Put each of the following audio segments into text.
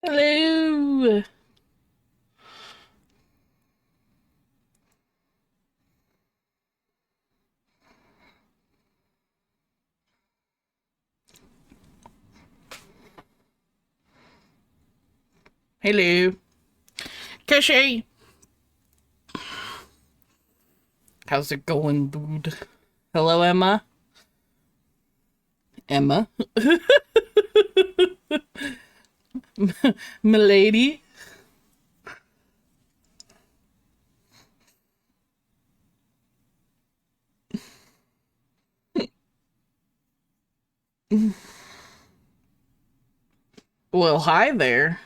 Hello. Hello. Cushy. How's it going, dude? Hello, Emma. Emma. Milady. Well, hi there.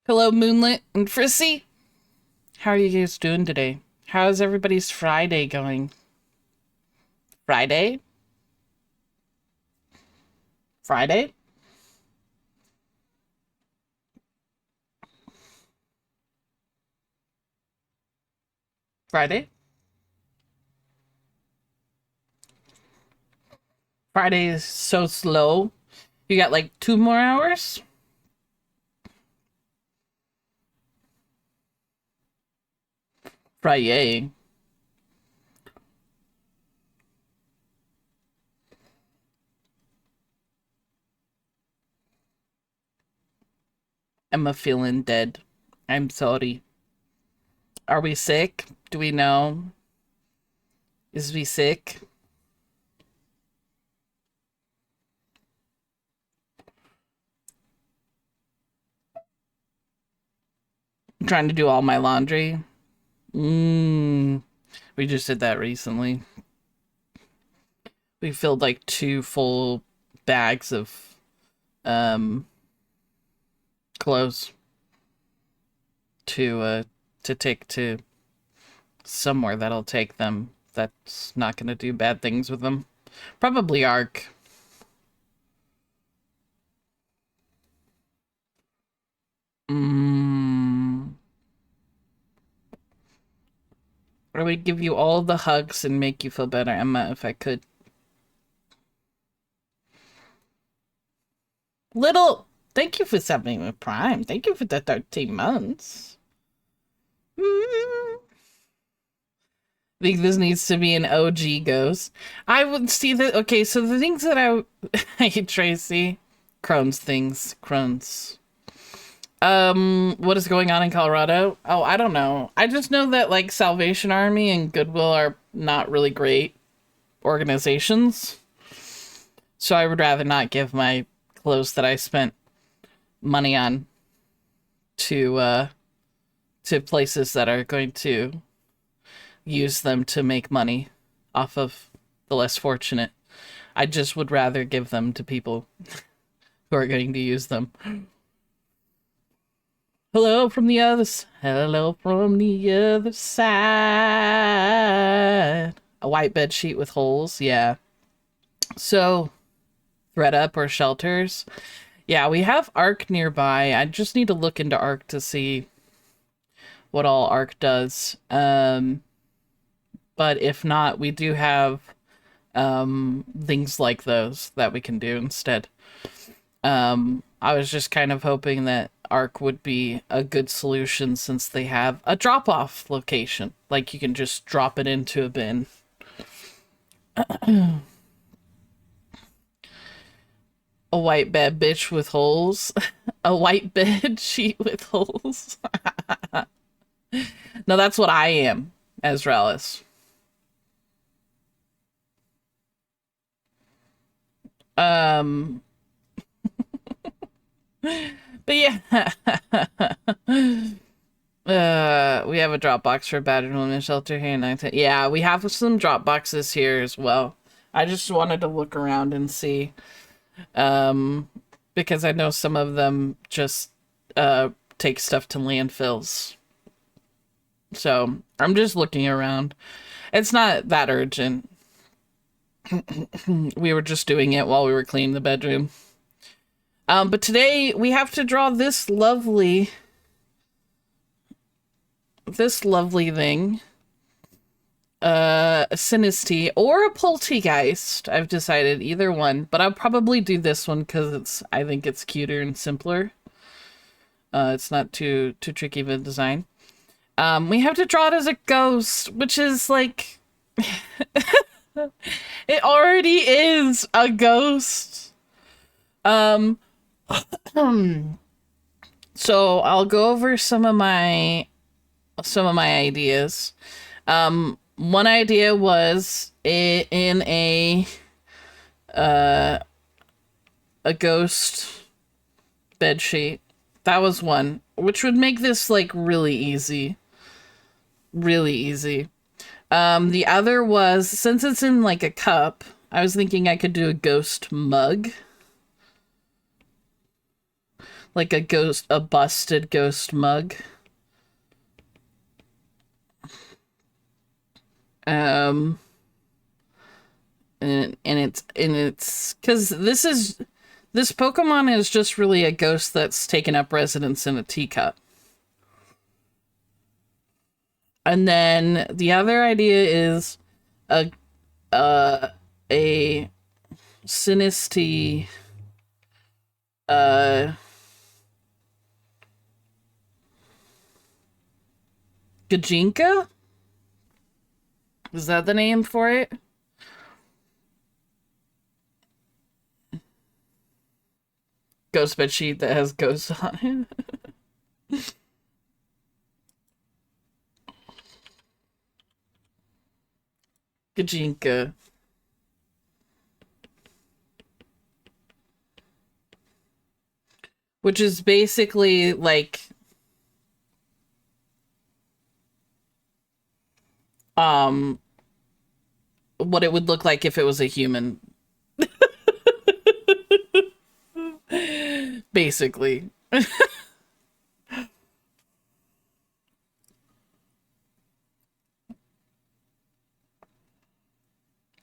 Hello, Moonlit and Frissy. How are you guys doing today? How's everybody's Friday going? Friday? Friday? Friday? Friday is so slow. You got like 2 more hours? Friday. Emma feeling dead. I'm sorry. Are we sick? Do we know? Is we sick? I'm trying to do all my laundry. Mmm. We just did that recently. We filled like 2 full bags of um clothes to take to somewhere that'll take them. That's not gonna do bad things with them. Probably Ark. Mmm. I would give you all the hugs and make you feel better, Emma, if I could. Little, thank you for subbing with Prime. Thank you for the 13 months. Mm. Think this needs to be an OG ghost. I would see that. Okay, so the things that hey, Tracy. Crohn's things. Crohn's. What is going on in Colorado? Oh, I don't know. I just know that like Salvation Army and Goodwill are not really great organizations. So I would rather not give my clothes that I spent money on to places that are going to use them to make money off of the less fortunate. I just would rather give them to people who are going to use them. Hello from the other hello from the other side. A white bed sheet with holes, yeah. So, thread up or shelters. Yeah, we have Arc nearby. I just need to look into Arc to see what all Arc does. But if not, we do have things like those that we can do instead. I was just kind of hoping that Arc would be a good solution since they have a drop-off location. Like you can just drop it into a bin. A white bed bitch with holes. A white bed sheet with holes. No, that's what I am, Ezrealis. Um, but yeah. We have a drop box for battered women's shelter here in 19. Yeah, we have some drop boxes here as well. I just wanted to look around and see. Um, because I know some of them just take stuff to landfills. So I'm just looking around. It's not that urgent. We were just doing it while we were cleaning the bedroom. But today we have to draw this lovely this lovely thing, a Sinistea or a Poltegeist. I've decided either one, but I'll probably do this one because I think it's cuter and simpler. It's not too tricky of a design. We have to draw it as a ghost, which is like it already is a ghost. So I'll go over some of my ideas. One idea was in a ghost bed sheet. That was one, which would make this like really easy. Really easy. The other was, since it's in like a cup, I was thinking I could do a ghost mug. Like a busted ghost mug. And it's because this Pokemon is just really a ghost that's taken up residence in a teacup. And then the other idea is a Sinistea Gajinka? Is that the name for it? Ghost bedsheet that has ghosts on it. Gajinka. Which is basically like what it would look like if it was a human. Basically.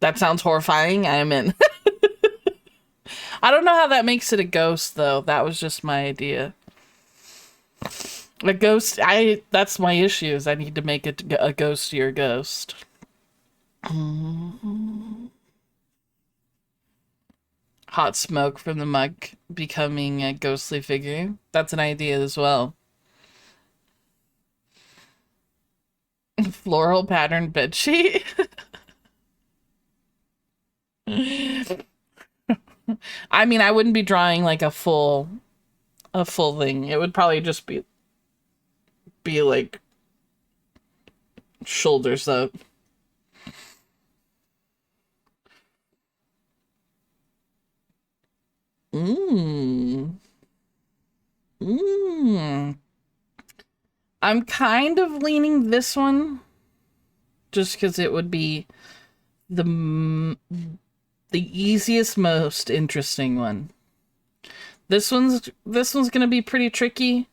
That sounds horrifying. I'm in. I don't know how that makes it a ghost, though. That was just my idea. A ghost, that's my issue, is I need to make it a ghostier ghost. Hot smoke from the mug becoming a ghostly figure. That's an idea as well. Floral pattern bedsheet. I mean, I wouldn't be drawing like a full thing. It would probably just be like shoulders up. Mmm. Mmm. I'm kind of leaning this one just because it would be the easiest, most interesting one. This one's gonna be pretty tricky.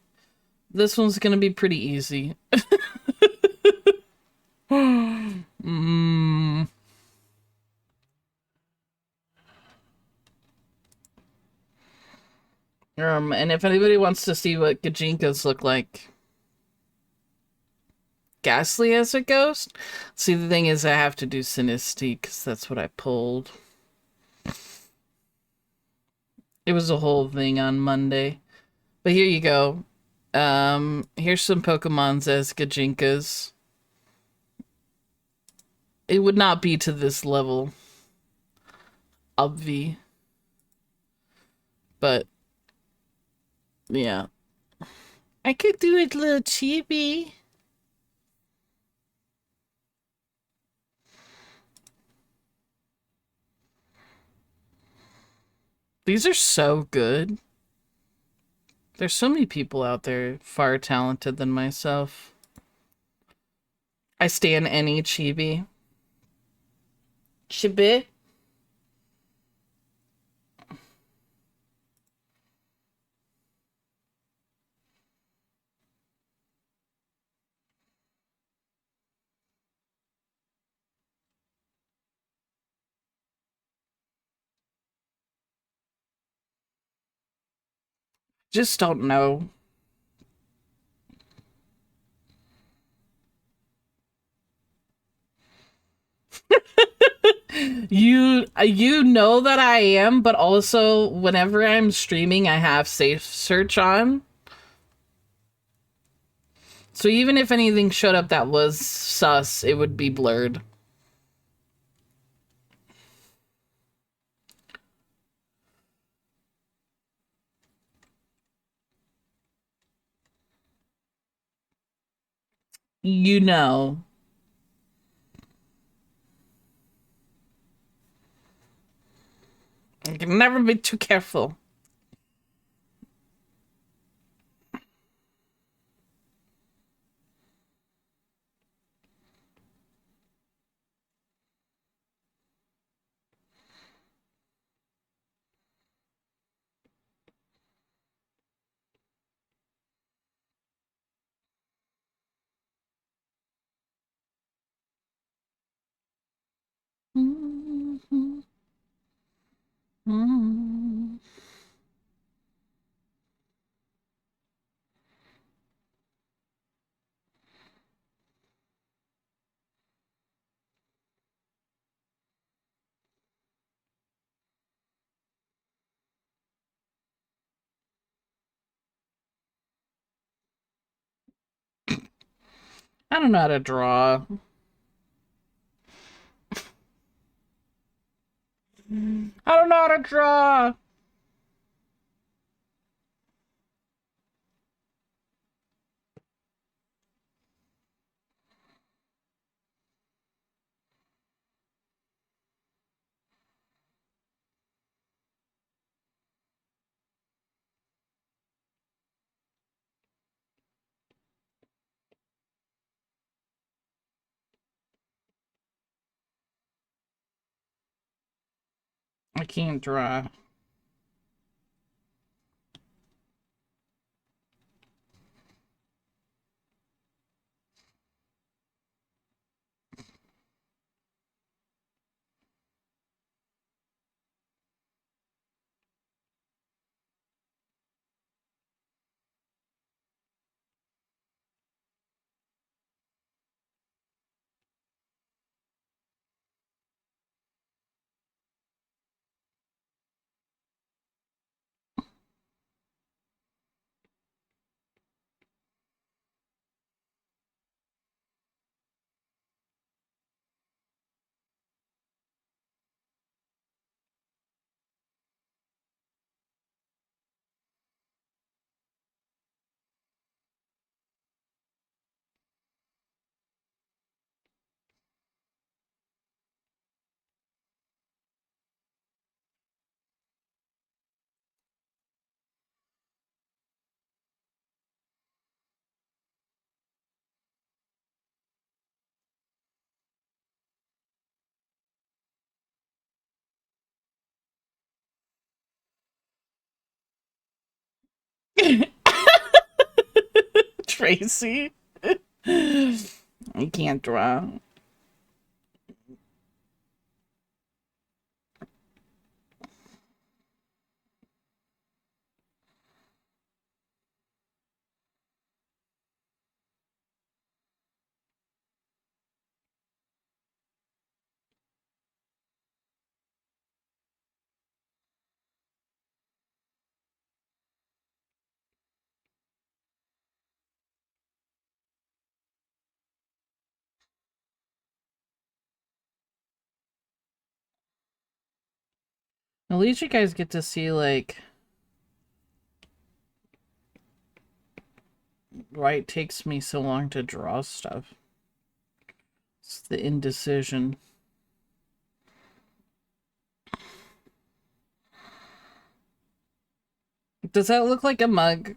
This one's gonna be pretty easy. Mm. And if anybody wants to see what Gajinkas look like, ghastly as a ghost. See, the thing is, I have to do Sinistea because that's what I pulled. It was a whole thing on Monday. But here you go. Here's some Pokemons as Gajinkas. It would not be to this level. Obvi. But, yeah. I could do it a little chibi. These are so good. There's so many people out there far talented than myself. I stand any chibi. Chibi? Just don't know. You know that I am, but also whenever I'm streaming, I have safe search on. So even if anything showed up that was sus, it would be blurred. You know. You can never be too careful. Mm-hmm. Mm-hmm. I don't know how to draw. I don't know how to draw. I can't draw. Tracy. I can't draw. At least you guys get to see, like, why it takes me so long to draw stuff. It's the indecision. Does that look like a mug?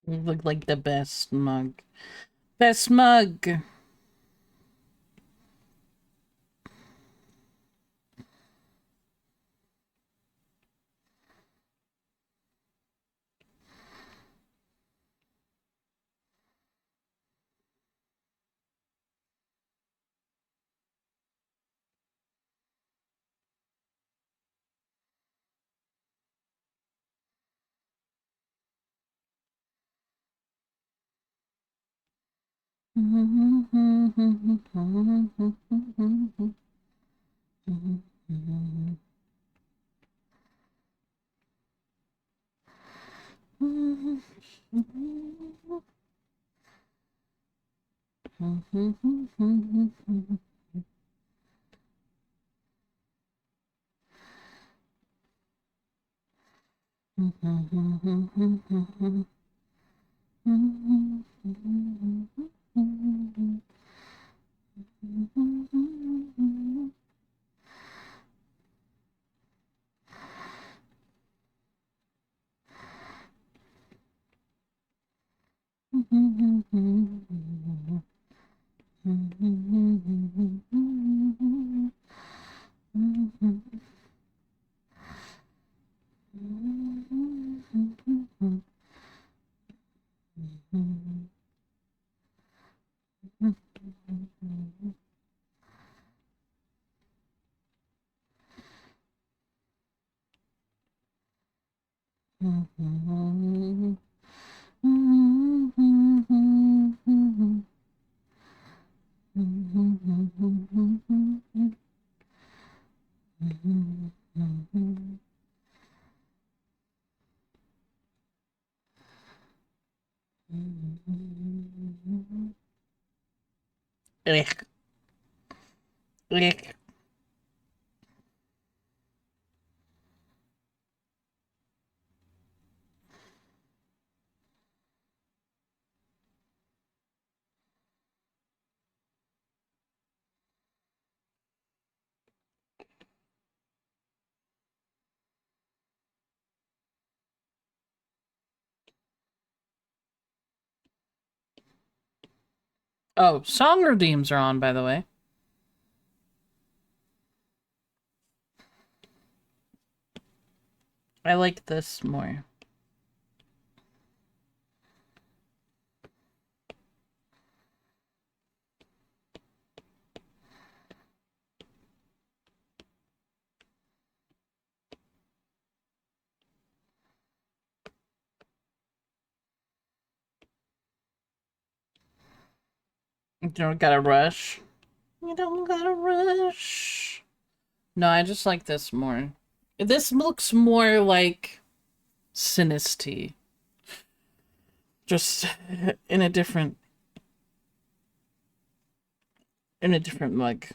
You look like the best mug. Best mug. Lick. Lick. Oh, song redeems are on, by the way. I like this more. You don't gotta rush. You don't gotta rush. No, I just like this more. This looks more like Sinisty. Just in a different mug.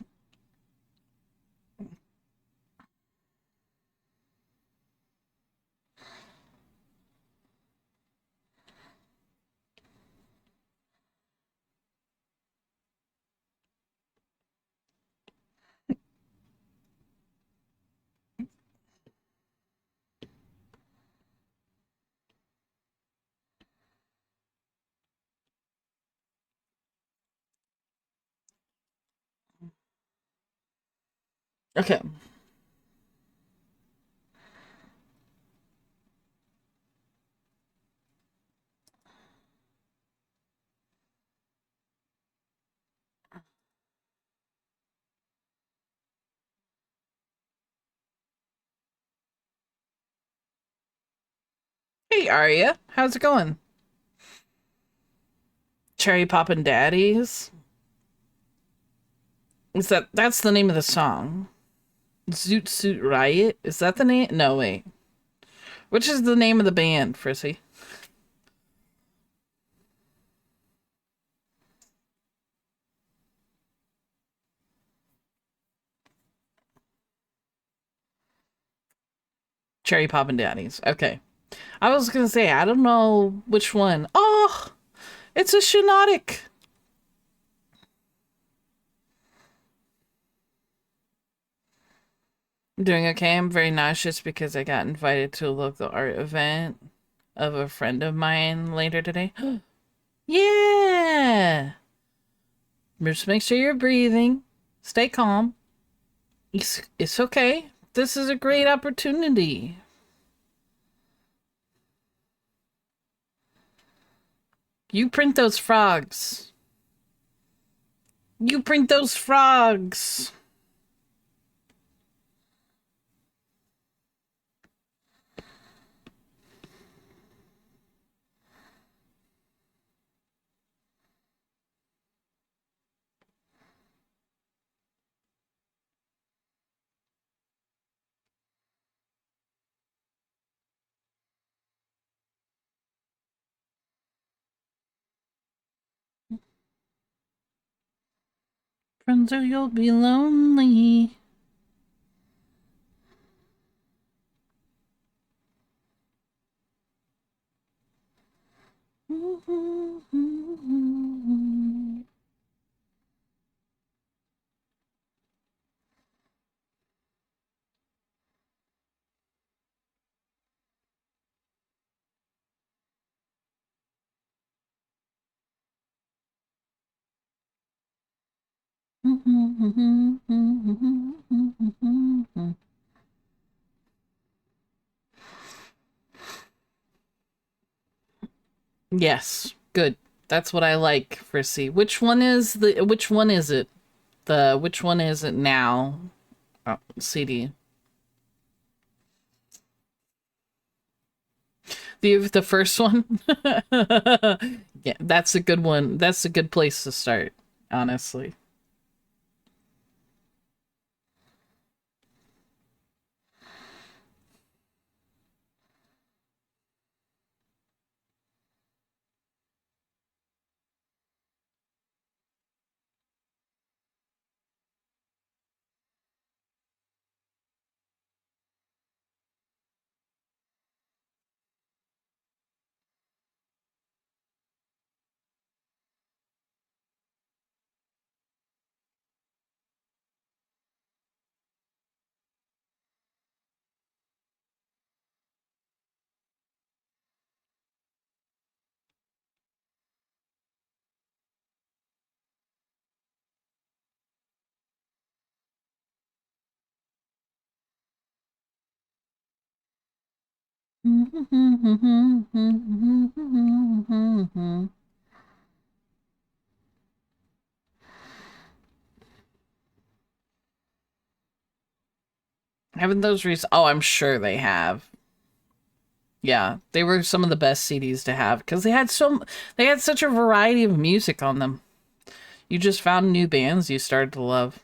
Okay. Hey Arya, how's it going? Cherry Poppin' Daddies? That's the name of the song. Zoot Suit Riot? Is that the name? No, wait. Which is the name of the band, Frissy? Cherry Poppin' Daddies. Okay. I was gonna say, I don't know which one. Oh, it's a Shinotic. I'm doing okay. I'm very nauseous because I got invited to a local art event. of a friend of mine later today. Yeah. Just make sure you're breathing. Stay calm. It's okay. This is a great opportunity. You print those frogs. You print those frogs. Friends, or you'll be lonely. Yes, good. That's what I like for C. Which one is it? Which one is it now? Oh, CD. The first one? Yeah, that's a good one. That's a good place to start, honestly. Haven't those Oh, I'm sure they have. Yeah, they were some of the best CDs to have because they had such a variety of music on them. You just found new bands you started to love.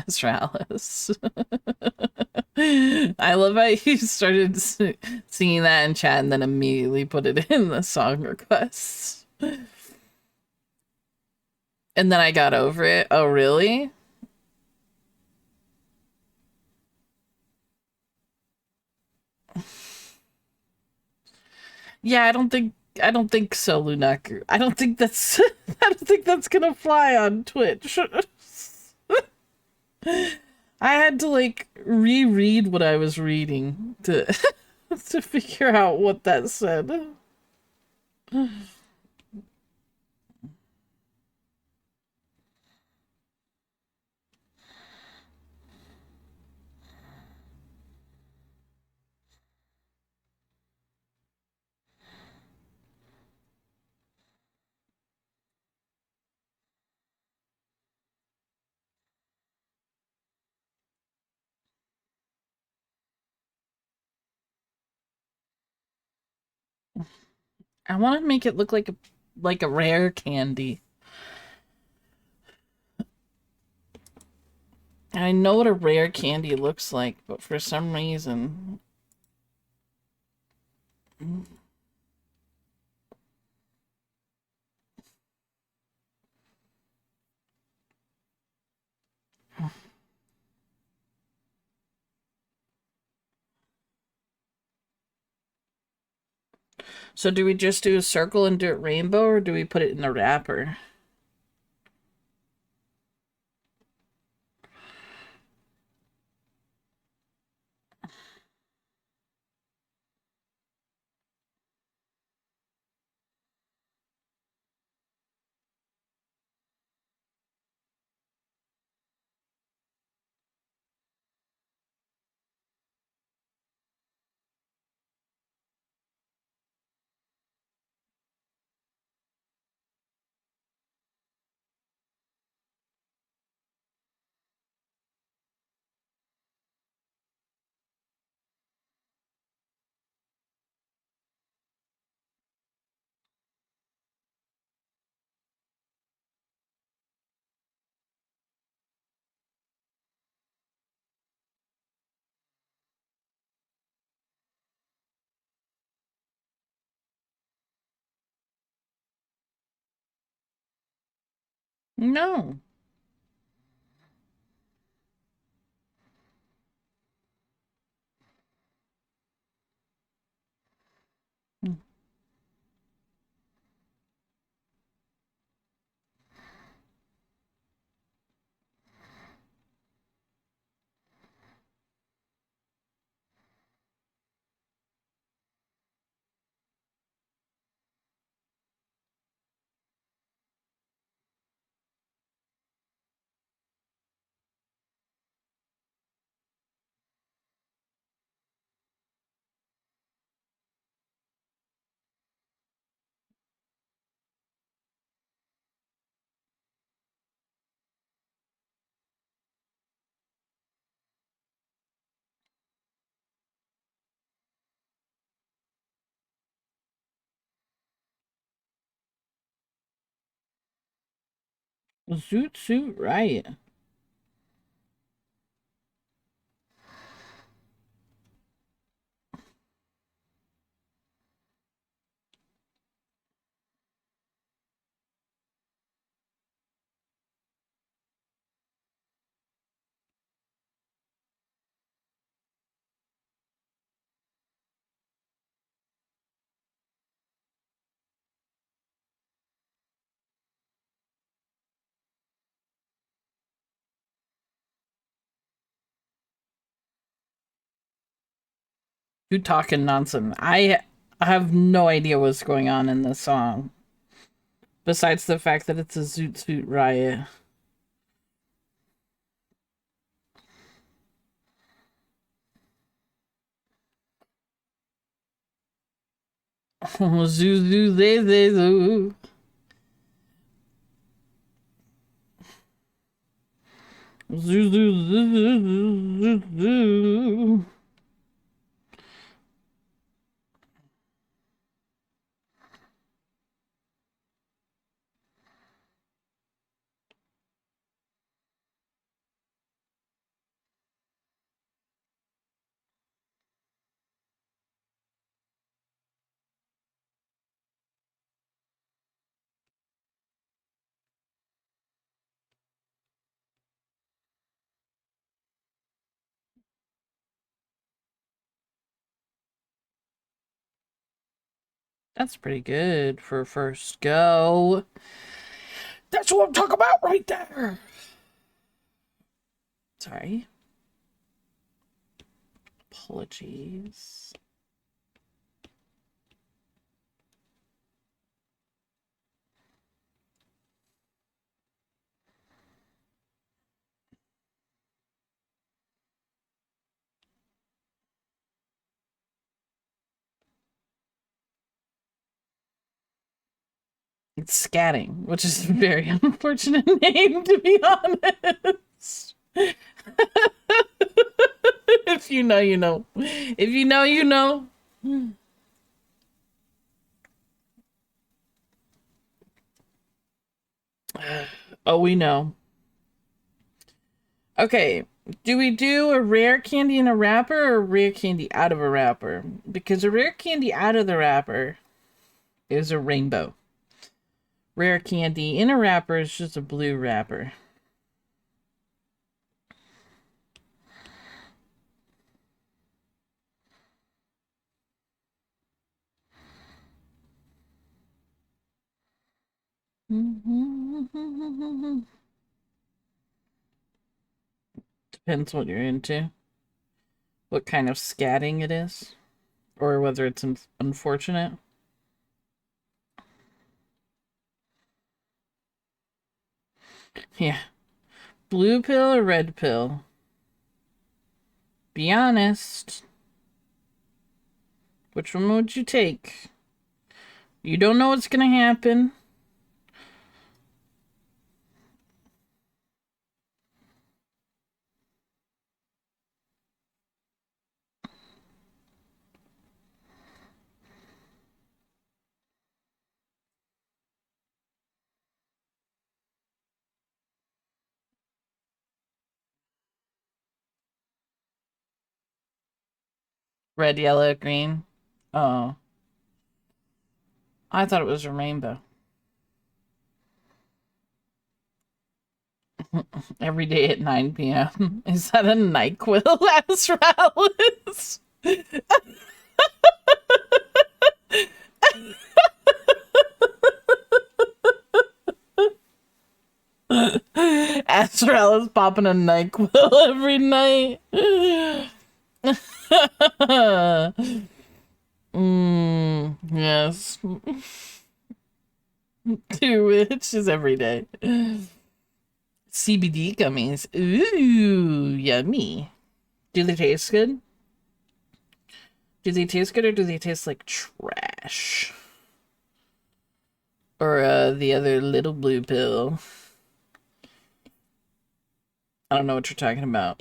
Astralis. I love how you started singing that in chat and then immediately put it in the song requests. And then I got over it. Oh, really? Yeah, I don't think so, Lunaku. I don't think that's I don't think that's gonna fly on Twitch. I had to like reread what I was reading to to figure out what that said. I want to make it look like a rare candy. I know what a rare candy looks like, but for some reason. So do we just do a circle and do it rainbow, or do we put it in the wrapper? No. Zoot Suit Riot. You talking nonsense. I have no idea what's going on in this song. Besides the fact that it's a Zoot Suit Riot. Zoo zoo zay zay zoo. Zoo zoo zoo zoo zoo zoo. That's pretty good for first go. That's what I'm talking about right there. Sorry. Apologies. It's scatting, which is a very unfortunate name, to be honest. If you know, you know. If you know, you know. Oh, we know. Okay, do we do a rare candy in a wrapper or a rare candy out of a wrapper? Because a rare candy out of the wrapper is a rainbow. Rare candy in a wrapper is just a blue wrapper. Depends what you're into. What kind of scatting it is. Or whether it's unfortunate. Yeah. Blue pill or red pill? Be honest. Which one would you take? You don't know what's gonna happen. Red, yellow, green. Oh. I thought it was a rainbow. Every day at 9 p.m. Is that a NyQuil, Azraelis? Azrael is popping a NyQuil every night. Yes. 2 witches every day. CBD gummies. Ooh, yummy. Do they taste good? Do they taste good or do they taste like trash? Or the other little blue pill? I don't know what you're talking about.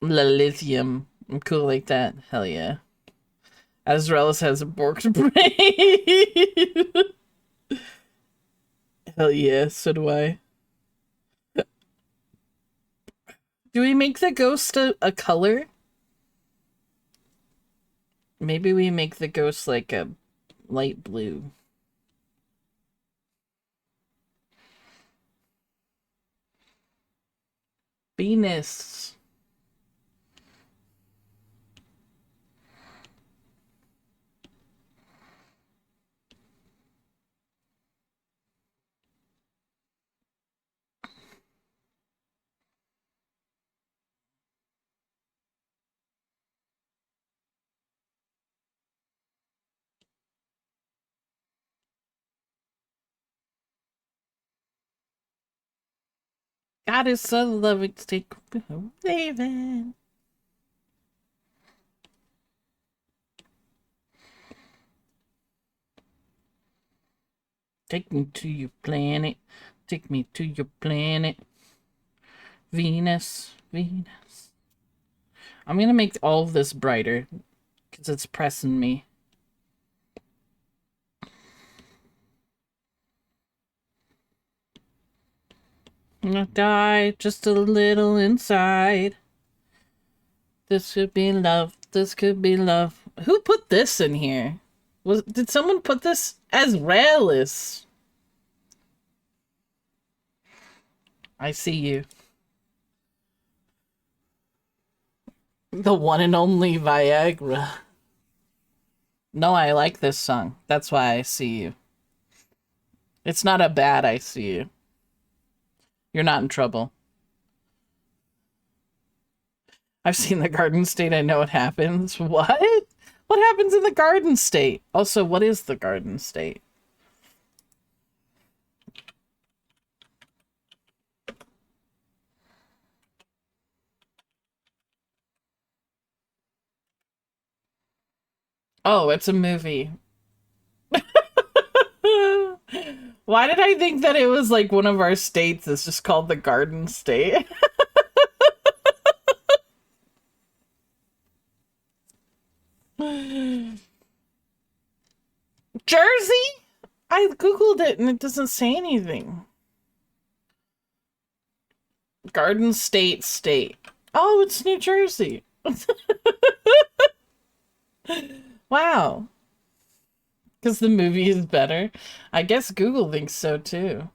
La lithium. I'm cool like that. Hell yeah. Azraelis has a borked brain. Hell yeah, so do I. Do we make the ghost a color? Maybe we make the ghost like a light blue. Venus. God is so loving to take leaving. Take me to your planet. Take me to your planet. Venus. Venus. I'm gonna make all of this brighter because it's pressing me. I'm gonna die just a little inside. This could be love. This could be love. Who put this in here? Did someone put this? Azraelis. I see you. The one and only Viagra. No, I like this song. That's why I see you. It's not a bad I see you. You're not in trouble. I've seen the Garden State. I know what happens. What? What happens in the Garden State? Also, what is the Garden State? Oh, it's a movie. Why did I think that it was like one of our states is just called the Garden State? Jersey? I googled it and it doesn't say anything. Garden State State. Oh, it's New Jersey. Wow. Because the movie is better. I guess Google thinks so too.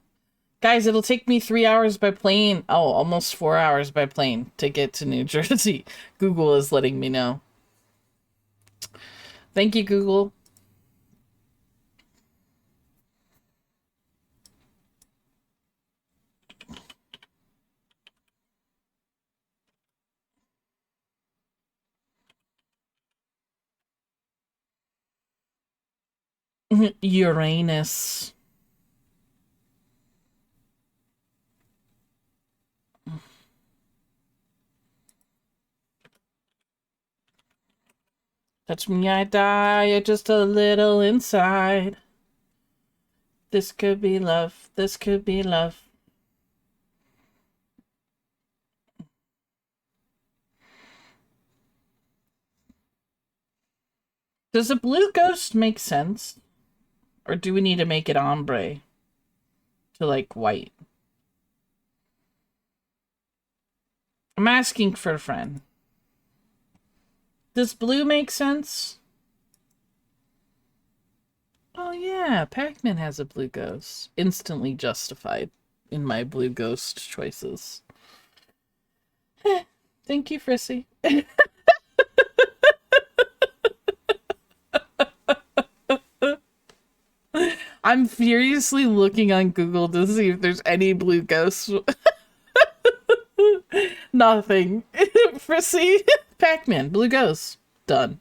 Guys, it'll take me 3 hours by plane. Oh, almost 4 hours by plane to get to New Jersey. Google is letting me know. Thank you, Google. Uranus. Touch me, I die just a little inside. This could be love. This could be love. Does a blue ghost make sense? Or do we need to make it ombre to like white? I'm asking for a friend. Does blue make sense? Oh yeah, Pac-Man has a blue ghost. Instantly justified in my blue ghost choices. Thank you, Frissy. I'm furiously looking on Google to see if there's any blue ghosts. Nothing. Frissy. Pac-Man, blue ghost. Done.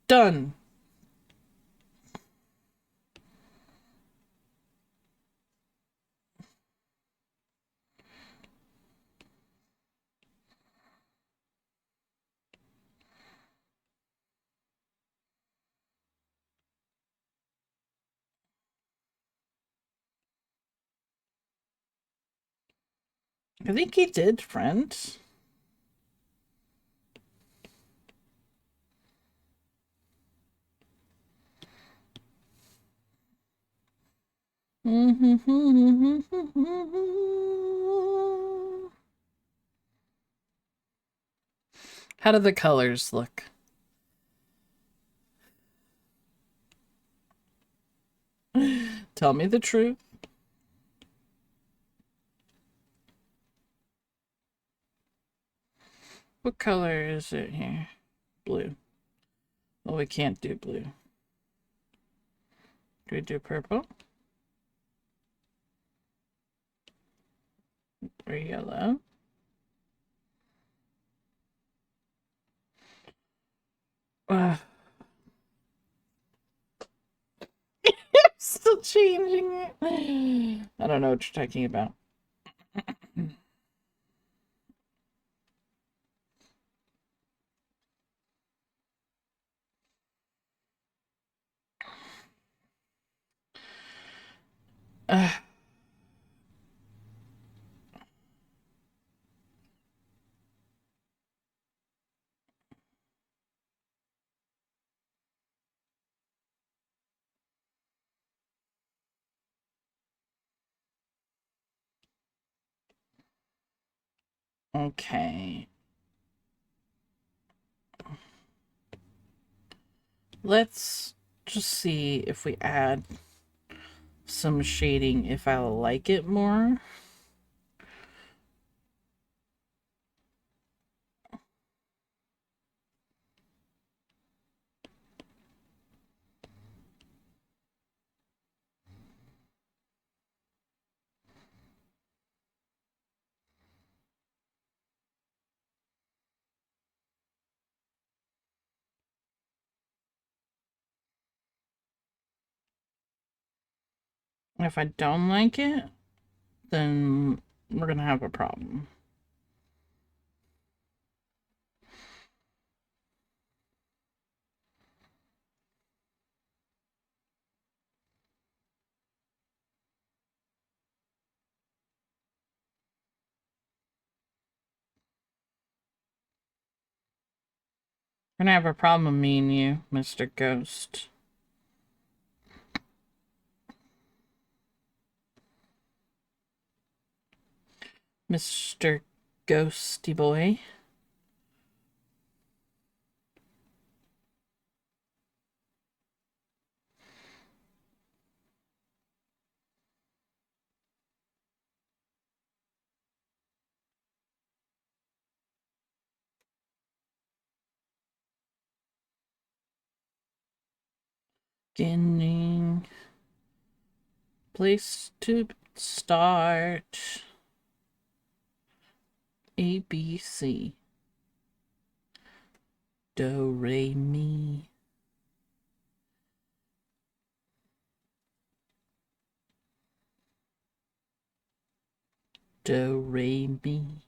Done. I think he did, friend. How do the colors look? Tell me the truth. What color is it here? Blue. Well, we can't do blue. Do we do purple? Or yellow? Still changing it. I don't know what you're talking about. Okay. Let's just see if we add some shading, if I like it more. If I don't like it, then we're gonna have a problem. We're gonna have a problem, me and you, Mr. Ghost. Mr. Ghosty Boy. Beginning. Place to start. A, B, C. Do, re, mi. Do, re, mi.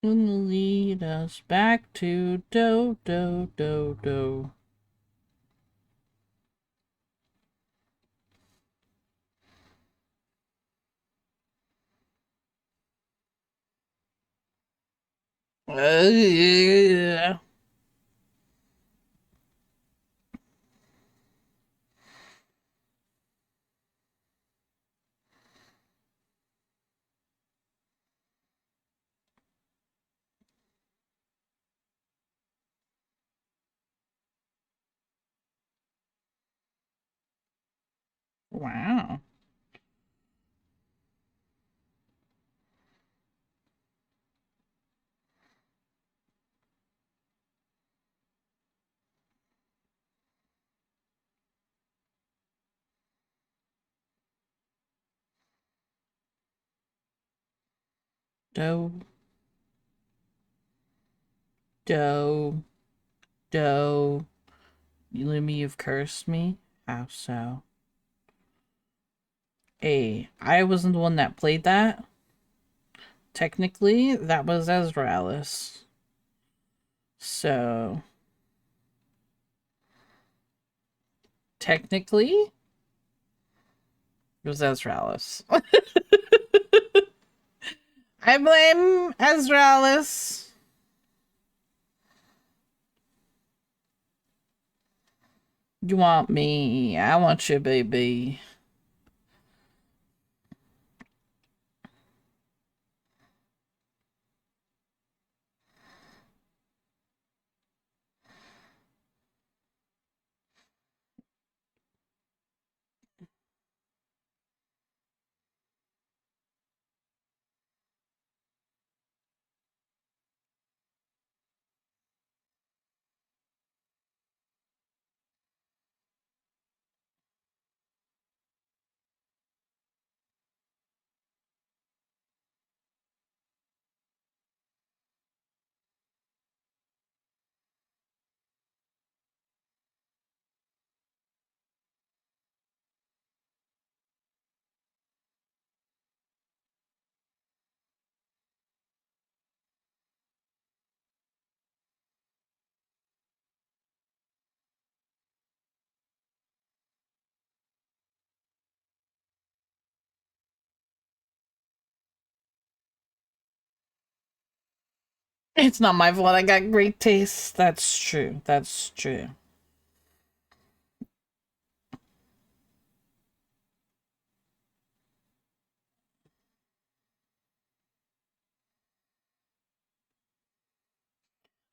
Gonna lead us back to do do do do. Yeah. Wow. Do do do. Lumi, you've cursed me? How so? Hey, I wasn't the one that played that. Technically, that was Ezrealis. So, technically, it was Ezrealis. I blame Ezrealis. You want me? I want you, baby. It's not my fault. I got great taste. That's true. That's true.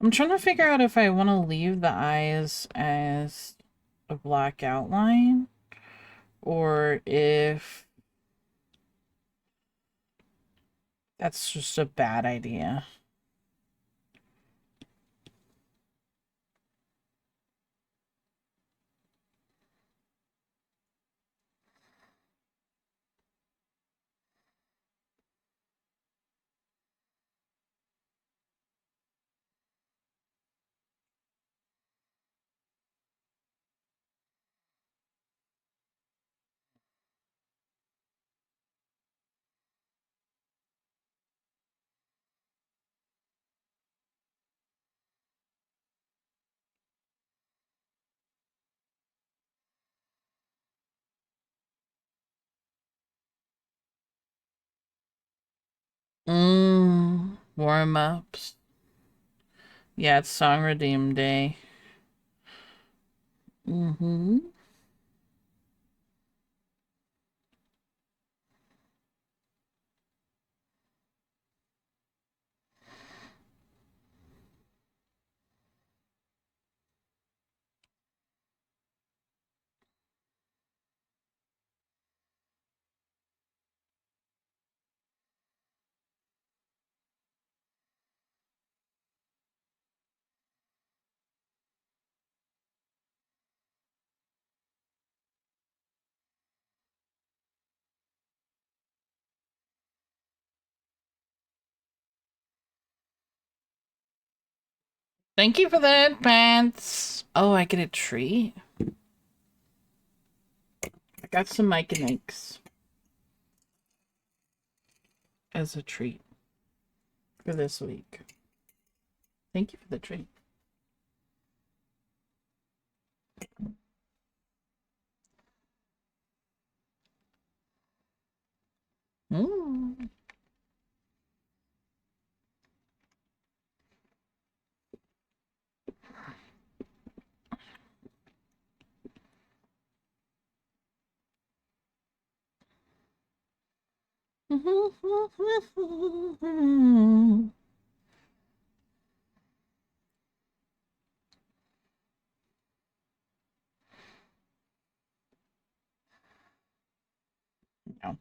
I'm trying to figure out if I want to leave the eyes as a black outline or if that's just a bad idea. Warm ups. Yeah, it's Song Redeem Day. Mm-hmm. Thank you for the pants. Oh, I get a treat. I got some Mike and Ike's as a treat for this week. Thank you for the treat. Mm. No.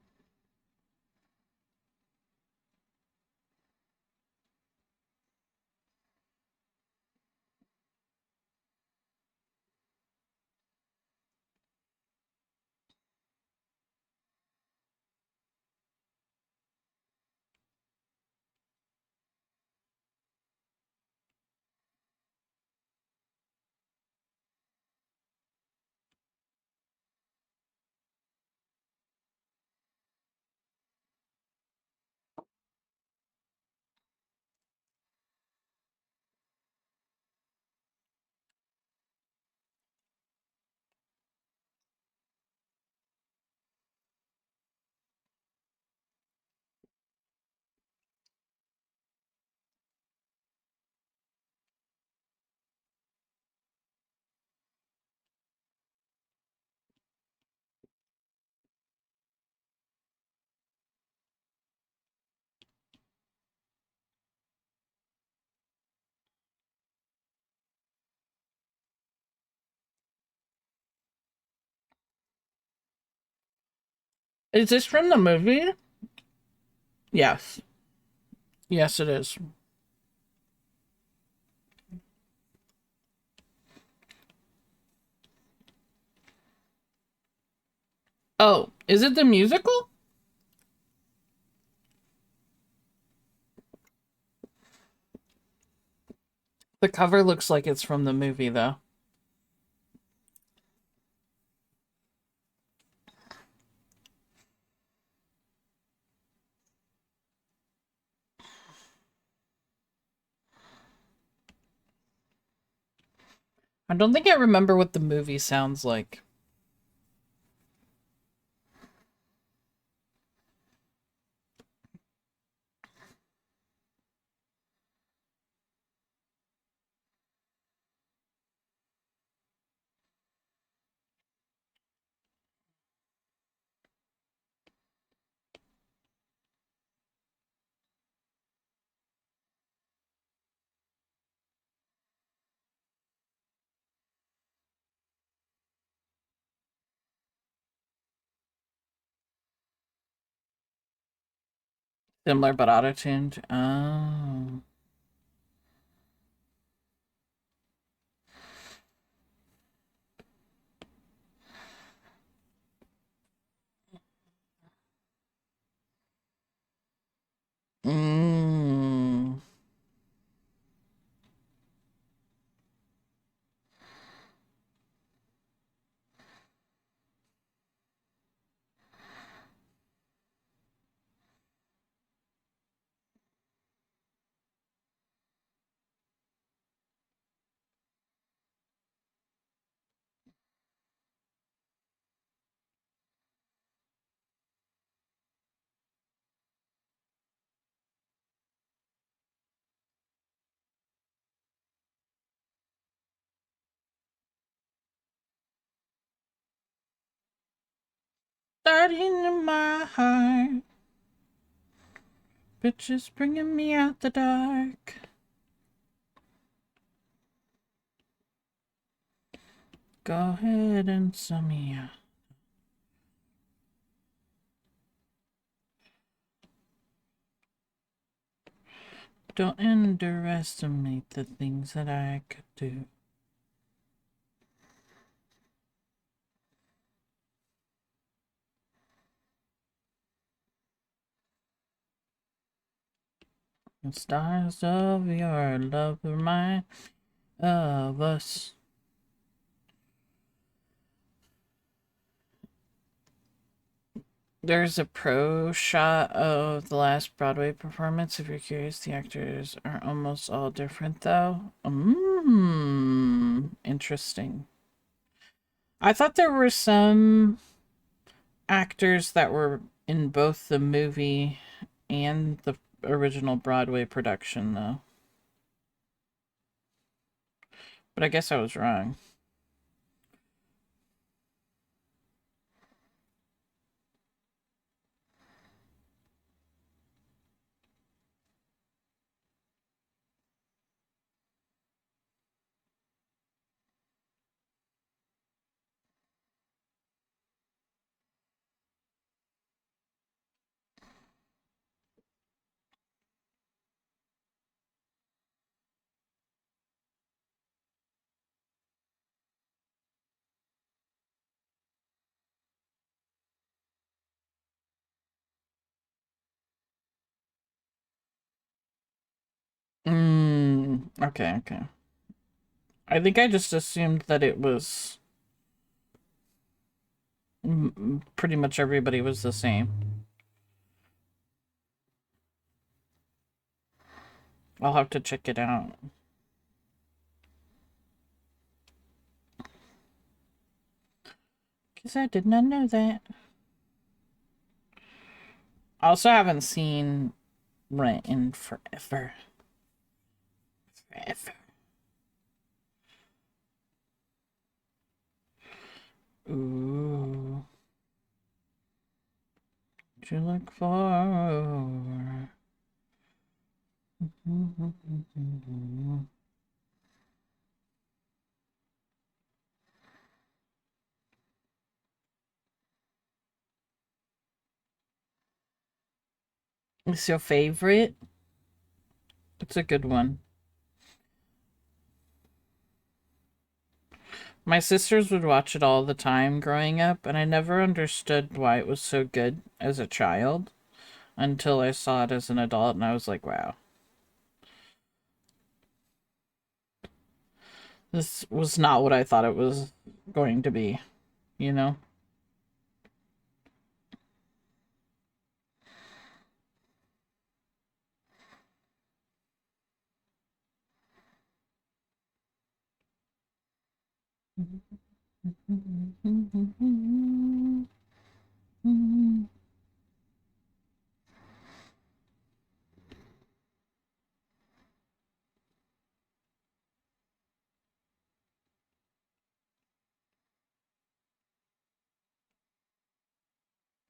Is this from the movie? Yes. Yes, it is. Oh, is it the musical? The cover looks like it's from the movie, though. I don't think I remember what the movie sounds like. Similar but auto-tuned. Oh. Mm. Starting in my heart. Bitches bringing me out the dark. Go ahead and sell me out. Don't underestimate the things that I could do. The stars of your love remind of us. There's a pro shot of the last Broadway performance. If you're curious, the actors are almost all different, though. Interesting. I thought there were some actors that were in both the movie and the original Broadway production, though. But I guess I was wrong. Okay, okay. I think I just assumed that it was pretty much everybody was the same. I'll have to check it out. Because I did not know that. I also haven't seen Rent in forever. Forever. Ooh. What you look for? What's your favorite? It's a good one. My sisters would watch it all the time growing up, and I never understood why it was so good as a child until I saw it as an adult, and I was like, wow. This was not what I thought it was going to be, you know?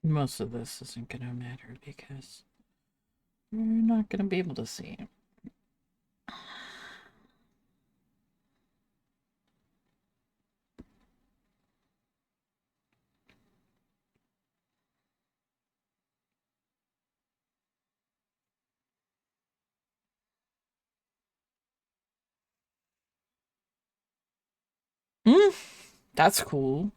Most of this isn't gonna matter because you're not gonna be able to see it. That's cool.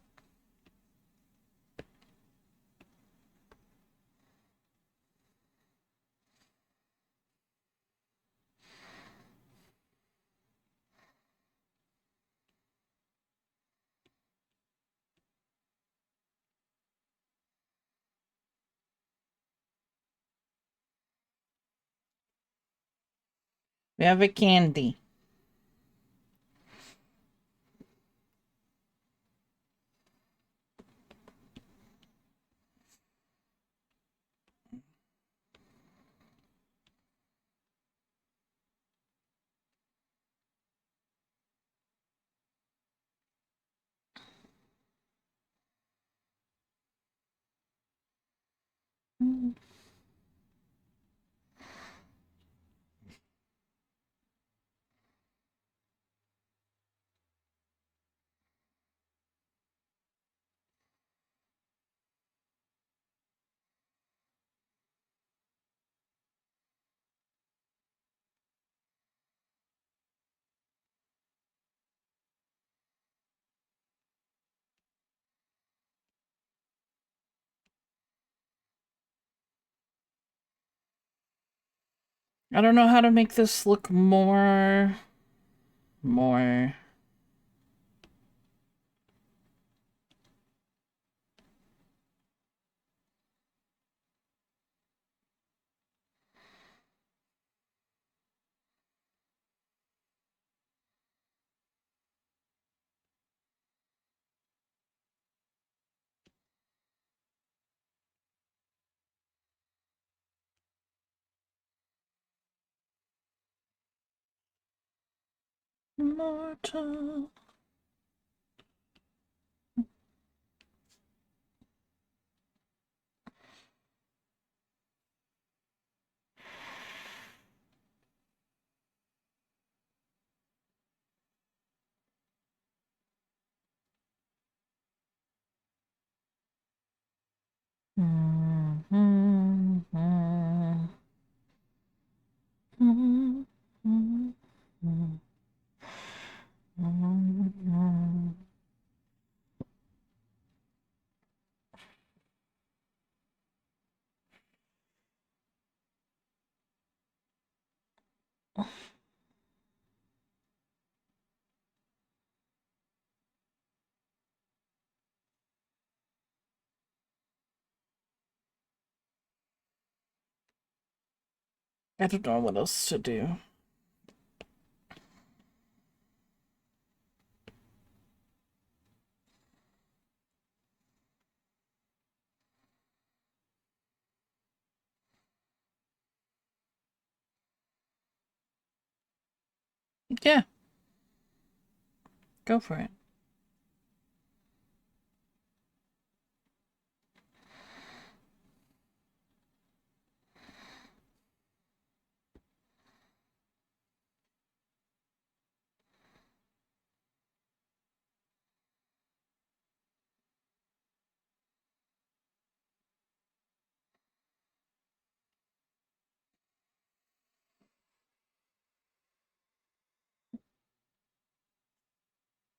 We have a candy. I don't know how to make this look more. Immortal. I don't know what else to do. Yeah, go for it.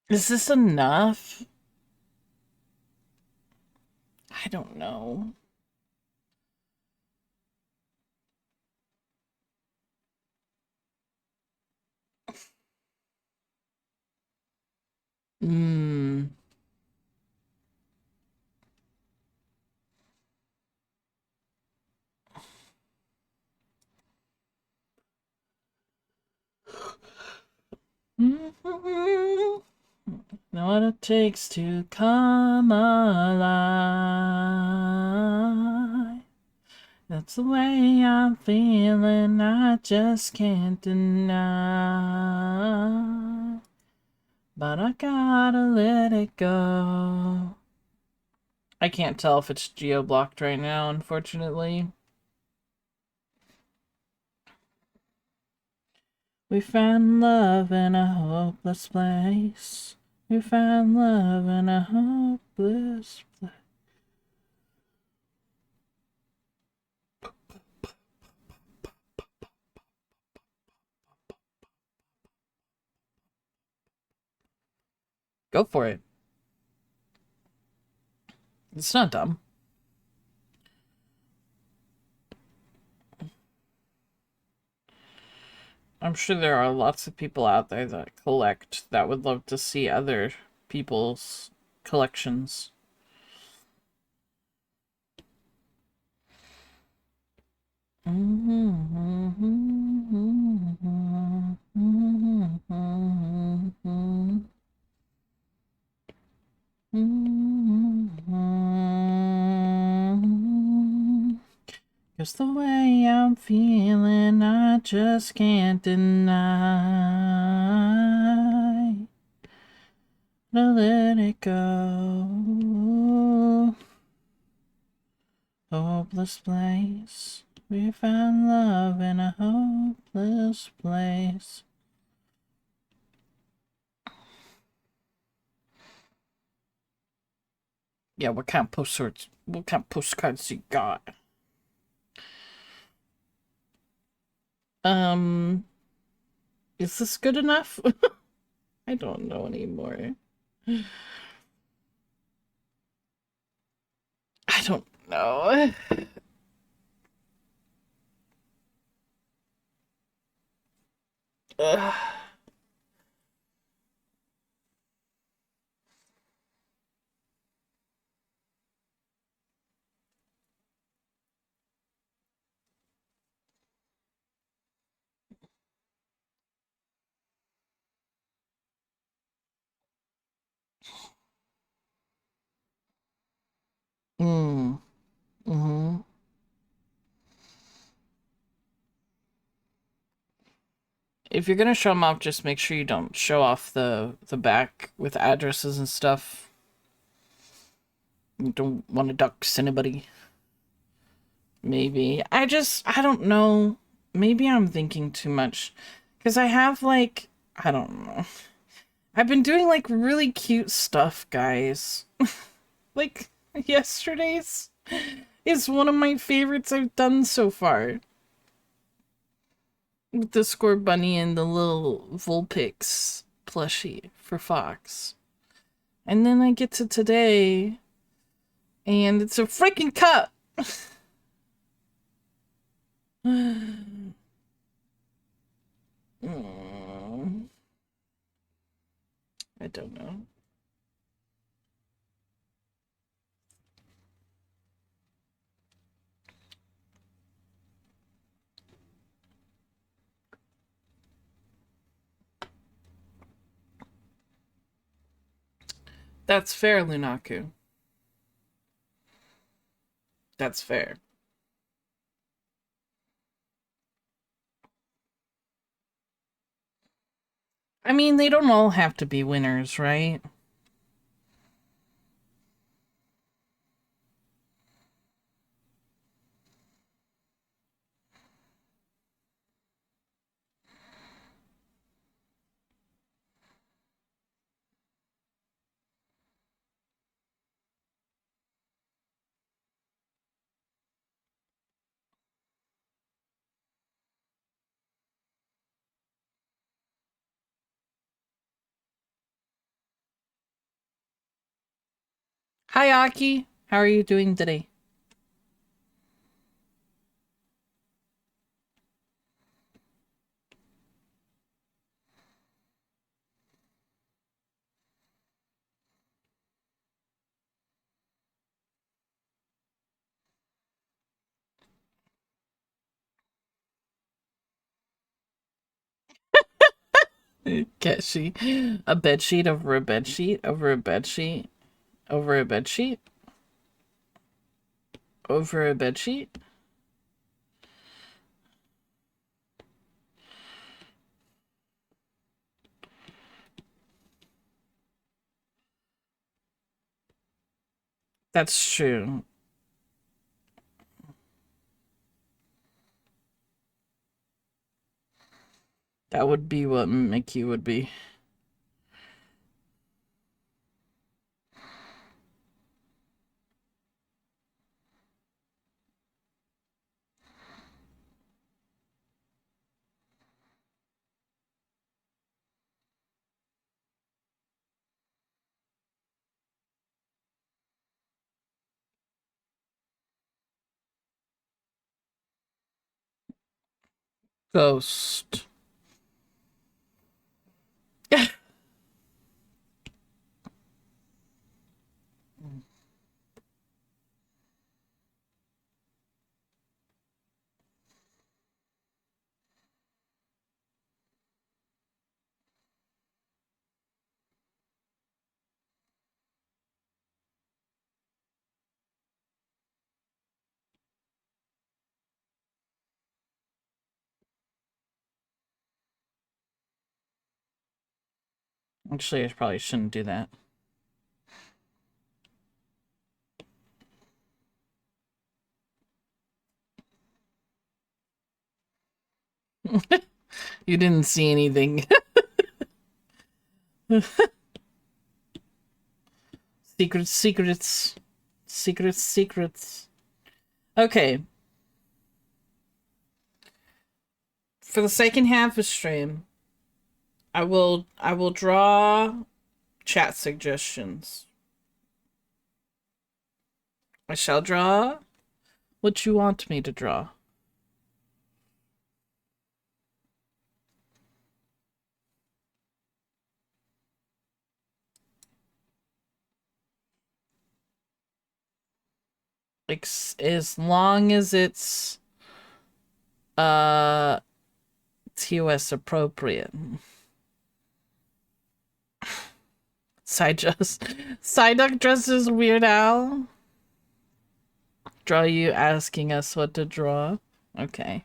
Is this enough? I don't know. Hmm. Know what it takes to come alive. That's the way I'm feeling, I just can't deny. But I gotta let it go. I can't tell if it's geo-blocked right now, unfortunately. We found love in a hopeless place. We found love in a hopeless place. Go for it. It's not dumb. I'm sure there are lots of people out there that collect that would love to see other people's collections. Just the way I'm feeling, I just can't deny. To let it go. Hopeless place. We found love in a hopeless place. Yeah, what kind of postcards? What kind of postcards you got? Is this good enough? I don't know anymore. I don't know. Ugh. Mm. Mm-hmm. if you're gonna show them off, just make sure you don't show off the back with addresses and stuff. You don't want to dox anybody. Maybe. I don't know. Maybe I'm thinking too much. Because I have, like, I don't know. I've been doing, like, really cute stuff, guys. Like, yesterday's is one of my favorites I've done so far. With the Score Bunny and the little Vulpix plushie for Fox. And then I get to today, and it's a freaking cup! I don't know. That's fair, Lunaku. That's fair. I mean, they don't all have to be winners, right? Hi, Aki. How are you doing today? Keshi. A bedsheet over a bedsheet over a bedsheet over a bedsheet over a bedsheet. That's true. That would be what Mickey would be. Ghost. Actually, I probably shouldn't do that. You didn't see anything. Secrets, secrets, secrets, secrets. Okay. For the second half of stream, I will draw chat suggestions. I shall draw what you want me to draw. As long as it's TOS appropriate. Psyduck dresses Weird Al. Draw you asking us what to draw. Okay.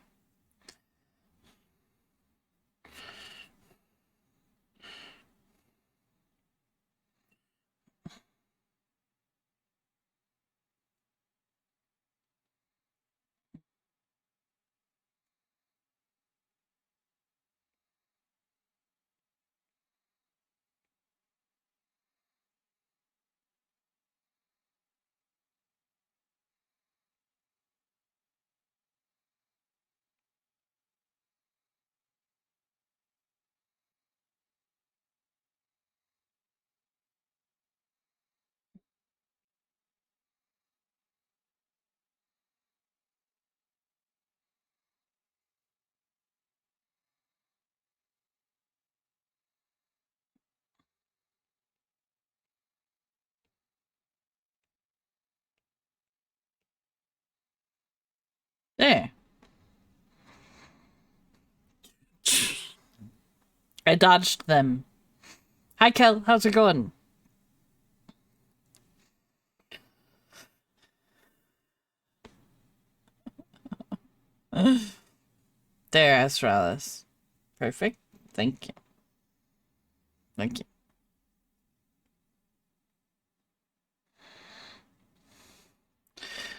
There. I dodged them. Hi, Kel. How's it going? There, Astralis. Perfect. Thank you. Thank you.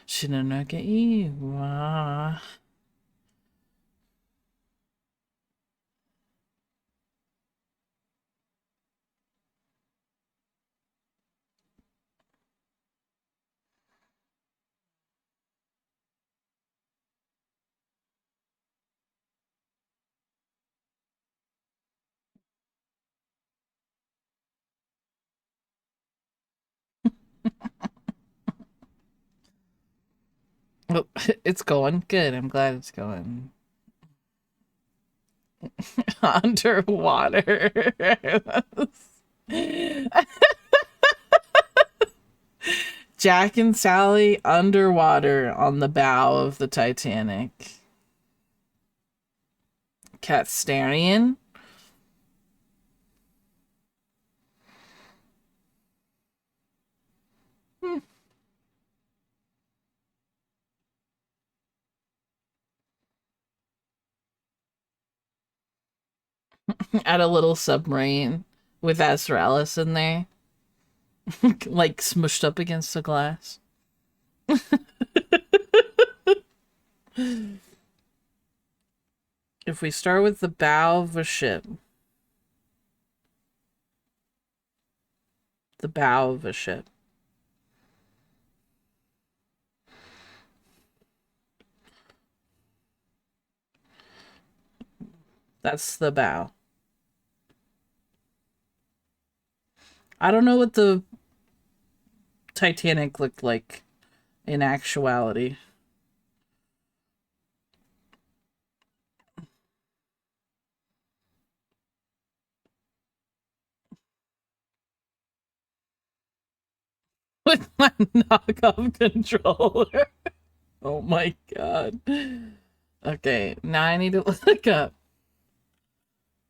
Shinonaka Iwa. Oh, it's going. Good. I'm glad it's going. Underwater. Jack and Sally underwater on the bow of the Titanic. Catstarian. At a little submarine with Astralis in there. Like smushed up against the glass. If we start with the bow of a ship. The bow of a ship. That's the bow. I don't know what the Titanic looked like in actuality. With my knockoff controller. Oh my god. Okay, now I need to look up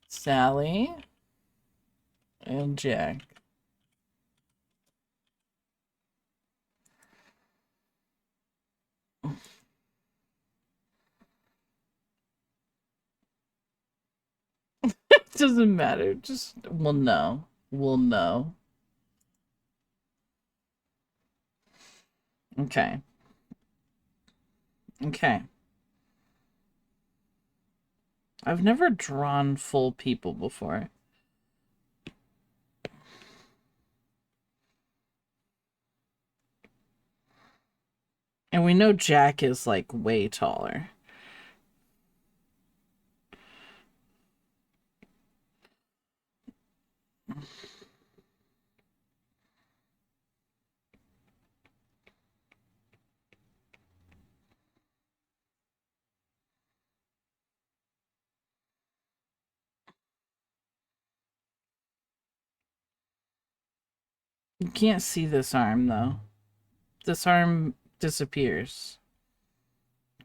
Sally and Jack. It doesn't matter. Just, we'll know. We'll know. Okay. Okay. I've never drawn full people before. And we know Jack is like way taller. You can't see this arm though. This arm disappears.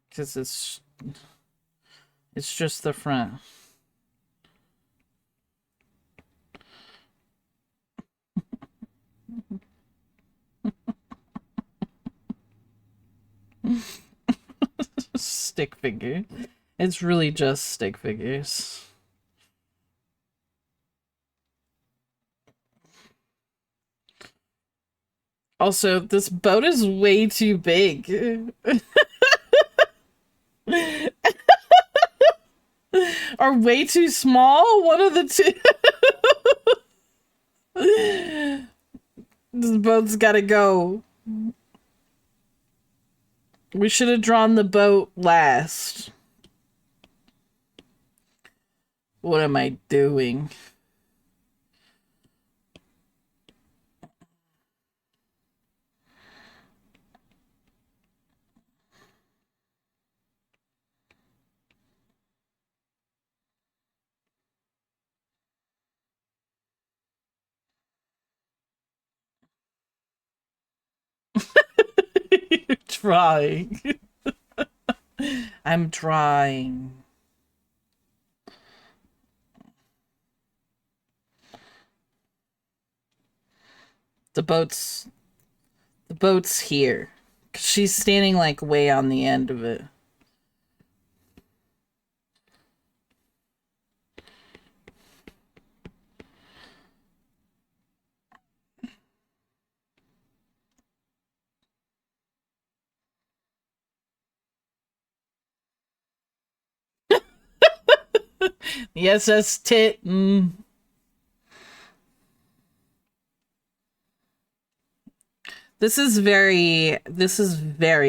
Because it's just the front. Stick figure. It's really just stick figures. Also, this boat is way too big. Or way too small? One of the two. This boat's gotta go. We should have drawn the boat last. What am I doing? You're trying. I'm drawing. The boat's here. She's standing like way on the end of it. Yes, that's tit. This is very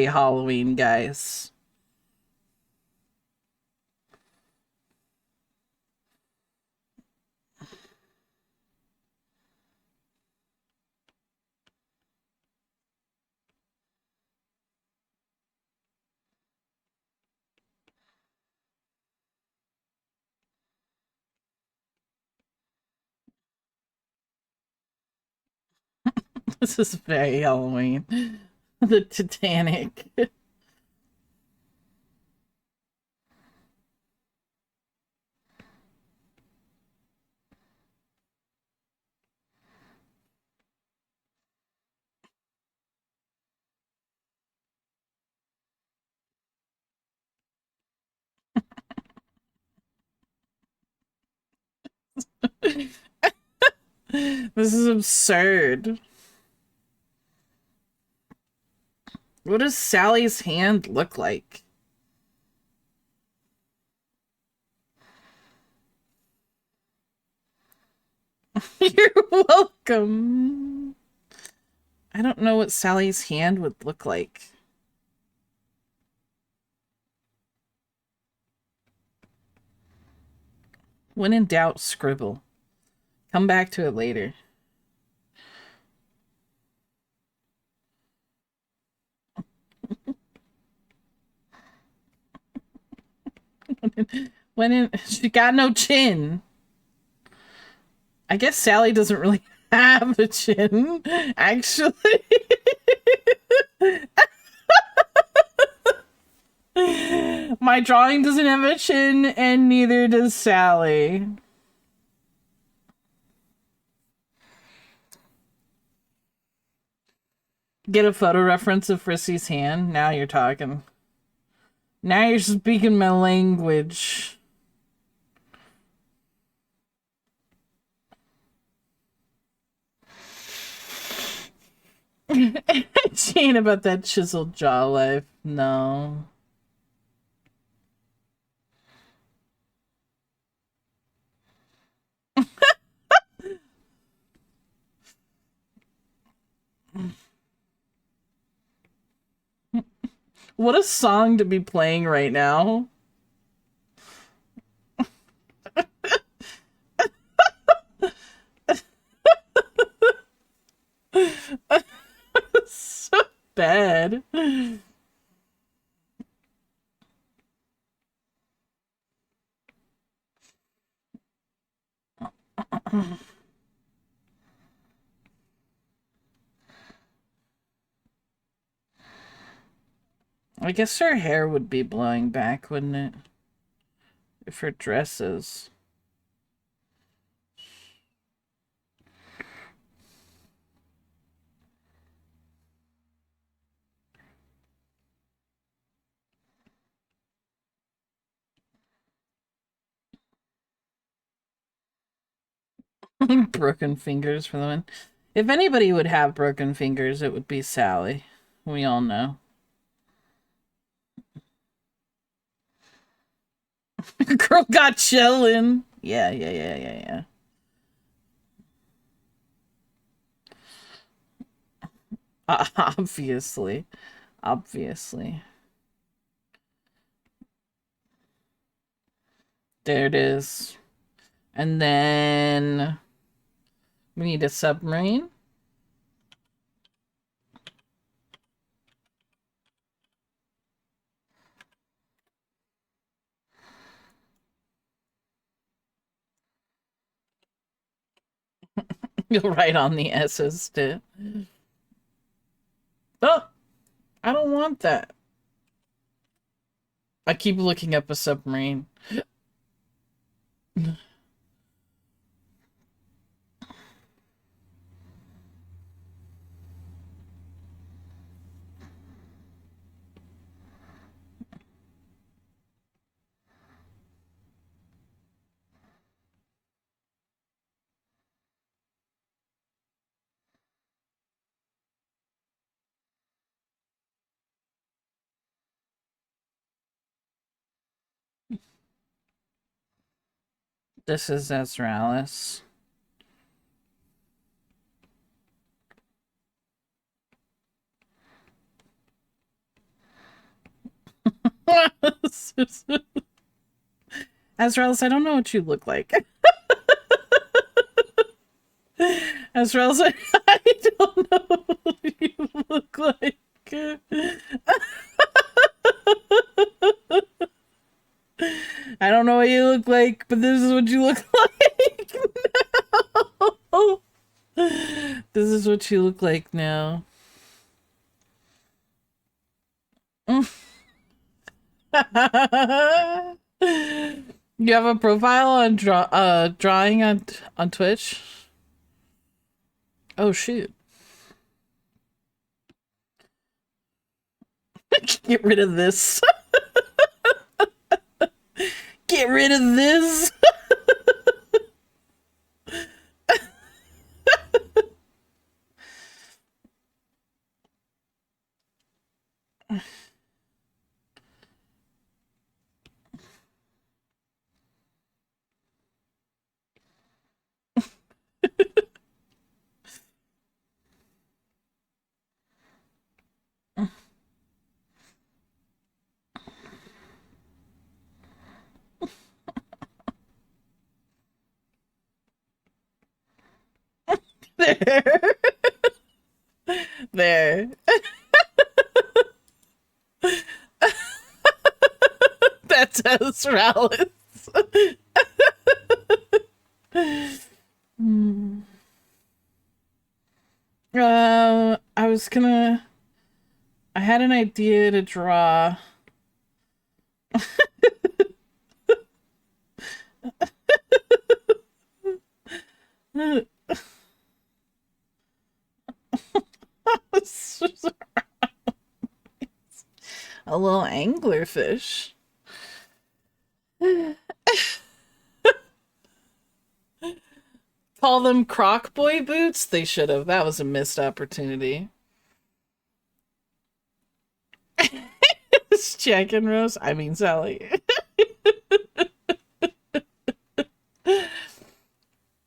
Halloween, guys. This is very Halloween. The Titanic. This is absurd. What does Sally's hand look like? You're welcome. I don't know what Sally's hand would look like. When in doubt, scribble. Come back to it later. She got no chin. I guess Sally doesn't really have a chin, actually. My drawing doesn't have a chin, and neither does Sally. Get a photo reference of Frissy's hand? Now you're talking. Now you're speaking my language. She ain't about that chiseled jaw life. No. What a song to be playing right now. So bad. I guess her hair would be blowing back, wouldn't it? If her dress is. Broken fingers for the win. If anybody would have broken fingers, it would be Sally. We all know. Girl got chillin'. Yeah. Obviously. Obviously. There it is. And then we need a submarine. You'll write on the S's too. Oh, I don't want that. I keep looking up a submarine. This is Ezralis. Ezralis, I don't know what you look like. Ezralis, I don't know what you look like. I don't know what you look like, but this is what you look like now. This is what you look like now. You have a profile on drawing on Twitch? Oh shoot. Get rid of this. Get rid of this. There. There. That's Ezralis. I had an idea to draw. A little anglerfish. Call them Croc Boy boots? They should have. That was a missed opportunity. It's Jack and Rose. I mean, Sally.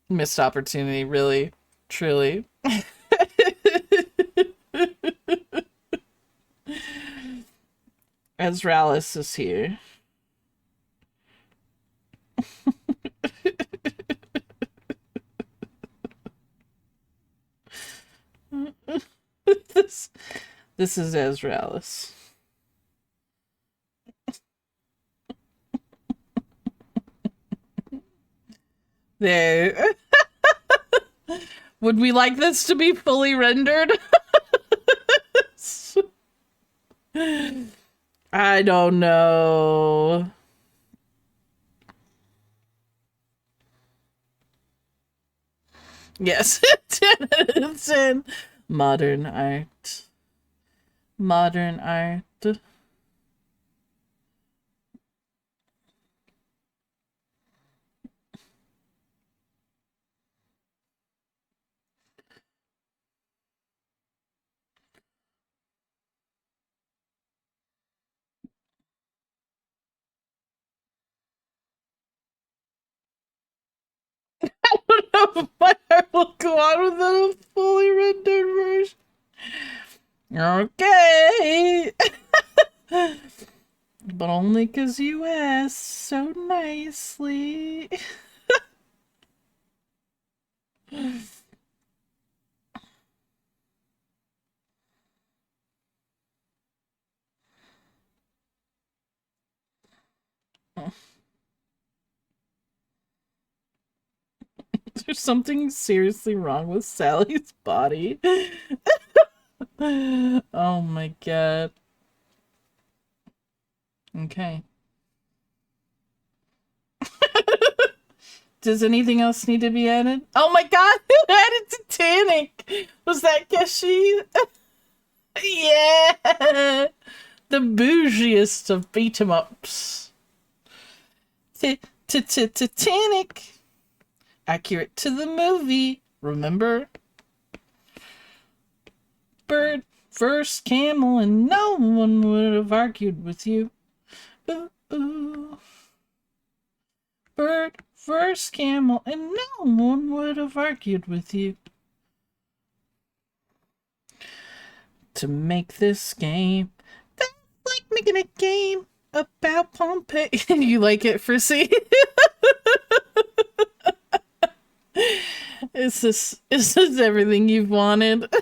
Missed opportunity, really. Truly. Ezralis is here. This is Ezralis. There. Would we like this to be fully rendered? I don't know. Yes, 10 out of 10. Modern art. Modern art. I don't know if my heart will go on with a fully rendered version. Okay. But only because you asked so nicely. There's something seriously wrong with Sally's body. Oh my god. Okay. Does anything else need to be added? Oh my god, who added Titanic? Was that Keshi? Yeah! The bougiest of beat 'em ups. Titanic. Accurate to the movie. Remember? Bird first camel, and no one would have argued with you. Ooh, ooh. Bird first camel, and no one would have argued with you. To make this game, that's like making a game about Pompeii. You like it, Frissy? Is this everything you've wanted?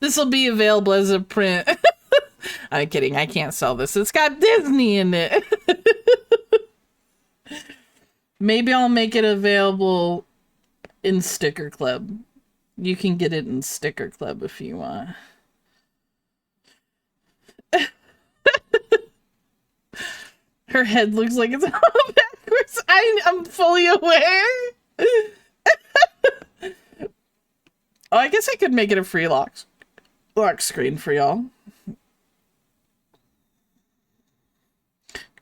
This will be available as a print. I'm kidding. I can't sell this. It's got Disney in it. Maybe I'll make it available in Sticker Club. You can get it in Sticker Club if you want. Her head looks like it's all backwards. I'm fully aware. Oh, I guess I could make it a free lock screen for y'all.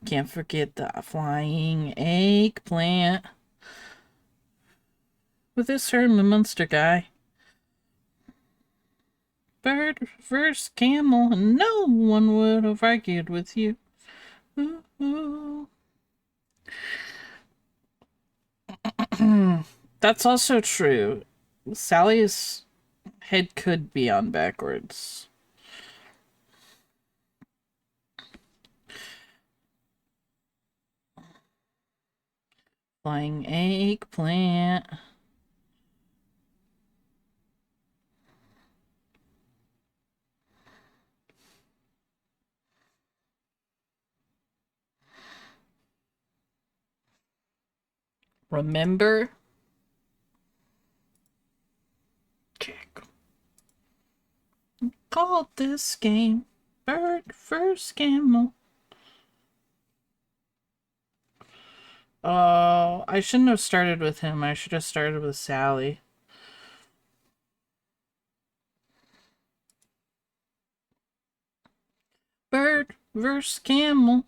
Can't forget the flying eggplant. With this Herman Munster guy. Bird versus camel, and no one would have argued with you. Ooh, ooh. That's also true. Sally's head could be on backwards. Flying eggplant. Remember? Kick. Called this game Bird First Camel. Oh, I shouldn't have started with him. I should have started with Sally. Bird versus camel.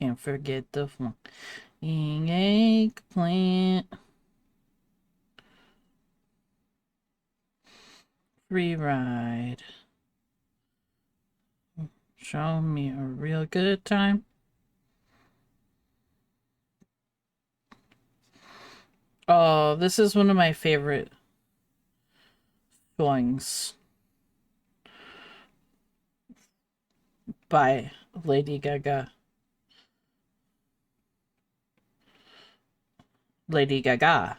Can't forget the flying eggplant. Free ride. Show me a real good time. Oh, this is one of my favorite songs by Lady Gaga. Lady Gaga.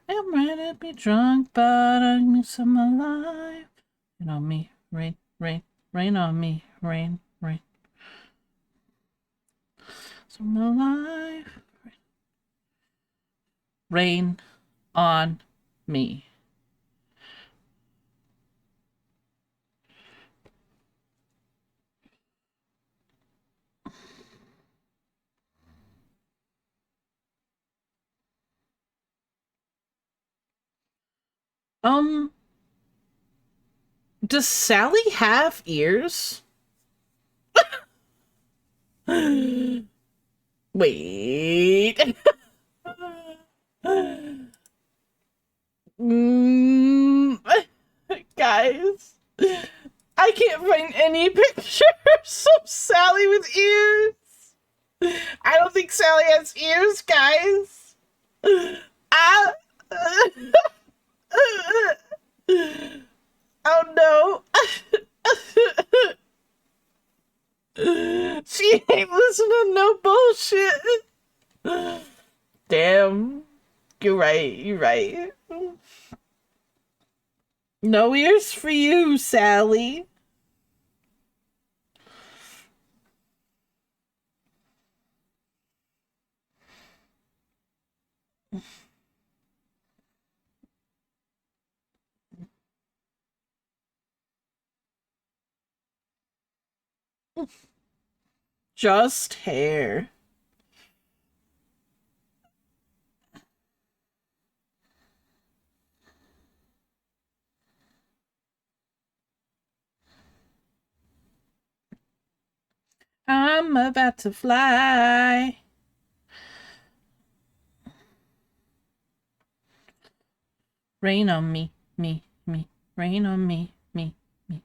I'm ready to be drunk, but I miss my life. Rain on me, rain, rain, rain on me, rain, rain. So my life. Rain on me. Does Sally have ears? Wait. Mm. guys. I can't find any pictures of Sally with ears. I don't think Sally has ears, guys. Ah. Oh no. She ain't listening to no bullshit. Damn. You're right. You're right. No ears for you, Sally. Just hair. I'm about to fly. Rain on me, me, me. Rain on me, me, me.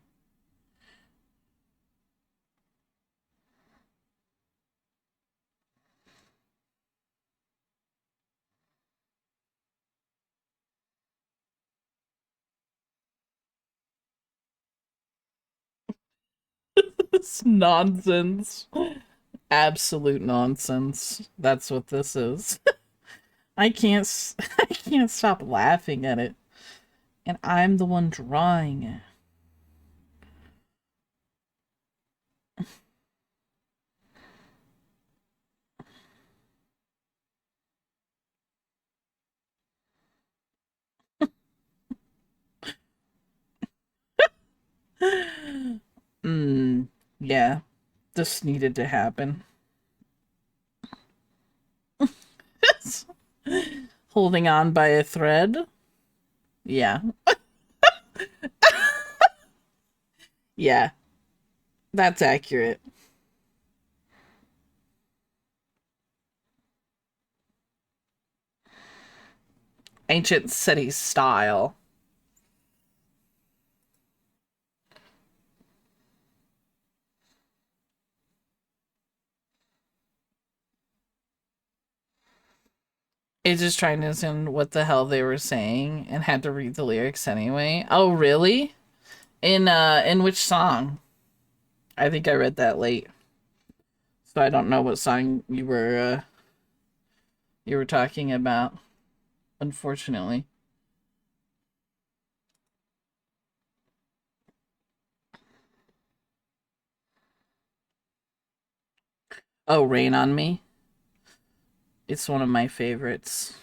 It's nonsense. Absolute nonsense. That's what this is. I can't stop laughing at it. And I'm the one drawing it. Yeah. This needed to happen. Holding on by a thread. Yeah. Yeah. That's accurate. Ancient city style. It's just trying to understand what the hell they were saying and had to read the lyrics anyway. Oh, really? In which song? I think I read that late. So I don't know what song you were talking about, unfortunately. Oh, Rain on Me. It's one of my favorites.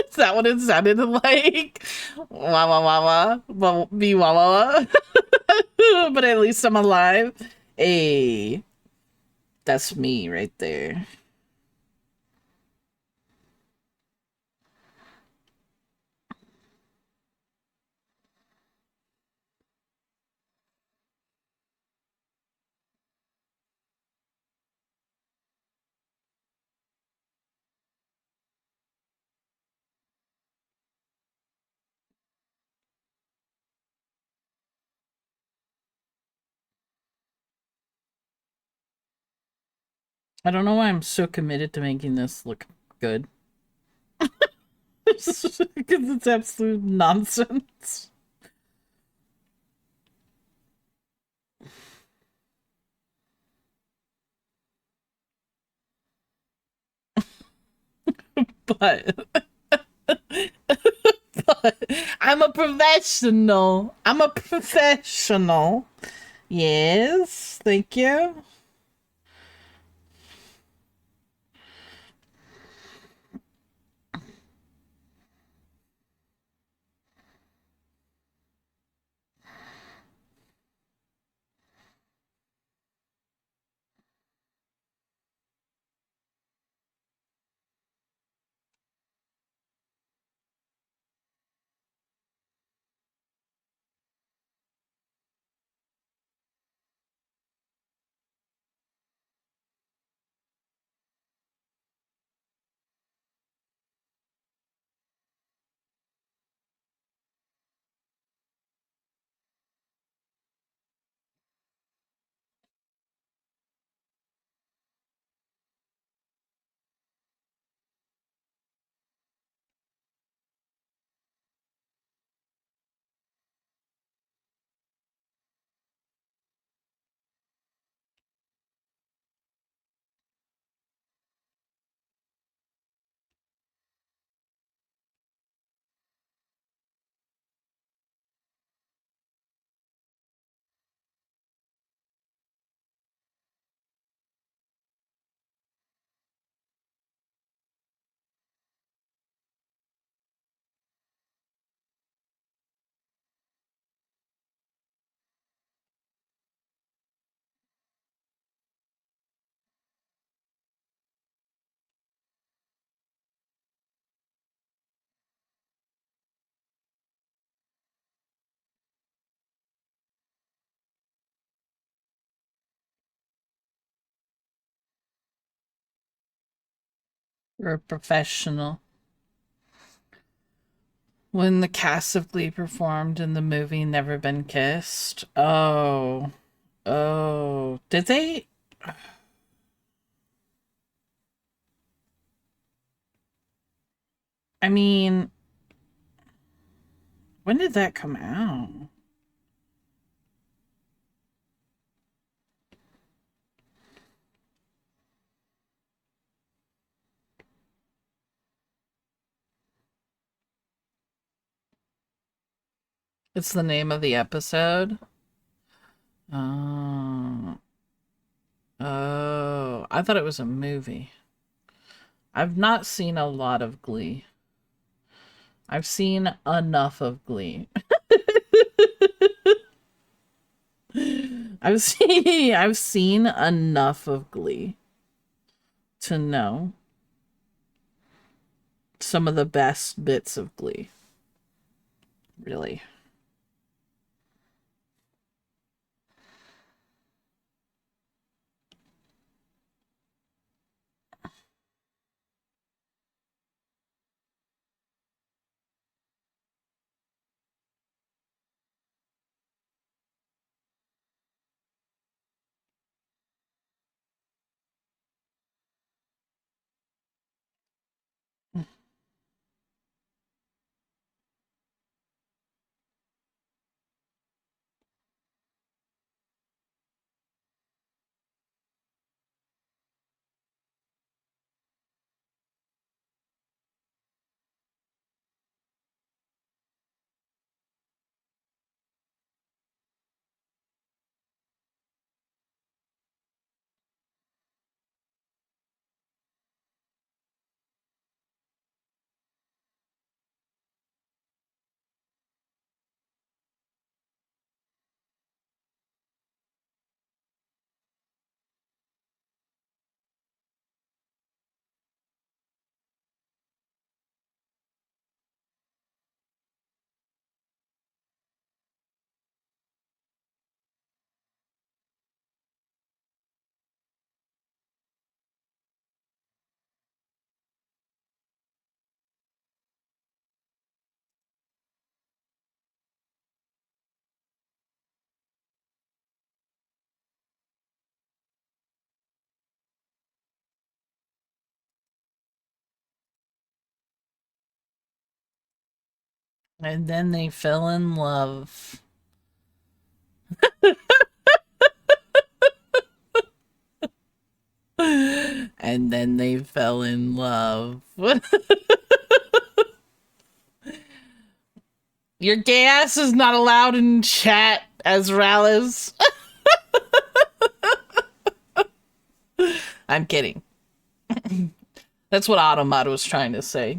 Is that what it sounded like? Wah wah wah wah. Well, be wah wah wah. But at least I'm alive. Hey, that's me right there. I don't know why I'm so committed to making this look good. Because it's absolute nonsense. But, but I'm a professional. I'm a professional. Yes, thank you. You're a professional. When the cast of Glee performed in the movie Never Been Kissed. Oh. Oh. Did they? I mean, when did that come out? It's the name of the episode. Oh. Oh. I thought it was a movie. I've not seen a lot of Glee. I've seen enough of Glee. I've seen enough of Glee to know some of the best bits of Glee. Really. And then they fell in love. And then they fell in love. Your gay ass is not allowed in chat, Azralis. I'm kidding. That's what Automat was trying to say.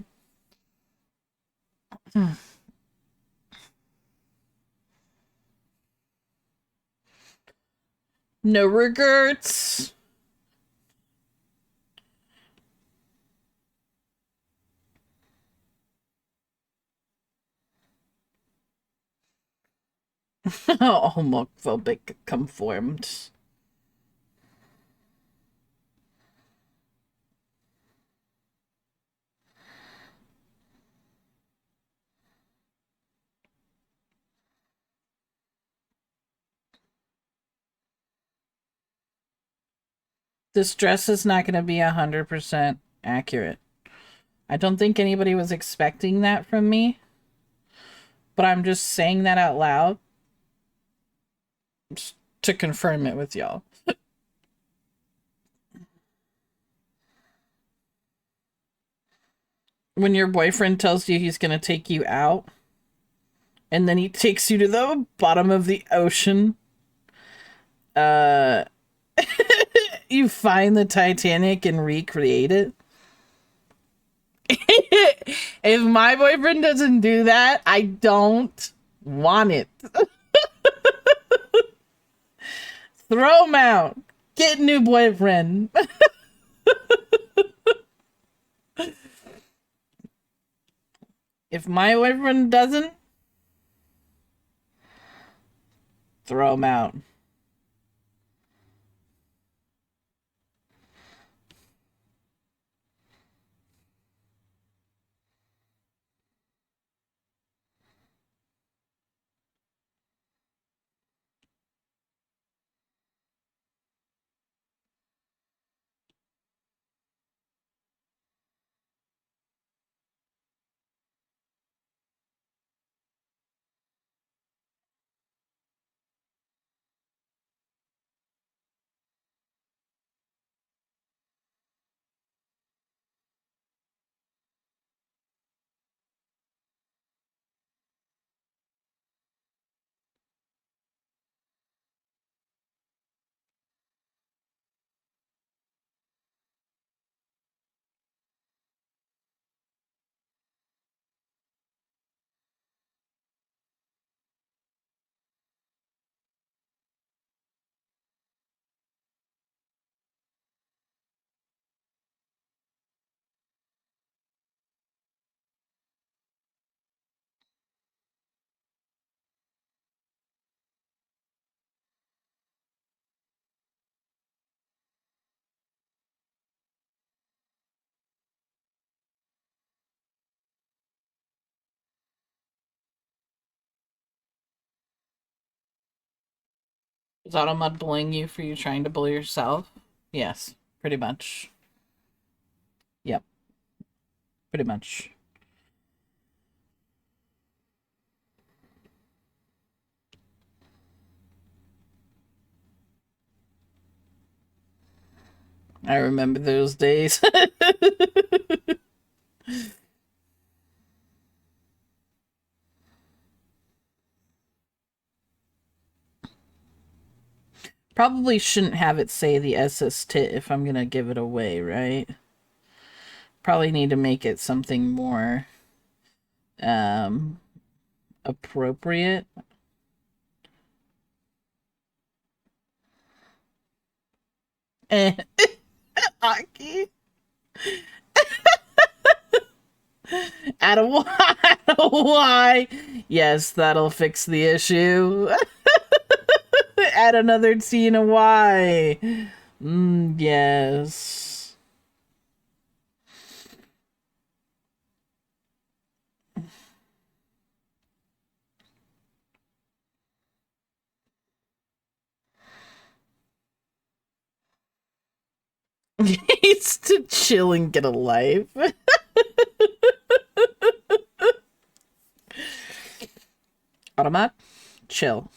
No regrets. Homophobic conformed. This dress is not going to be 100% accurate. I don't think anybody was expecting that from me, but I'm just saying that out loud to confirm it with y'all. When your boyfriend tells you he's going to take you out, and then he takes you to the bottom of the ocean, uh, you find the Titanic and recreate it. If my boyfriend doesn't do that, I don't want it. Throw him out. Get a new boyfriend. If my boyfriend doesn't, throw him out. Is Automud bullying you for you trying to bully yourself? Yes, pretty much. Yep, pretty much. I remember those days. Probably shouldn't have it say the SS tit if I'm gonna give it away, right? Probably need to make it something more appropriate. Eh. Aki. Add a Y. Add a Y. Yes, that'll fix the issue. Add another T and a Y. Yes. Needs to chill and get a life. Automat, chill.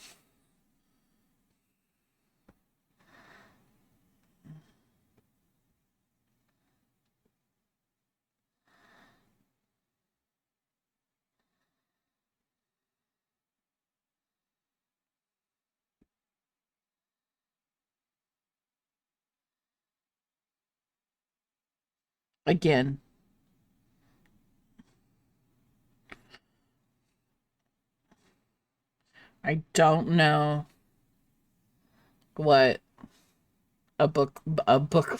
Again. I don't know what a book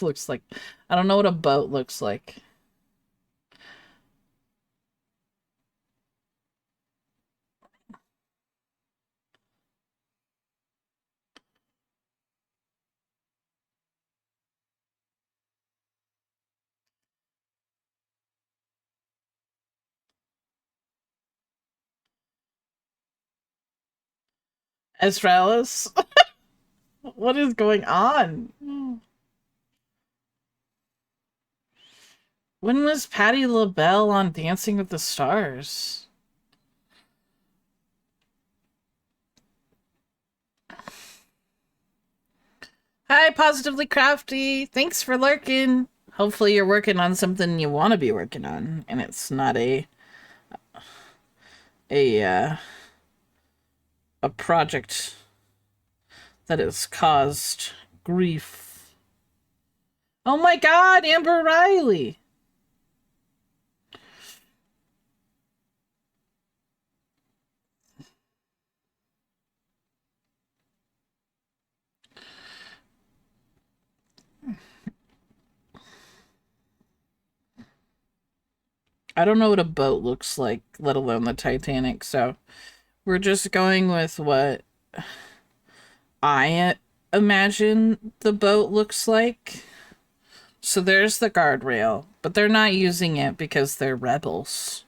looks like. I don't know what a boat looks like. Astralis? What is going on? When was Patti LaBelle on Dancing with the Stars? Hi, Positively Crafty. Thanks for lurking. Hopefully you're working on something you want to be working on, and it's not a a project that has caused grief. Oh my god, Amber Riley! I don't know what a boat looks like, let alone the Titanic, so we're just going with what I imagine the boat looks like. So there's the guardrail, but they're not using it because they're rebels.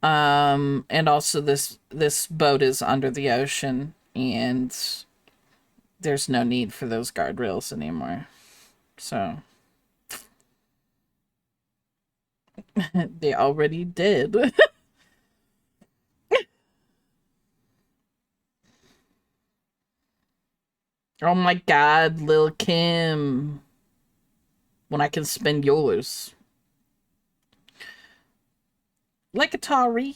And also this boat is under the ocean, and there's no need for those guardrails anymore. So they already did. Oh my god, Lil Kim. When I can spend yours. Like Atari.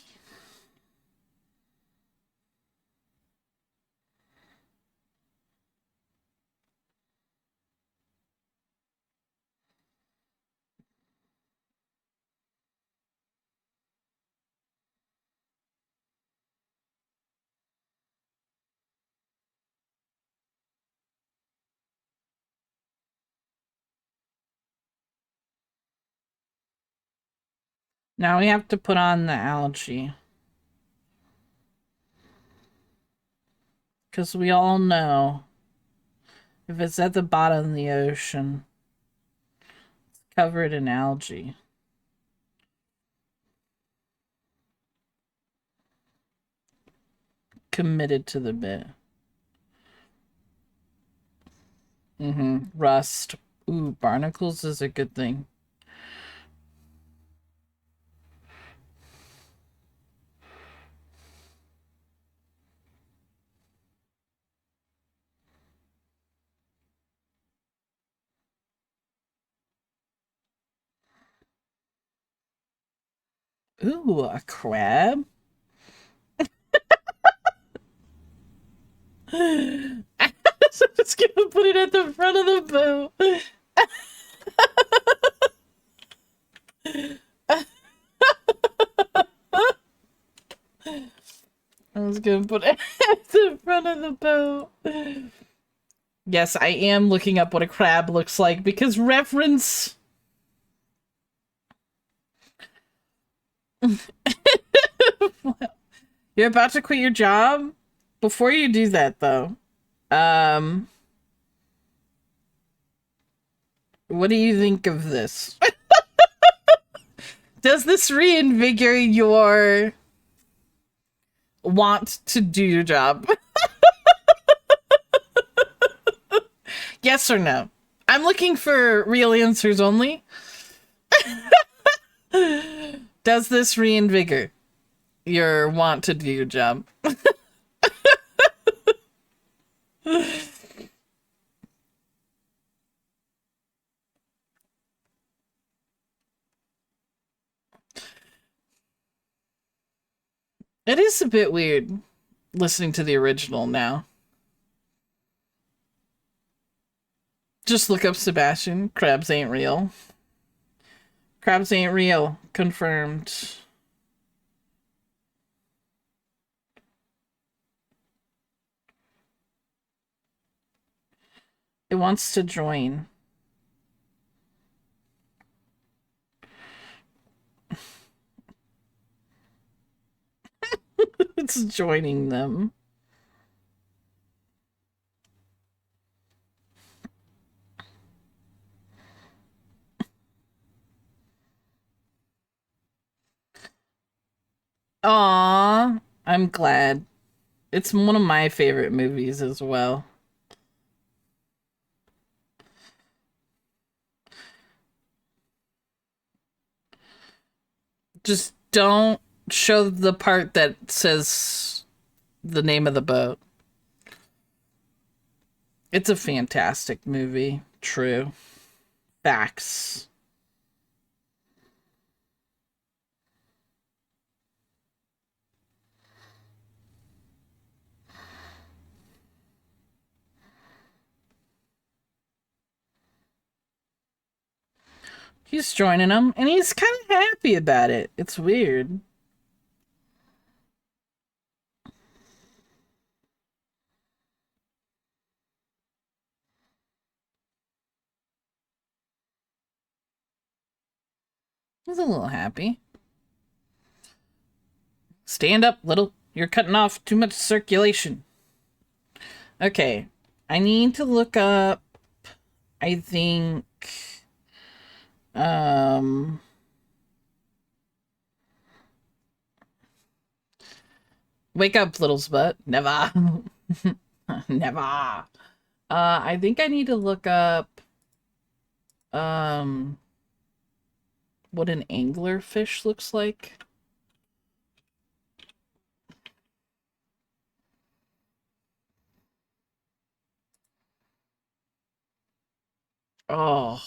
Now we have to put on the algae. Because we all know if it's at the bottom of the ocean, it's covered in algae. Committed to the bit. Rust. Ooh, barnacles is a good thing. Ooh, a crab. I'm just gonna put it at the front of the boat. I was gonna put it at the front of the boat. Yes, I am looking up what a crab looks like because reference. You're about to quit your job? Before you do that, though, um, what do you think of this? Does this reinvigorate your want to do your job? Yes or no? I'm looking for real answers only. Does this reinvigorate your want to do your job? It is a bit weird listening to the original now. Just look up Sebastian. Crabs ain't real. Crabs ain't real. Confirmed. It wants to join. It's joining them. Aww, I'm glad. It's one of my favorite movies as well. Just don't show the part that says the name of the boat. It's a fantastic movie. True. Facts. He's joining them, and he's kind of happy about it. It's weird. He's a little happy. Stand up, little. You're cutting off too much circulation. Okay. I need to look up, I think, um... Wake up, little's butt. Never. Never. I think I need to look up, um... what an anglerfish looks like. Oh.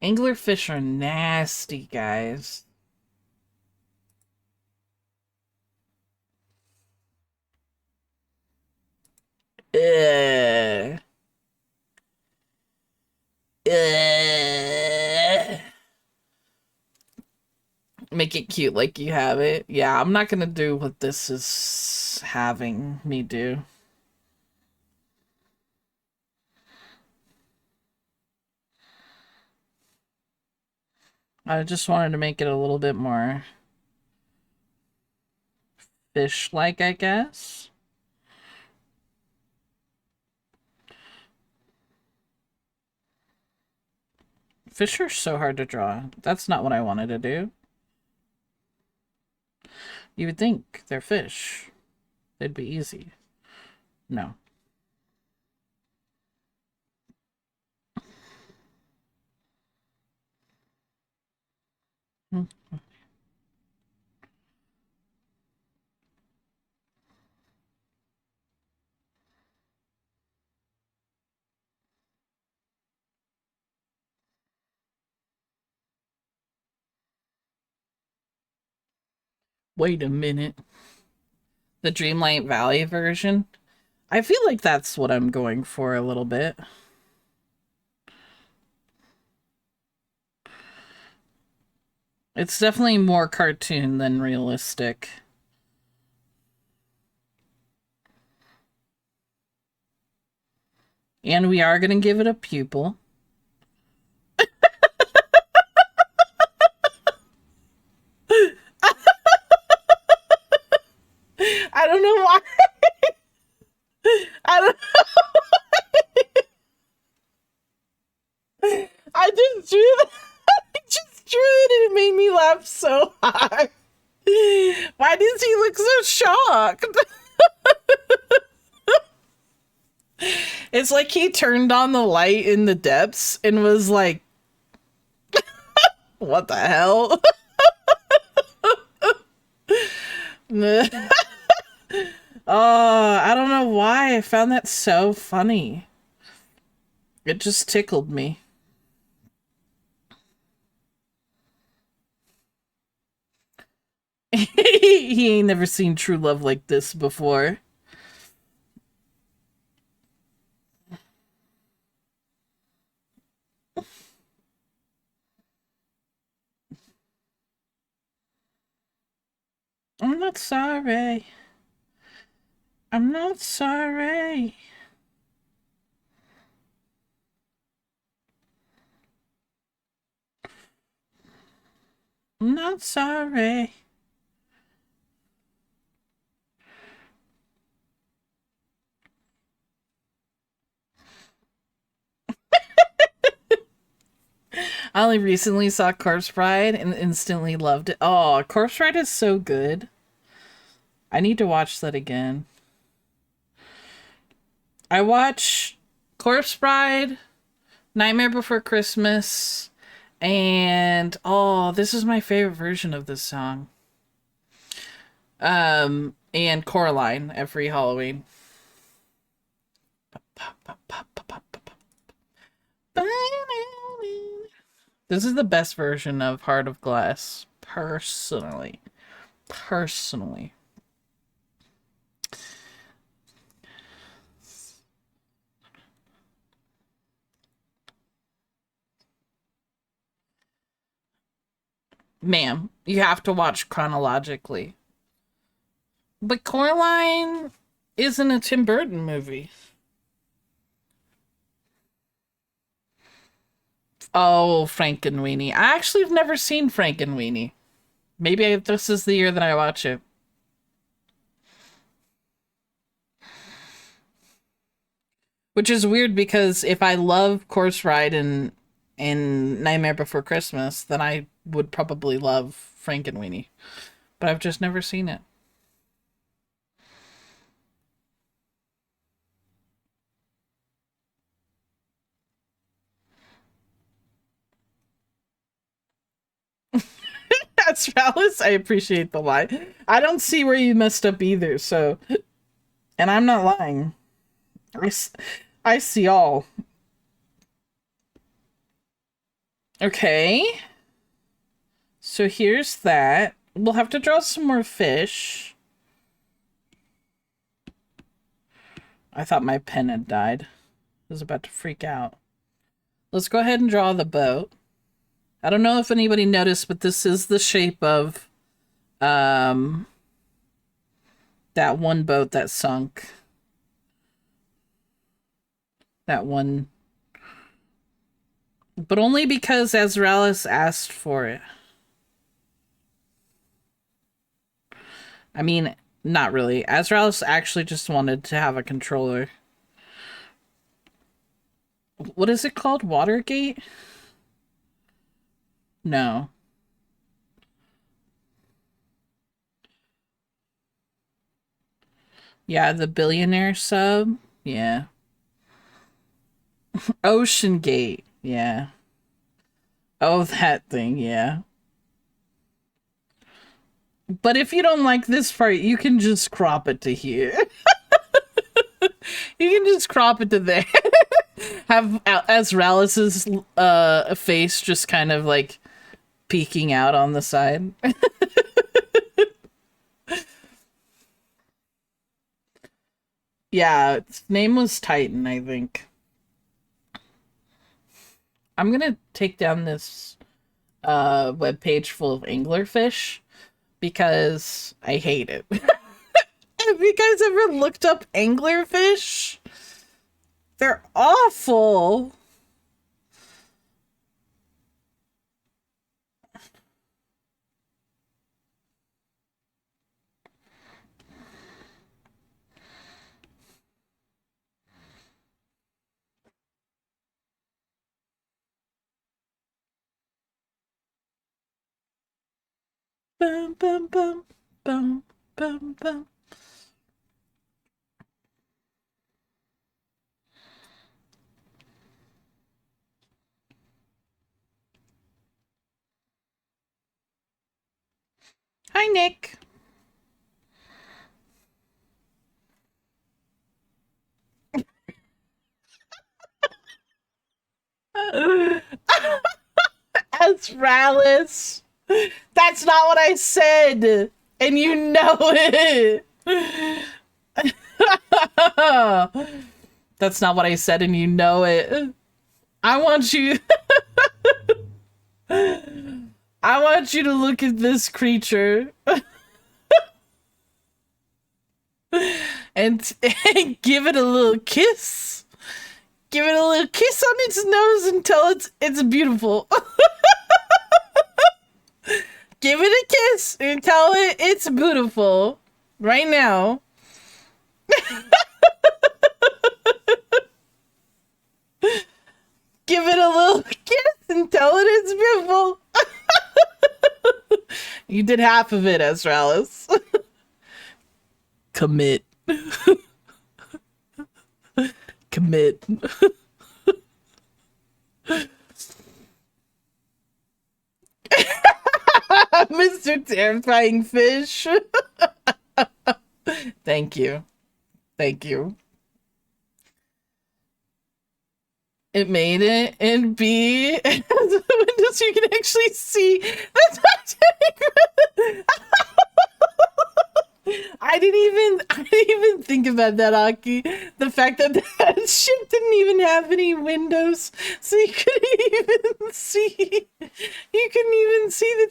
Anglerfish are nasty, guys. Ugh. Ugh. Make it cute like you have it. Yeah, I'm not gonna do what this is having me do. I just wanted to make it a little bit more fish-like, I guess. Fish are so hard to draw. That's not what I wanted to do. You would think they're fish. They'd be easy. No. Hmm. Wait a minute. The Dreamlight Valley version? I feel like that's what I'm going for a little bit. It's definitely more cartoon than realistic. And we are going to give it a pupil. I don't know why. I don't. I just drew that. I just drew it and it made me laugh so hard. Why does he look so shocked? It's like he turned on the light in the depths and was like, what the hell? Oh, I don't know why I found that so funny. It just tickled me. He ain't never seen true love like this before. I'm not sorry. I'm not sorry. I'm not sorry. I only recently saw Corpse Bride and instantly loved it. Oh, Corpse Bride is so good. I need to watch that again. I watch Corpse Bride, Nightmare Before Christmas, and oh, this is my favorite version of this song. And Coraline every Halloween. This is the best version of Heart of Glass, personally. Personally. Ma'am, you have to watch chronologically. But Coraline isn't a Tim Burton movie. Oh, Frankenweenie. I actually have never seen Frankenweenie. Maybe this is the year that I watch it. Which is weird because if I love Corpse Ride and Nightmare Before Christmas, then I would probably love Frankenweenie. But I've just never seen it. That's Alice. I appreciate the lie. I don't see where you messed up either, so. And I'm not lying. I see all. Okay. So here's that. We'll have to draw some more fish. I thought my pen had died. I was about to freak out. Let's go ahead and draw the boat. I don't know if anybody noticed, but this is the shape of um that one boat that sunk. That one. But only because Azraelis asked for it. I mean, not really. Azraelis actually just wanted to have a controller. What is it called? Watergate? No. Yeah, the billionaire sub. Yeah. Ocean Gate. Yeah. Oh, that thing. Yeah. But if you don't like this part, you can just crop it to here. You can just crop it to there. Have Azraeus's face just kind of like peeking out on the side. Yeah, its name was Titan, I think. I'm gonna take down this web page full of anglerfish because I hate it. Have you guys ever looked up anglerfish? They're awful. Bum, bum, bum, bum, bum, bum. Hi, Nick. Astralis. That's not what I said. And you know it. That's not what I said, and you know it. I want you. I want you to look at this creature and give it a little kiss. Give it a little kiss on its nose and tell it's beautiful. Give it a kiss and tell it it's beautiful. Right now. Give it a little kiss and tell it it's beautiful. You did half of it, Astralis. Commit. Commit. Mr. Terrifying Fish. Thank you. Thank you. It made it, and B, the windows you can actually see. That's not I didn't even think about that, Aki. The fact that that ship didn't even have any windows, so you couldn't even see. You couldn't even see the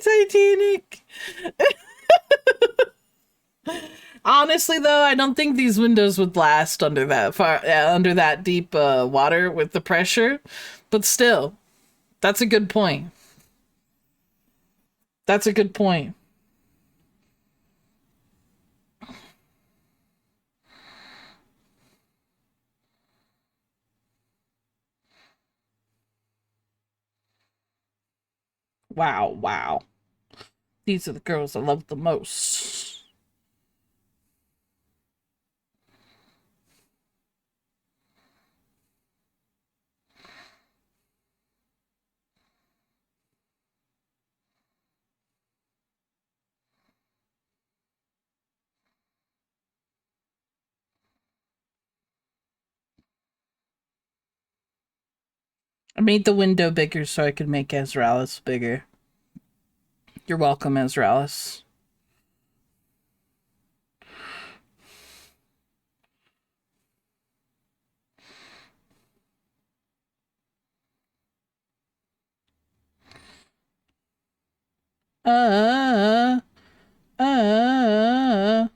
Titanic. Honestly, though, I don't think these windows would last under that far, under that deep water with the pressure. But still, that's a good point. That's a good point. Wow, wow. These are the girls I love the most. I made the window bigger so I could make Azraeus bigger. You're welcome, Azraeus. Uh, uh.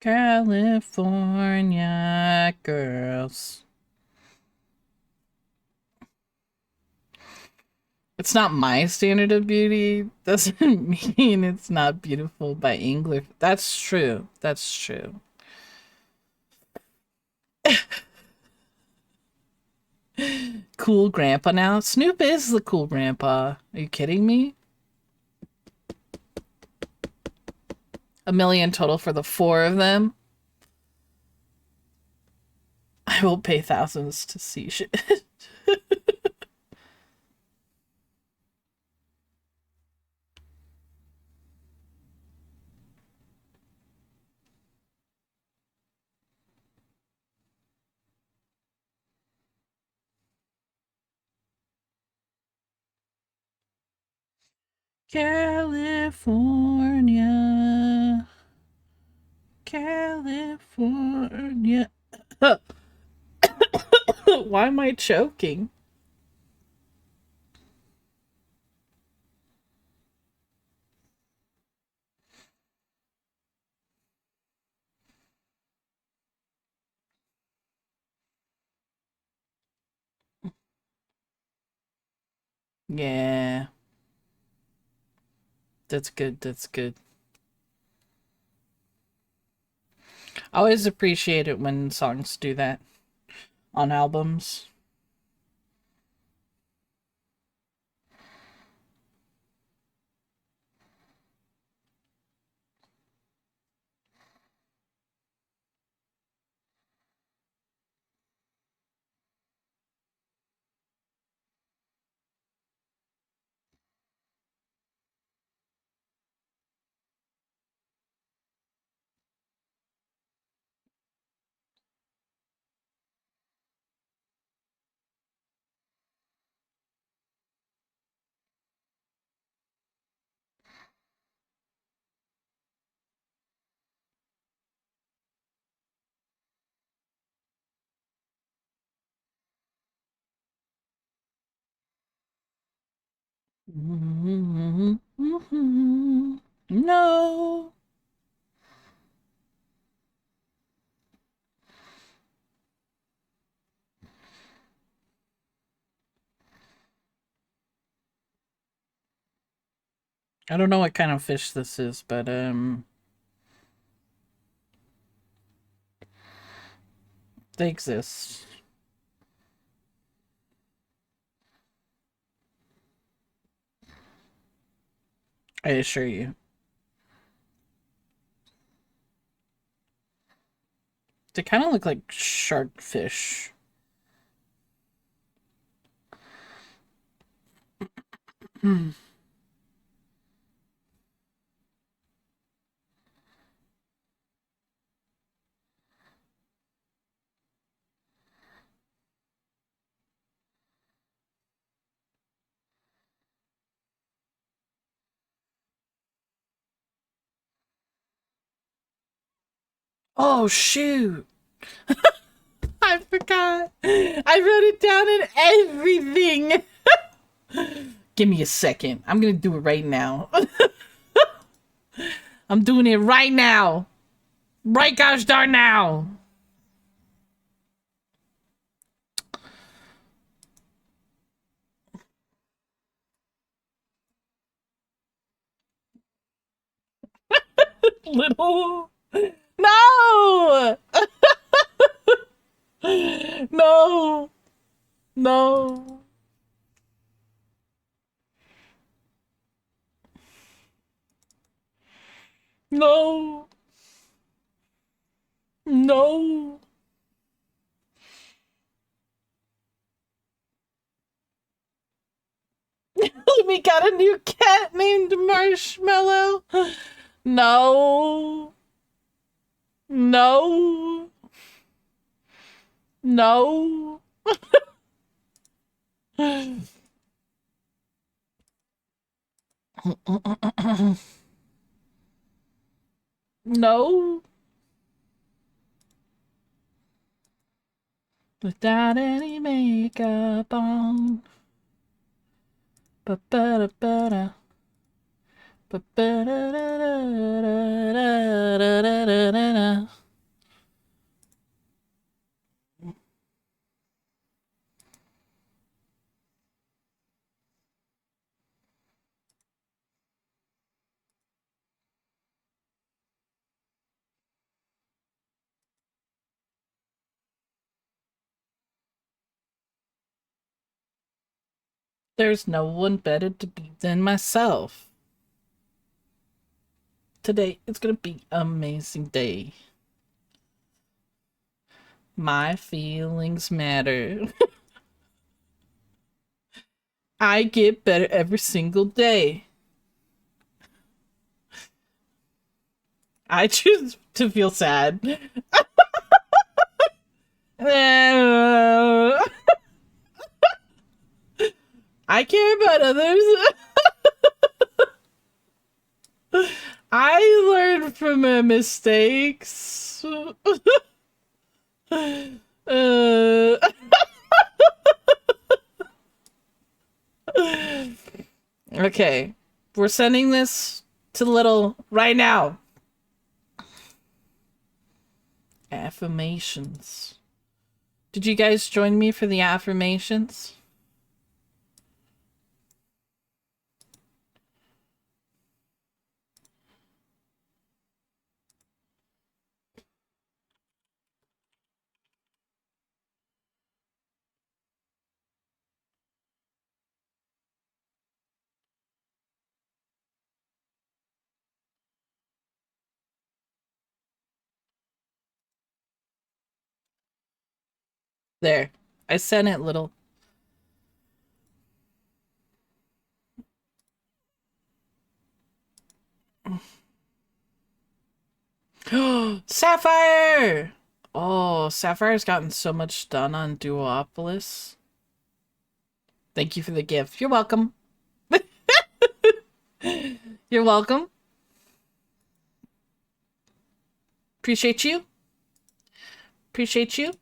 California girls. It's not my standard of beauty. Doesn't mean it's not beautiful by English. That's true. That's true. Cool grandpa now. Snoop is the cool grandpa. Are you kidding me? $1 million total for the 4 of them. I will pay thousands to see shit. California. California. Why am I choking? Yeah. That's good. That's good. I always appreciate it when songs do that on albums. No. I don't know what kind of fish this is, but they exist. I assure you. They kind of look like shark fish. Oh, shoot. I forgot. I wrote it down in everything. Give me a second. I'm going to do it right now. I'm doing it right now. Right gosh darn now. Little. No! No! No! No! No! We got a new cat named Marshmallow. No. No. No. No. Without any makeup on. Ba-ba-da-ba-da. Ba-ba-da-da-da-da-da-da-da-da. There's no one better to be than myself. today. It's gonna be an amazing day. My feelings matter. I get better every single day. I choose to feel sad. I care about others. I learn from my mistakes. Uh, okay, we're sending this to Little right now. Affirmations. Did you guys join me for the affirmations? There. I sent it, Little. Sapphire! Oh, Sapphire's gotten so much done on Duopolis. Thank you for the gift. You're welcome. You're welcome. Appreciate you. Appreciate you.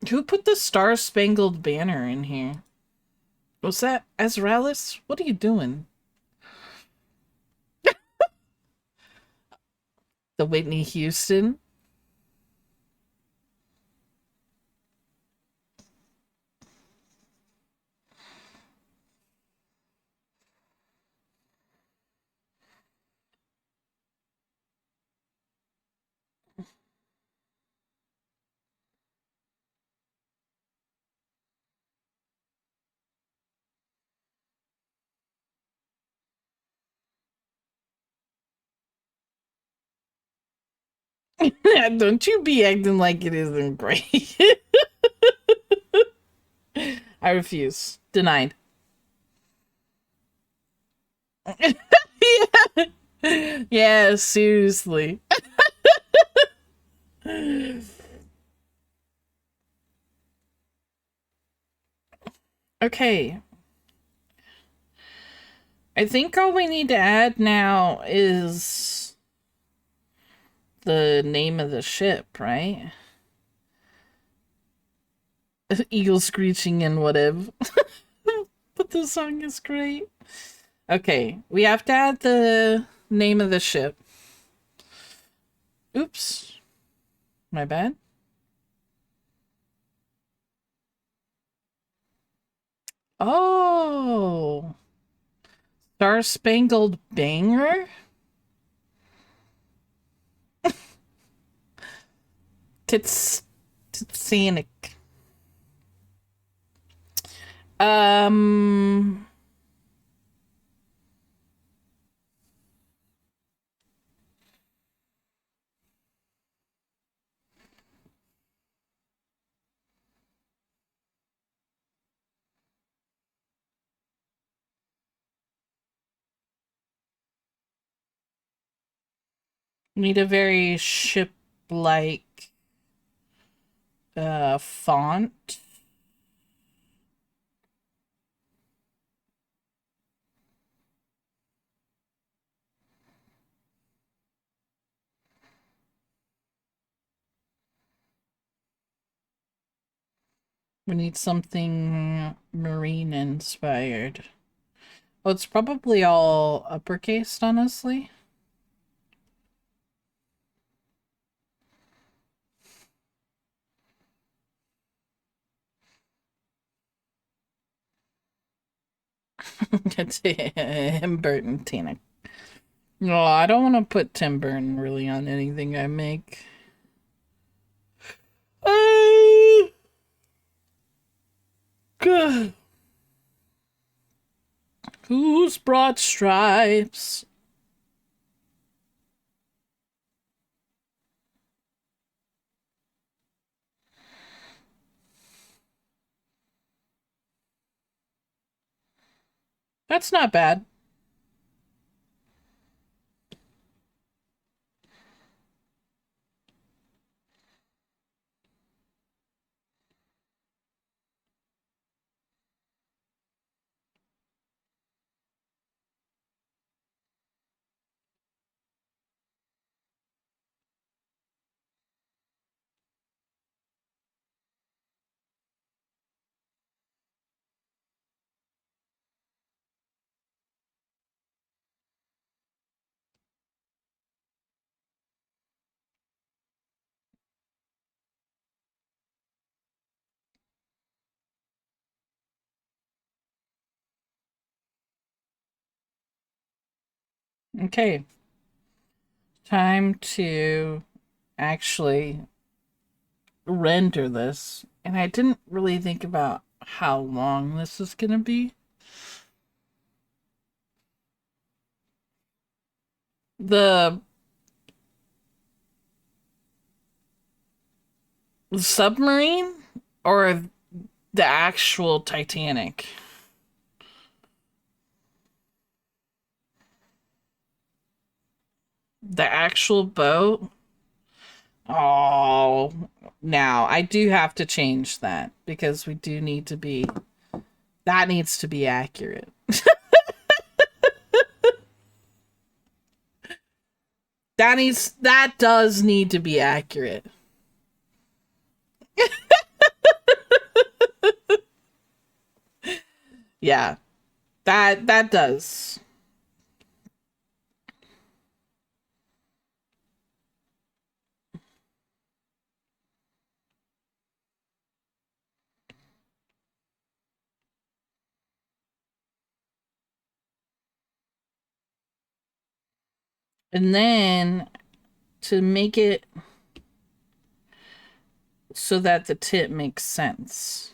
Who put the Star Spangled Banner in here? Was that Ezrealis? What are you doing? The Whitney Houston? Don't you be acting like it isn't great. I refuse. Denied. Yeah. Yeah, seriously. Okay. I think all we need to add now is the name of the ship, right? Eagle screeching and whatever. But the song is great. Okay, we have to add the name of the ship. Oops. My bad. Oh. Star Spangled Banger? Titanic. Um, need a very ship-like font. We need something marine inspired. Oh, it's probably all uppercase, honestly. It's him, Burton, Tina. No, I don't want to put Tim Burton really on anything I make. Good. Who's brought stripes? That's not bad. Okay. Time to actually render this. And I didn't really think about how long this is going to be. The submarine or the actual Titanic? The actual boat? Oh, now I do have to change that because we do need to be, that needs to be accurate. That does need to be accurate. Yeah. That does. And then to make it so that the tip makes sense.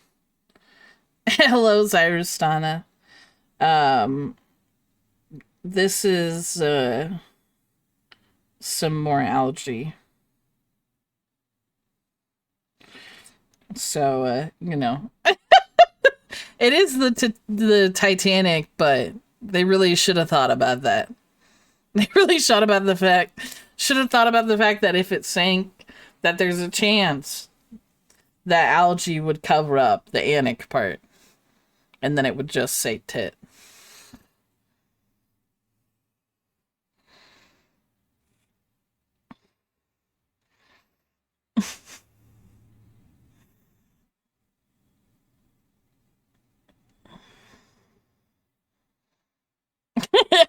Hello, Zyrostana. Um, this is some more algae. So, you know, it is the Titanic, but they really should have thought about that. They really should have thought about the fact that if it sank, that there's a chance that algae would cover up the anic part, and then it would just say tit.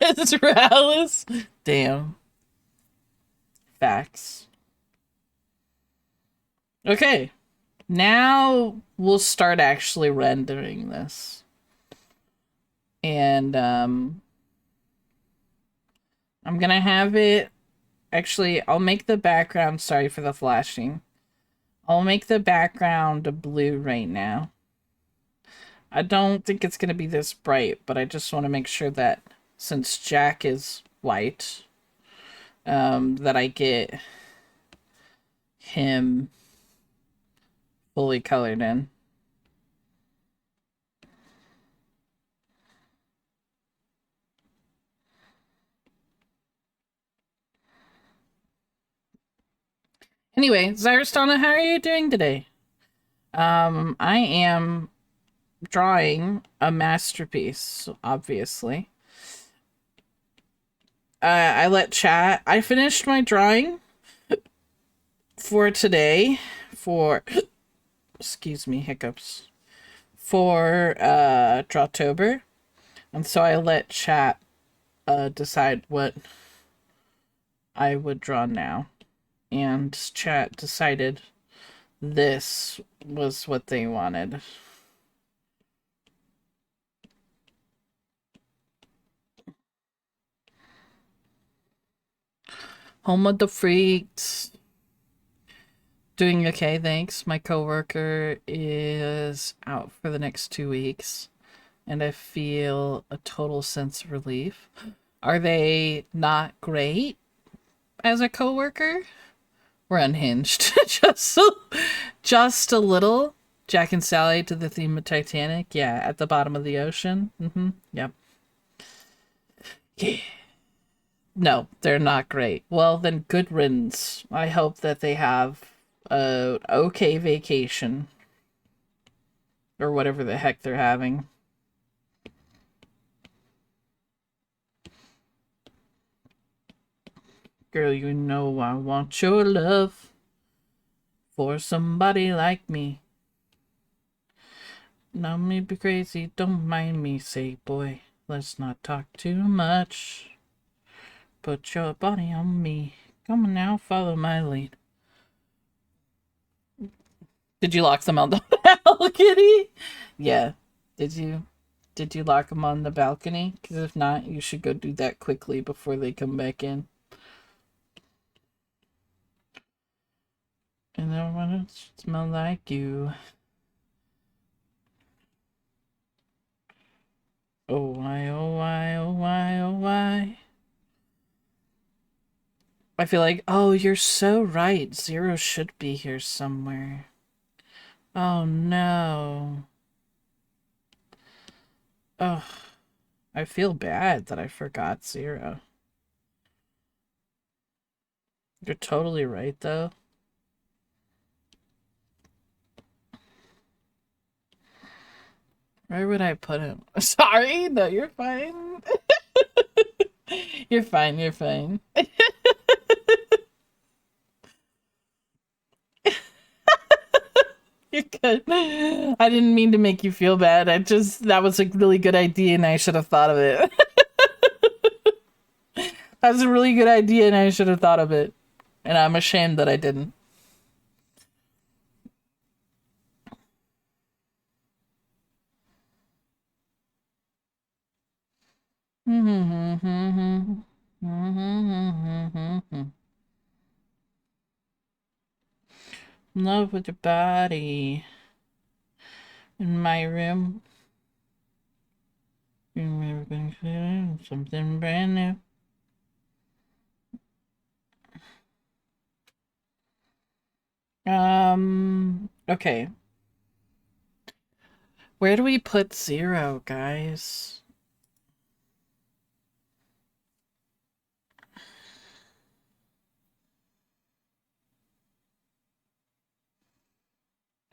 It's Damn. Facts. Okay. Now we'll start actually rendering this. And I'm gonna have it, actually I'll make the background, sorry for the flashing. I'll make the background blue right now. I don't think it's gonna be this bright, but I just want to make sure that since Jack is white, that I get him fully colored in. Anyway, Zyrostana, how are you doing today? I am drawing a masterpiece, obviously. I let chat. I finished my drawing for today for excuse me, hiccups. For Drawtober. And so I let chat decide what I would draw now. And chat decided this was what they wanted. Home of the freaks. Doing okay, thanks. My coworker is out for the next 2 weeks, and I feel a total sense of relief. Are they not great as a coworker? We're unhinged. Just a little. Jack and Sally to the theme of Titanic. Yeah, at the bottom of the ocean. Yep. Yeah. No, they're not great. Well, then good riddance. I hope that they have a okay vacation. Or whatever the heck they're having. Girl, you know I want your love for somebody like me. Now me be crazy, don't mind me. Say, boy, let's not talk too much. Put your body on me. Come on now, follow my lead. Did you lock them on the balcony? Yeah. Did you lock them on the balcony? Because if not, you should go do that quickly before they come back in. And I want to smell like you. Oh why, oh why, oh why, oh why. I feel like, oh, you're so right. Zero should be here somewhere. Oh no. Ugh. I feel bad that I forgot Zero. You're totally right, though. Where would I put him? Sorry? No, you're fine. You're fine, you're fine. You're good. I didn't mean to make you feel bad. That was a really good idea and I should have thought of it. That was a really good idea and I should have thought of it. And I'm ashamed that I didn't. In love with your body. In my room. Something brand new. Okay. Where do we put Zero, guys?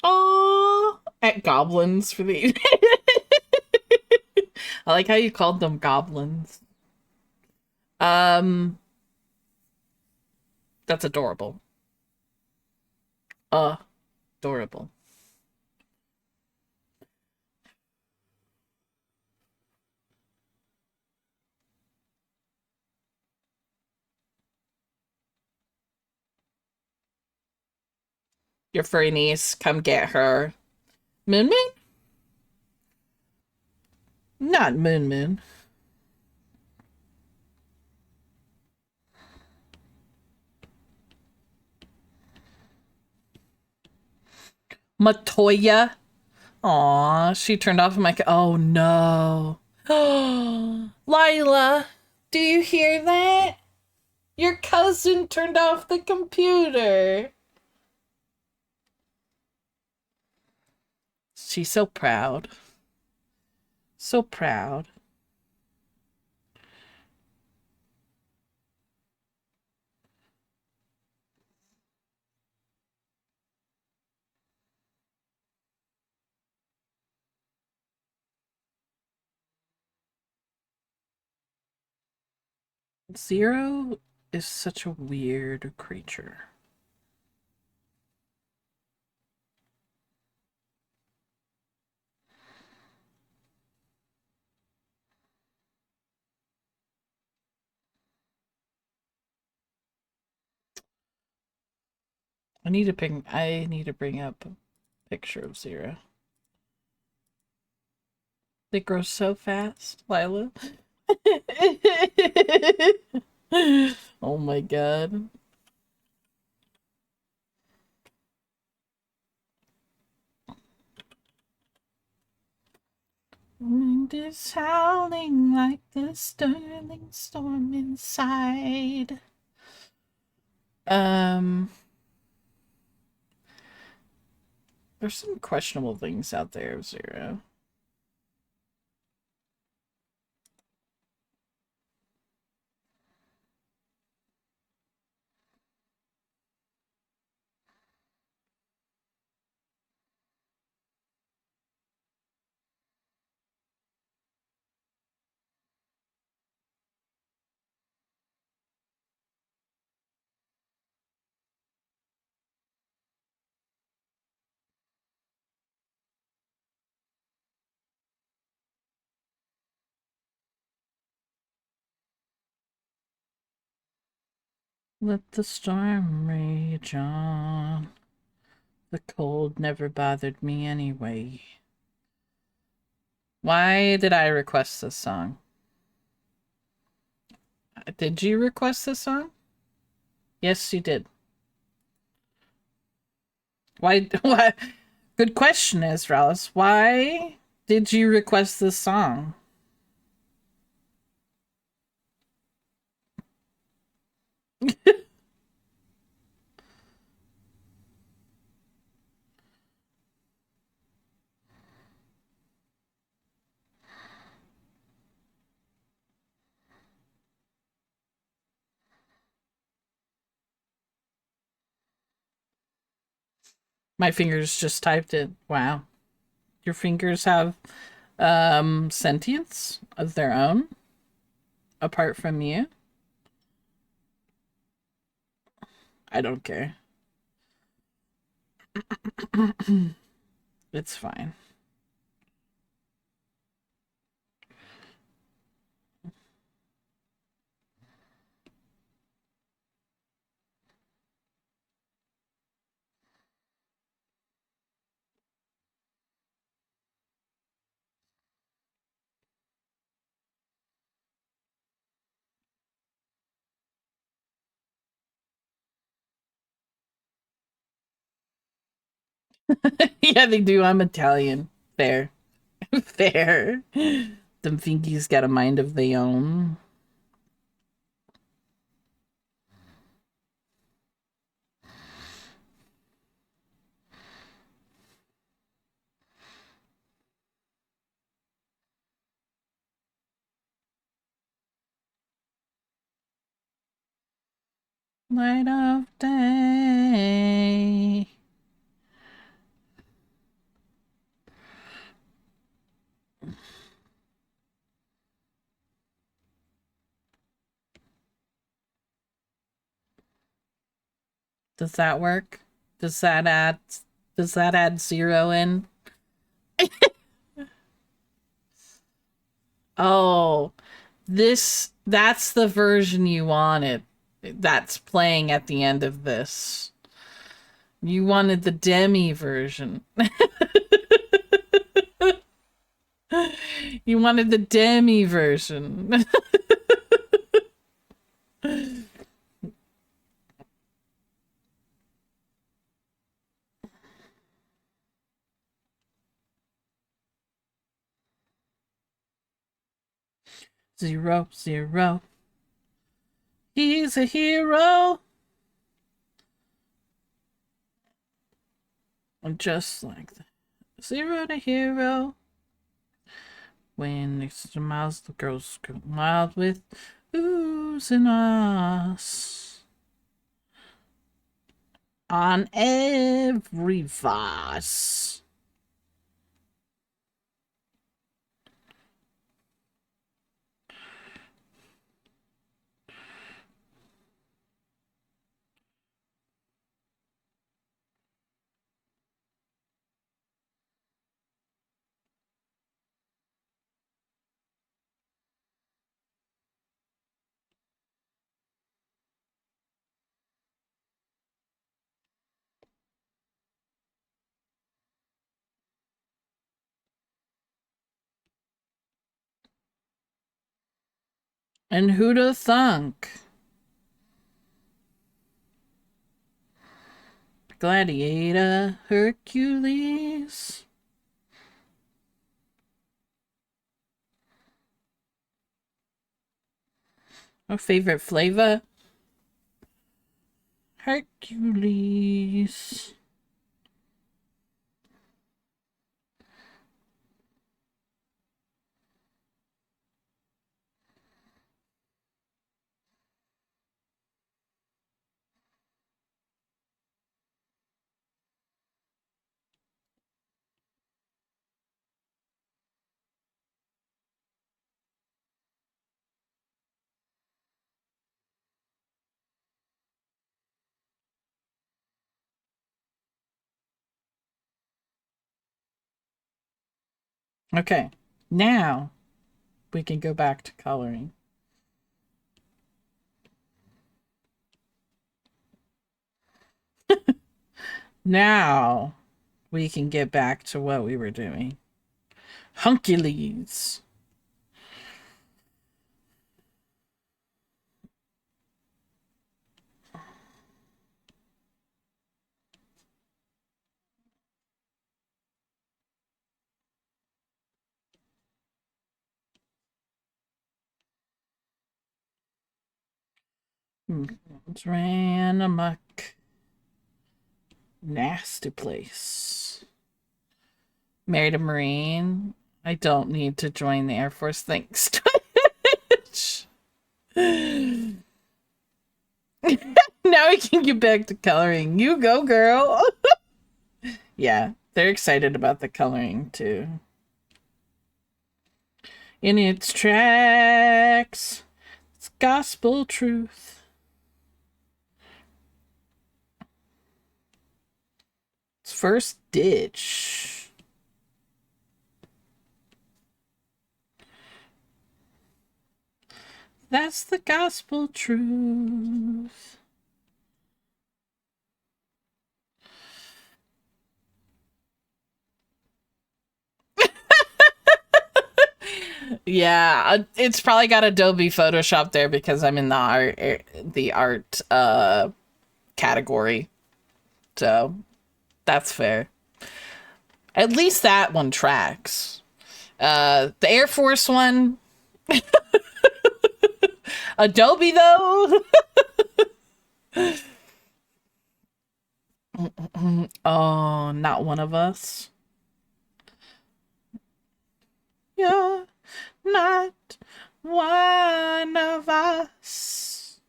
Oh, at goblins for the. I like how you called them goblins. That's adorable. Adorable. Your furry niece, come get her. Moon Moon? Not Moon Moon. Matoya. Aw, she turned off my. Oh no. Lila, do you hear that? Your cousin turned off the computer. She's so proud. So proud. Zero is such a weird creature. I need to bring up a picture of Zero. They grow so fast, Lila. Oh my god. Wind is howling like the sterling storm inside. There's some questionable things out there, Zero. Let the storm rage on. The cold never bothered me anyway. Why did I request this song? Did you request this song? Yes, you did. Why? What? Good question, Israelis. Why did you request this song? My fingers just typed it. Wow. Your fingers have sentience of their own apart from you? I don't care. It's fine. Yeah, they do. I'm Italian. Fair. Fair. Them finkies got a mind of their own. Light of day. Does that work? Does that add zero in? Oh, that's the version you wanted. That's playing at the end of this. You wanted the demi version. You wanted the demi version. Zero, zero. He's a hero. Just like that. Zero to hero. When next to miles, the girls go wild with who's in us. On every vase. And who'da thunk? Gladiator, Hercules. Our favorite flavor? Hercules. Okay, now we can go back to coloring. Now we can get back to what we were doing. Hunkules. It's ran amok. Nasty place. Married a Marine. I don't need to join the Air Force. Thanks, Twitch. Now we can get back to coloring. You go, girl. Yeah, they're excited about the coloring too. In its tracks, it's gospel truth. It's first ditch. That's the gospel truth. Yeah, it's probably got Adobe Photoshop there because I'm in the art category. So, that's fair. At least that one tracks. The Air Force one, Adobe though. Oh, not one of us. You're not one of us.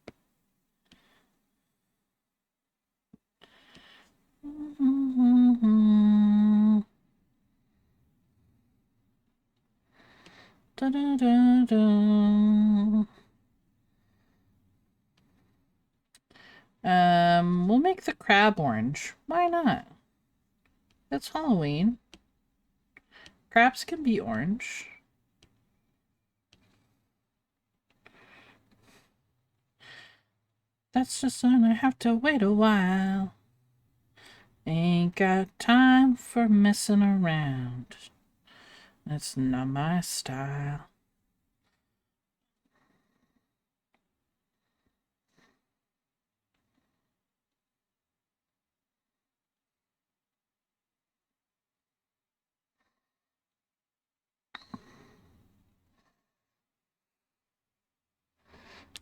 Da, da, da, da. We'll make the crab orange. Why not? It's Halloween. Crabs can be orange. That's just gonna have to wait a while. Ain't got time for messing around. That's not my style.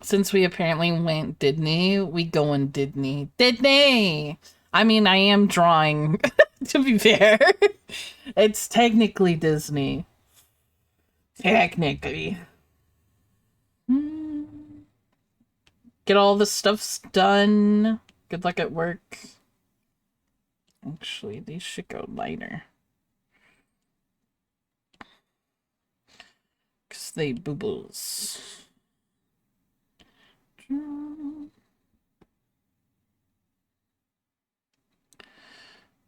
Since we apparently went Disney, we going Disney. Disney! I mean, I am drawing, to be fair. It's technically Disney. Technically. Get all the stuffs done. Good luck at work. Actually, these should go lighter. Because they boo-boos.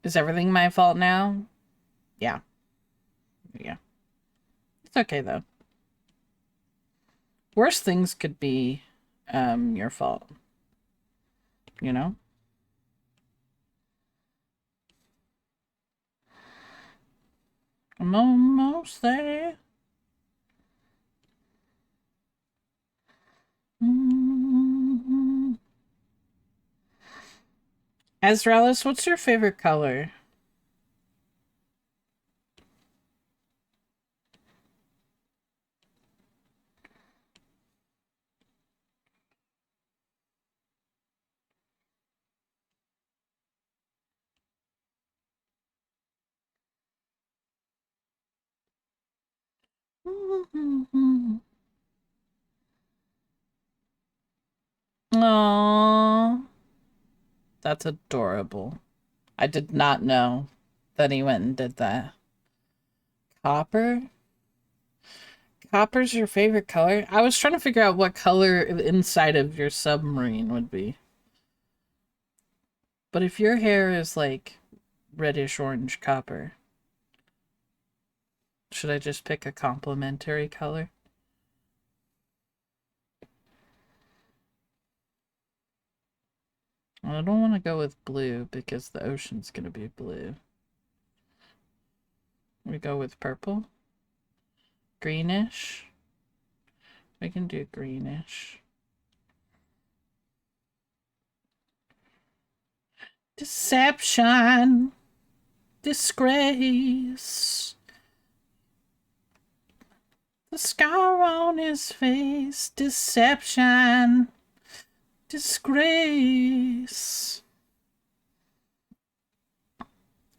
Is everything my fault now? Yeah. Yeah. It's okay, though. Worse things could be your fault. You know? I'm almost there. Azraelis, what's your favorite color? Aww. That's adorable. I did not know that he went and did that. Copper? Copper's your favorite color? I was trying to figure out what color inside of your submarine would be. But if your hair is like reddish orange copper, should I just pick a complementary color? I don't want to go with blue because the ocean's going to be blue. We go with purple? Greenish? We can do greenish. Deception. Disgrace. The scar on his face. Deception. Disgrace.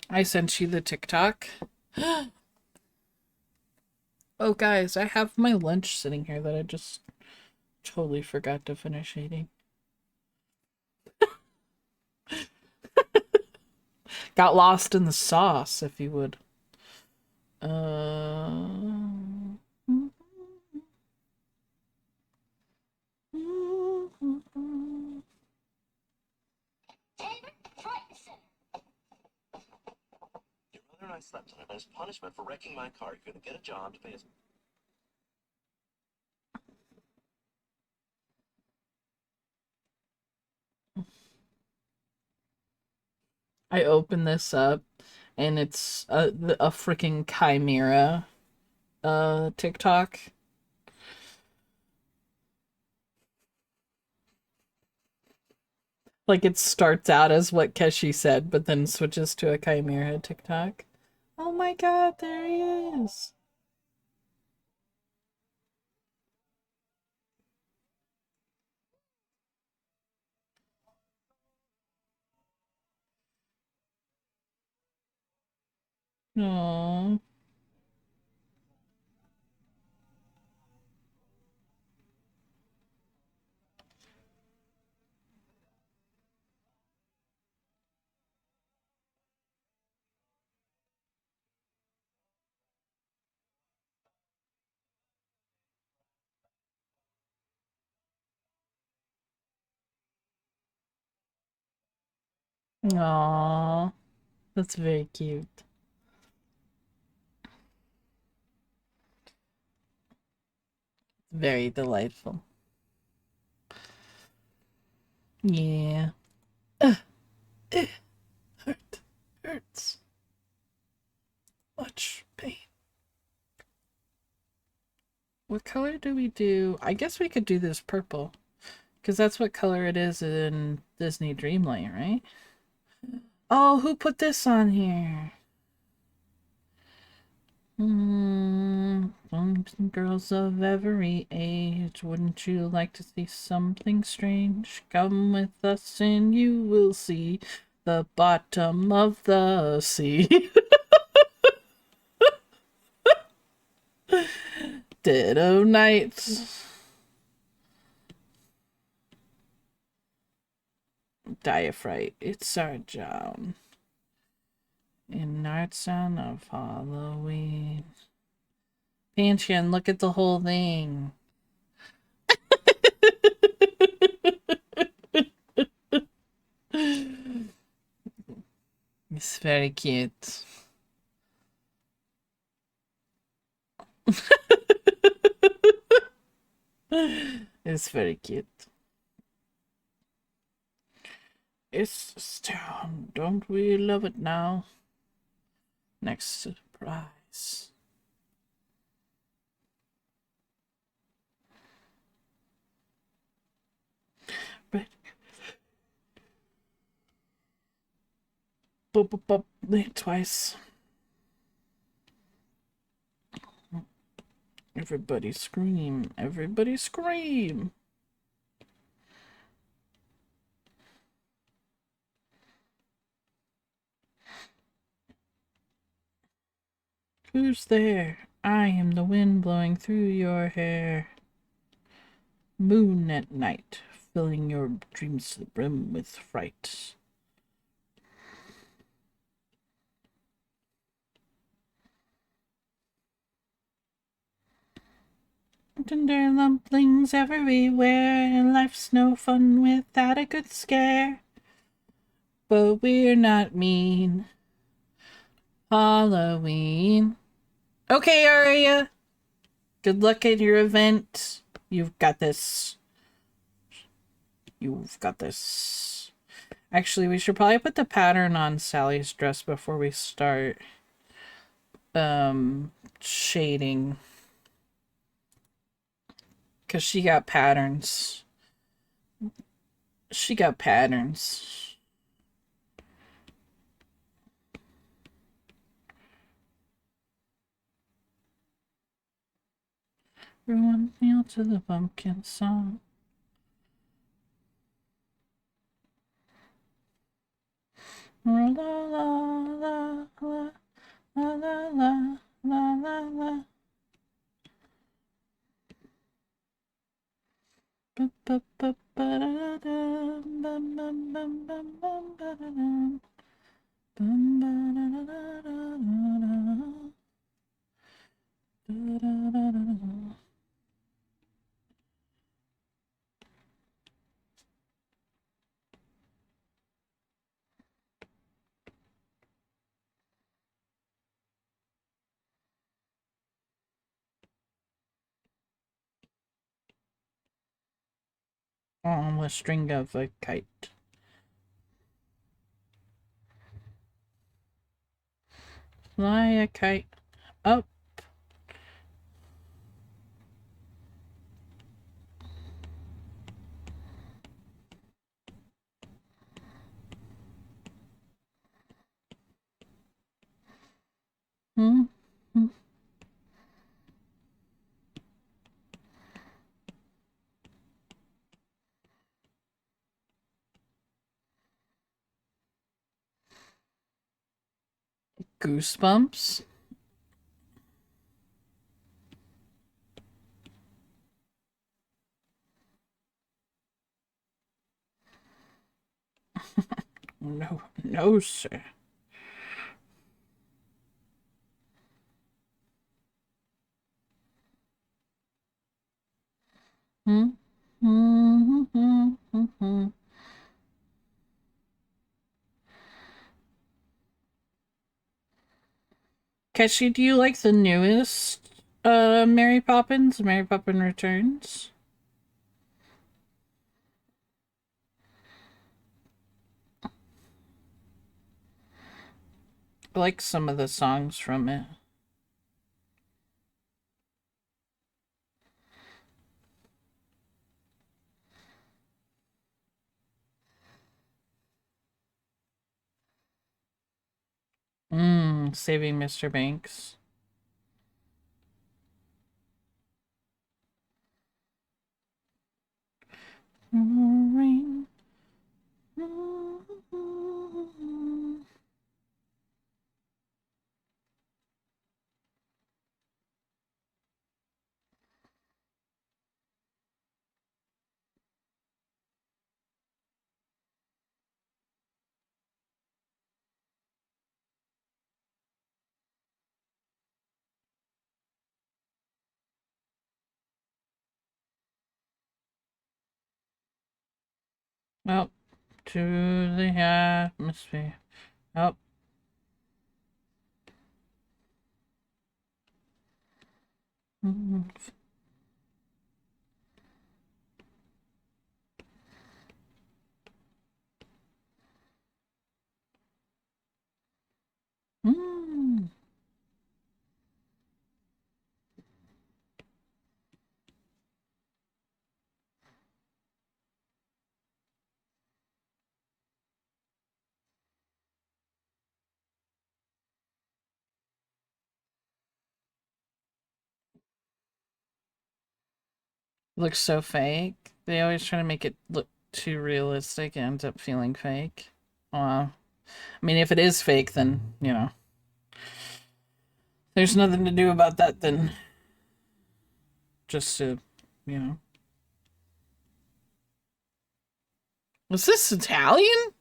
I sent you the TikTok. Oh, guys, I have my lunch sitting here that I just totally forgot to finish eating. Got lost in the sauce, if you would. Your mother and I slept in it as punishment for wrecking my car. You're gonna get a job to pay us. I open this up and it's a freaking chimera TikTok. Like it starts out as what Keshi said, but then switches to a chimera TikTok. Oh my god, there he is. Aww. Aww. That's very cute. Very delightful. Yeah. Hurts. Much pain. What color do we do? I guess we could do this purple. Because that's what color it is in Disney Dreamlight, right? Oh, who put this on here? Girls of every age, wouldn't you like to see something strange? Come with us and you will see the bottom of the sea. Dead o' night. Die of fright. It's our job. In Night Sound of Halloween. Pancheon, look at the whole thing. It's very cute. It's very cute. It's this town. Don't we love it now? Next surprise. But Boop, boop, boop. Twice. Everybody scream. Everybody scream. Who's there? I am the wind blowing through your hair. Moon at night, filling your dreams to the brim with fright. Tender lumplings everywhere, and life's no fun without a good scare. But we're not mean. Halloween. Okay, Aria. Good luck at your event. You've got this. You've got this. Actually, we should probably put the pattern on Sally's dress before we start shading. Because she got patterns. She got patterns. Everyone kneel to the pumpkin song. La la la la la la la la la la. Ba ba ba ba da da bum bum bum bum bum ba da dum bum ba da da da da da da da da. On the string of a kite. Fly a kite up. Hmm. Goosebumps. No, no, sir. Hmm. Hmm. Hmm. Hmm. Hmm. Keshi, do you like the newest Mary Poppins? Mary Poppins Returns? I like some of the songs from it. Saving Mr. Banks. Rain. Up to the atmosphere. Up. Mm. Looks so fake. They always try to make it look too realistic. It ends up feeling fake. I mean, if it is fake, then, there's nothing to do about that than just to, you know. Was this Italian?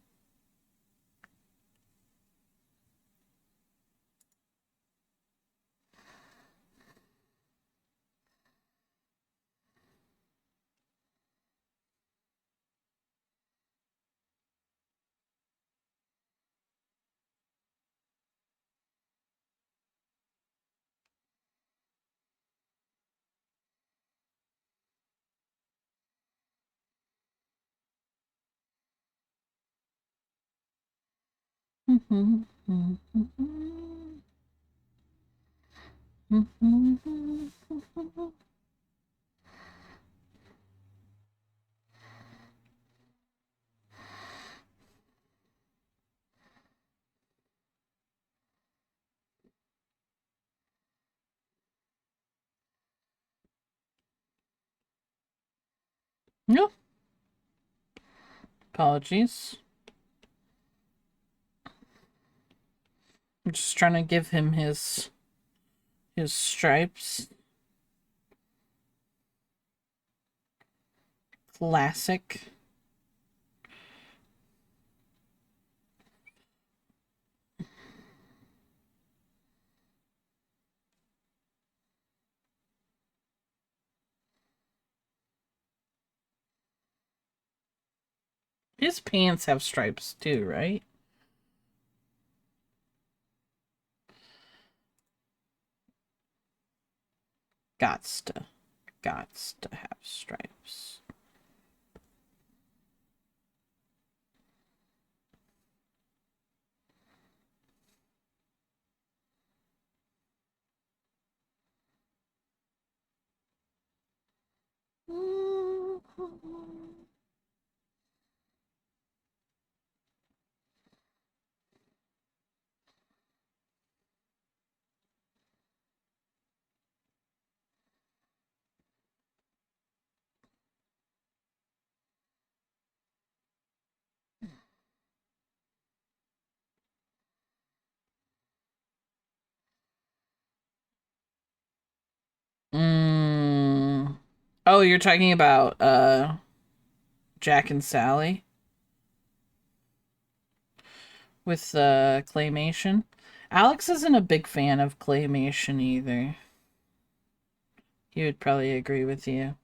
No. Apologies. I'm just trying to give him his stripes. Classic. His pants have stripes too, right? Gots to have stripes. Mm. Oh, you're talking about Jack and Sally with claymation. Alex isn't a big fan of claymation either. He would probably agree with you.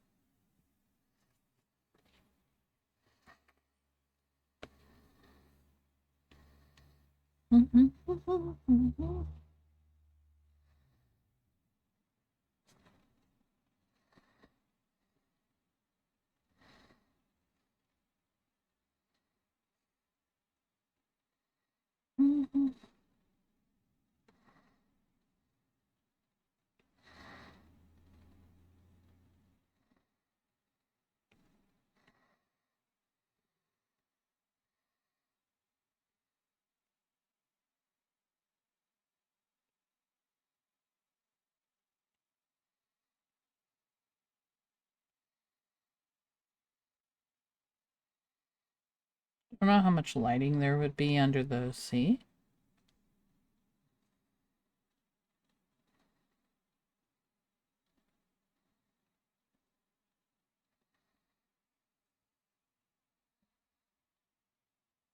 I don't know how much lighting there would be under the sea.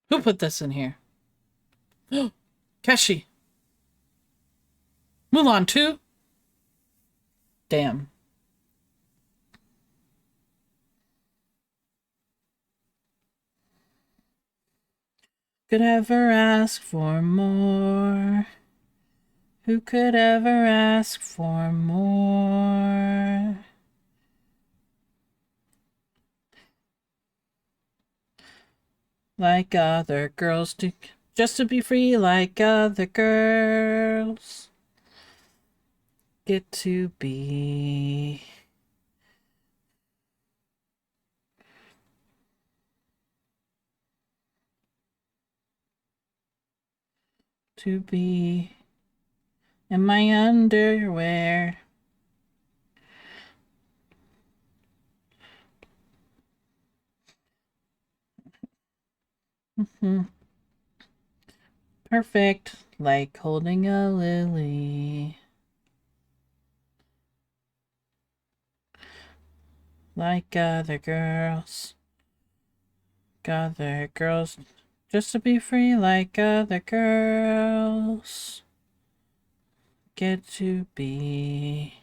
Who put this in here? Keshi. Mulan too? Damn. Could ever ask for more? Who could ever ask for more? Like other girls do, just to be free like other girls. Get to be. To be in my underwear. Mm-hmm. Perfect, like holding a lily. Like other girls. Other girls. Just to be free like other girls. Get to be.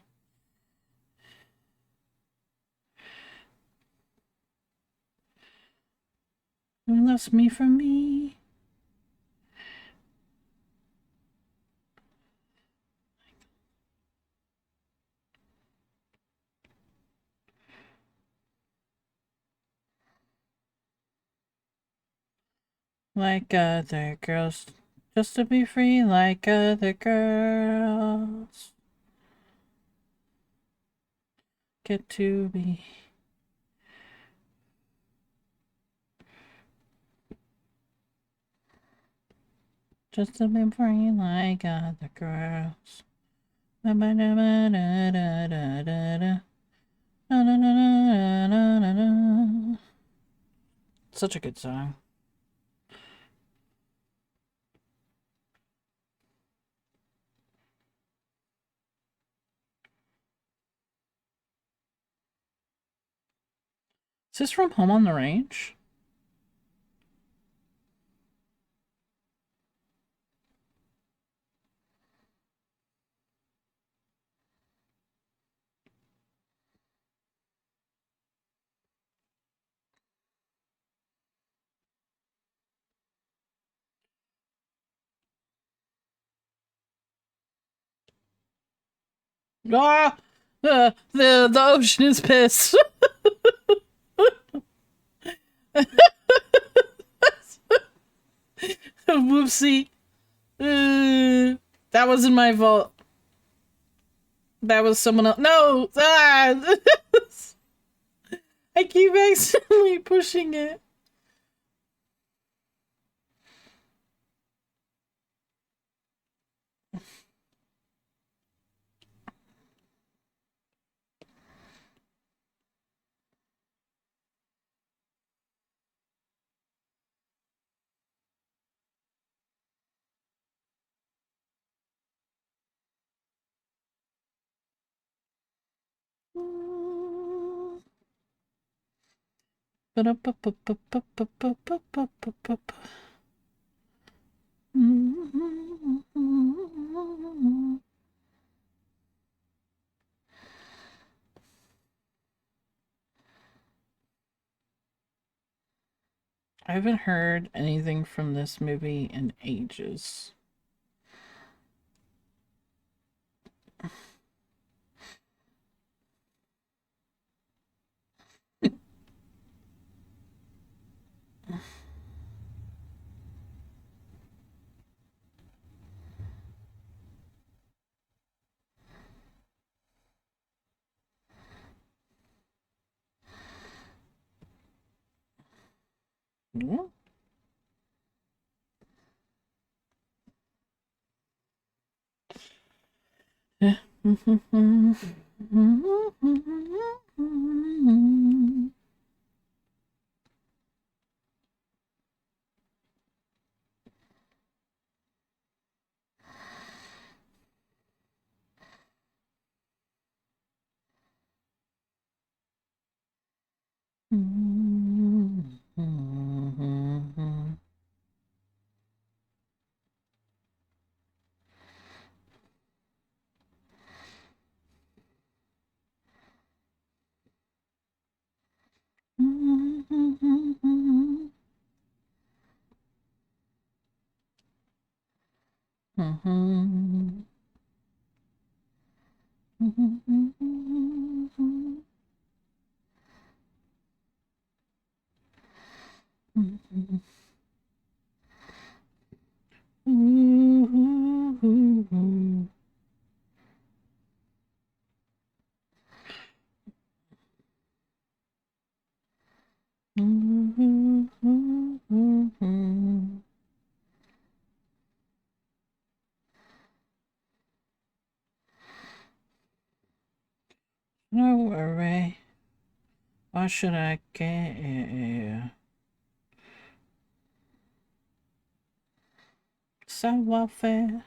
Who loves me for me? Like other girls. Just to be free like other girls. Get to be. Just to be free like other girls. Such a good song. Is this from Home on the Range? Ah! The ocean is pissed. Whoopsie. That wasn't my fault. That was someone else. No! Ah! I keep accidentally pushing it. I haven't heard anything from this movie in ages. Yeah. No worry. Why should I care? Savoir-faire.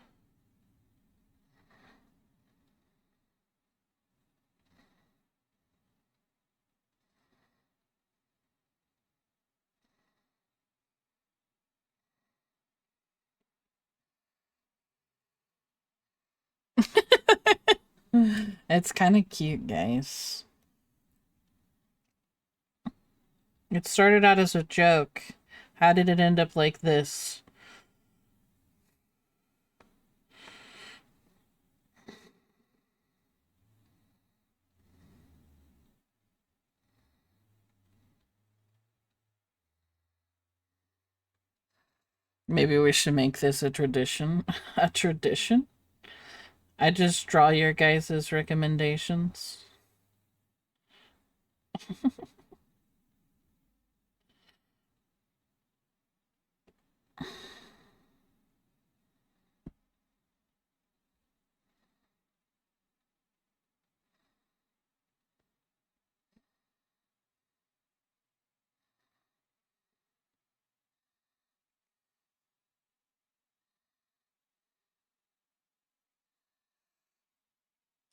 It's kind of cute, guys. It started out as a joke. How did it end up like this? Maybe we should make this a tradition. A tradition? I just draw your guys' recommendations.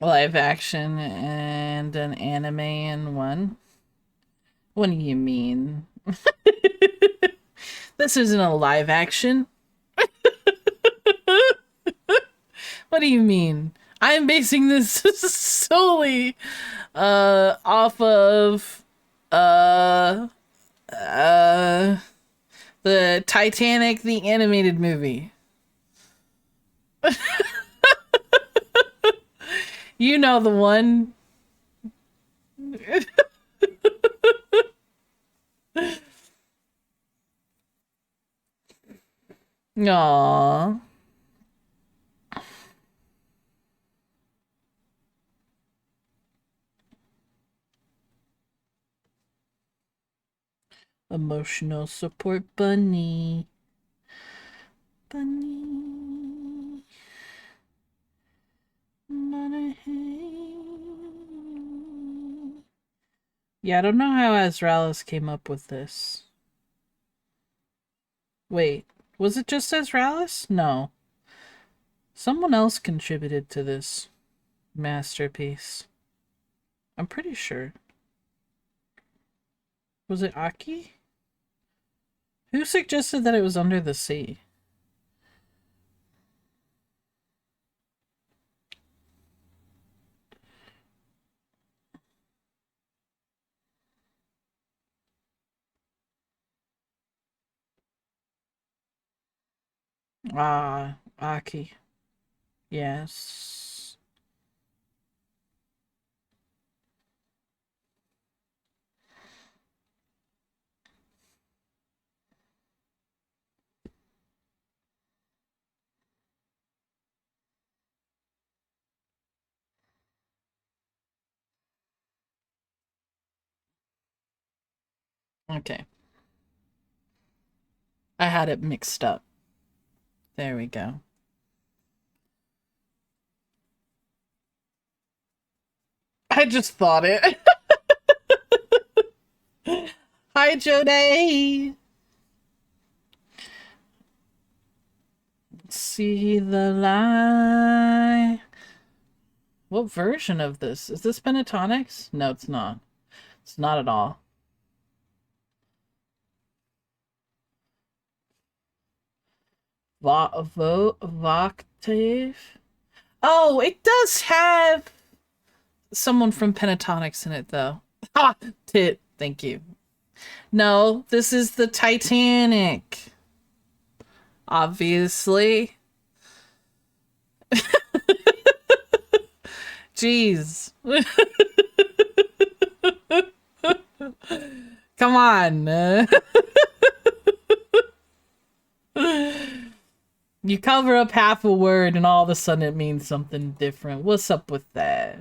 Live action and an anime in one? What do you mean? This isn't a live action. What do you mean? I'm basing this solely off of the Titanic the animated movie. You know the one. Aww. Emotional support bunny. Bunny. Yeah, I don't know how Azraelis came up with this. Wait, was it just Azraelis? No. Someone else contributed to this masterpiece. I'm pretty sure. Was it Aki? Who suggested that it was Under the Sea? Ah, Aki. Yes. Okay. I had it mixed up. There we go. I just thought it. Hi, Jode. See the light. What version of this? Is this Pentatonics? No, it's not. It's not at all. Voctave? Oh, it does have someone from Pentatonics in it, though. Ha! Tit. Thank you. No, this is the Titanic. Obviously. Jeez. Come on. You cover up half a word and all of a sudden it means something different. What's up with that?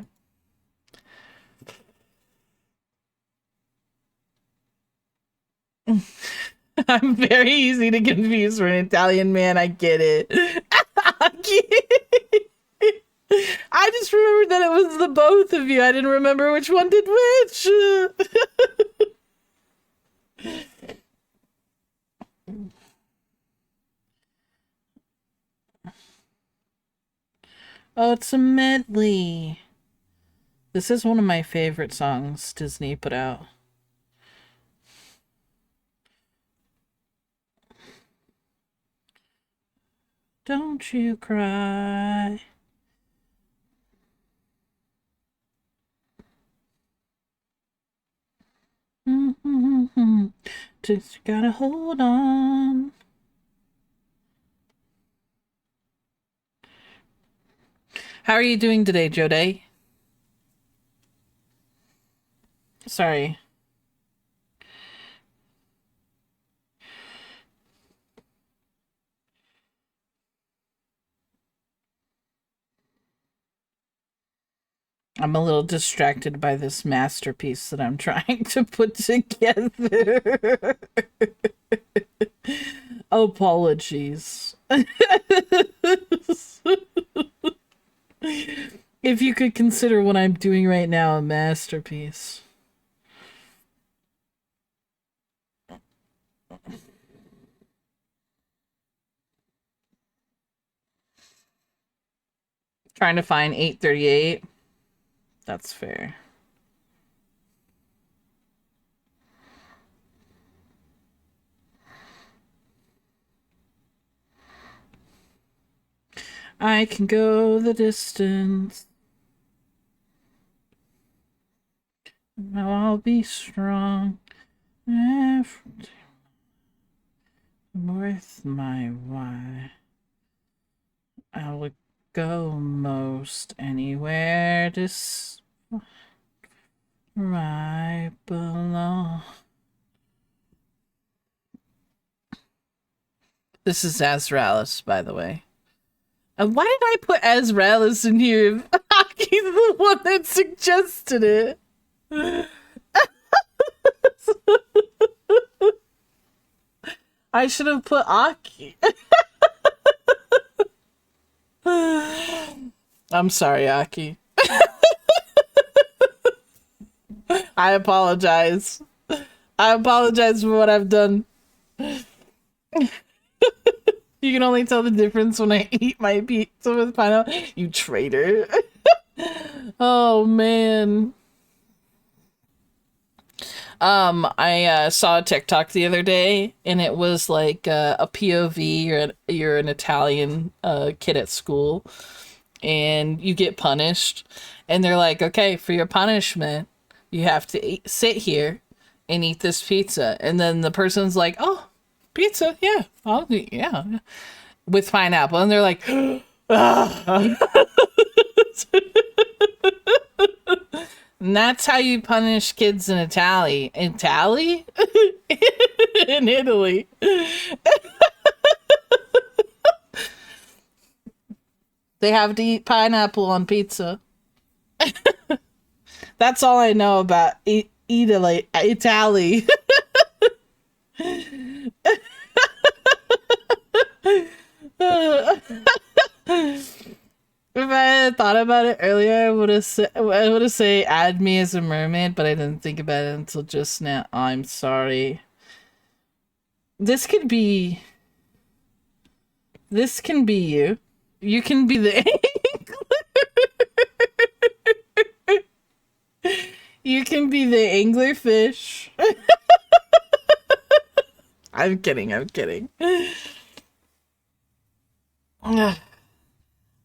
I'm very easy to confuse for an Italian man. I get it. I just remembered that it was the both of you. I didn't remember which one did which. Oh, it's a medley. This is one of my favorite songs Disney put out. Don't you cry. Just gotta hold on. How are you doing today, Jode? Sorry. I'm a little distracted by this masterpiece that I'm trying to put together. Apologies. If you could consider what I'm doing right now a masterpiece. Trying to find 838. That's fair. I can go the distance. I'll be strong. Worth my while. I would go most anywhere right below. This is Azraelis, by the way. And why did I put Azraelis in here? He's the one that suggested it. I should have put Aki. I'm sorry, Aki. I apologize. I apologize for what I've done. You can only tell the difference when I eat my pizza with pineapple. You traitor. Oh, man. I saw a TikTok the other day, and it was like a POV. You're an Italian kid at school, and you get punished, and they're like, "Okay, for your punishment, you have to sit here and eat this pizza." And then the person's like, "Oh, pizza, yeah, I'll eat, yeah, with pineapple," and they're like, "Ah." And that's how you punish kids in Italy. In Italy? In Italy. They have to eat pineapple on pizza. That's all I know about Italy. Italy. If I had thought about it earlier, I would have say add me as a mermaid, but I didn't think about it until just now. I'm sorry. This could be. This can be you. You can be the You can be the anglerfish. I'm kidding, I'm kidding.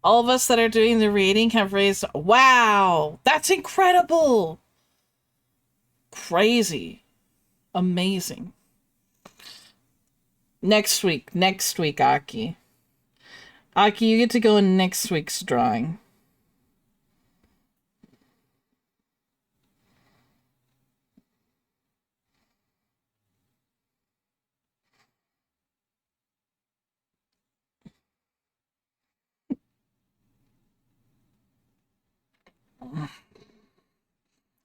All of us that are doing the reading have raised. Wow! That's incredible! Crazy. Amazing. Next week, Aki. Aki, you get to go in next week's drawing.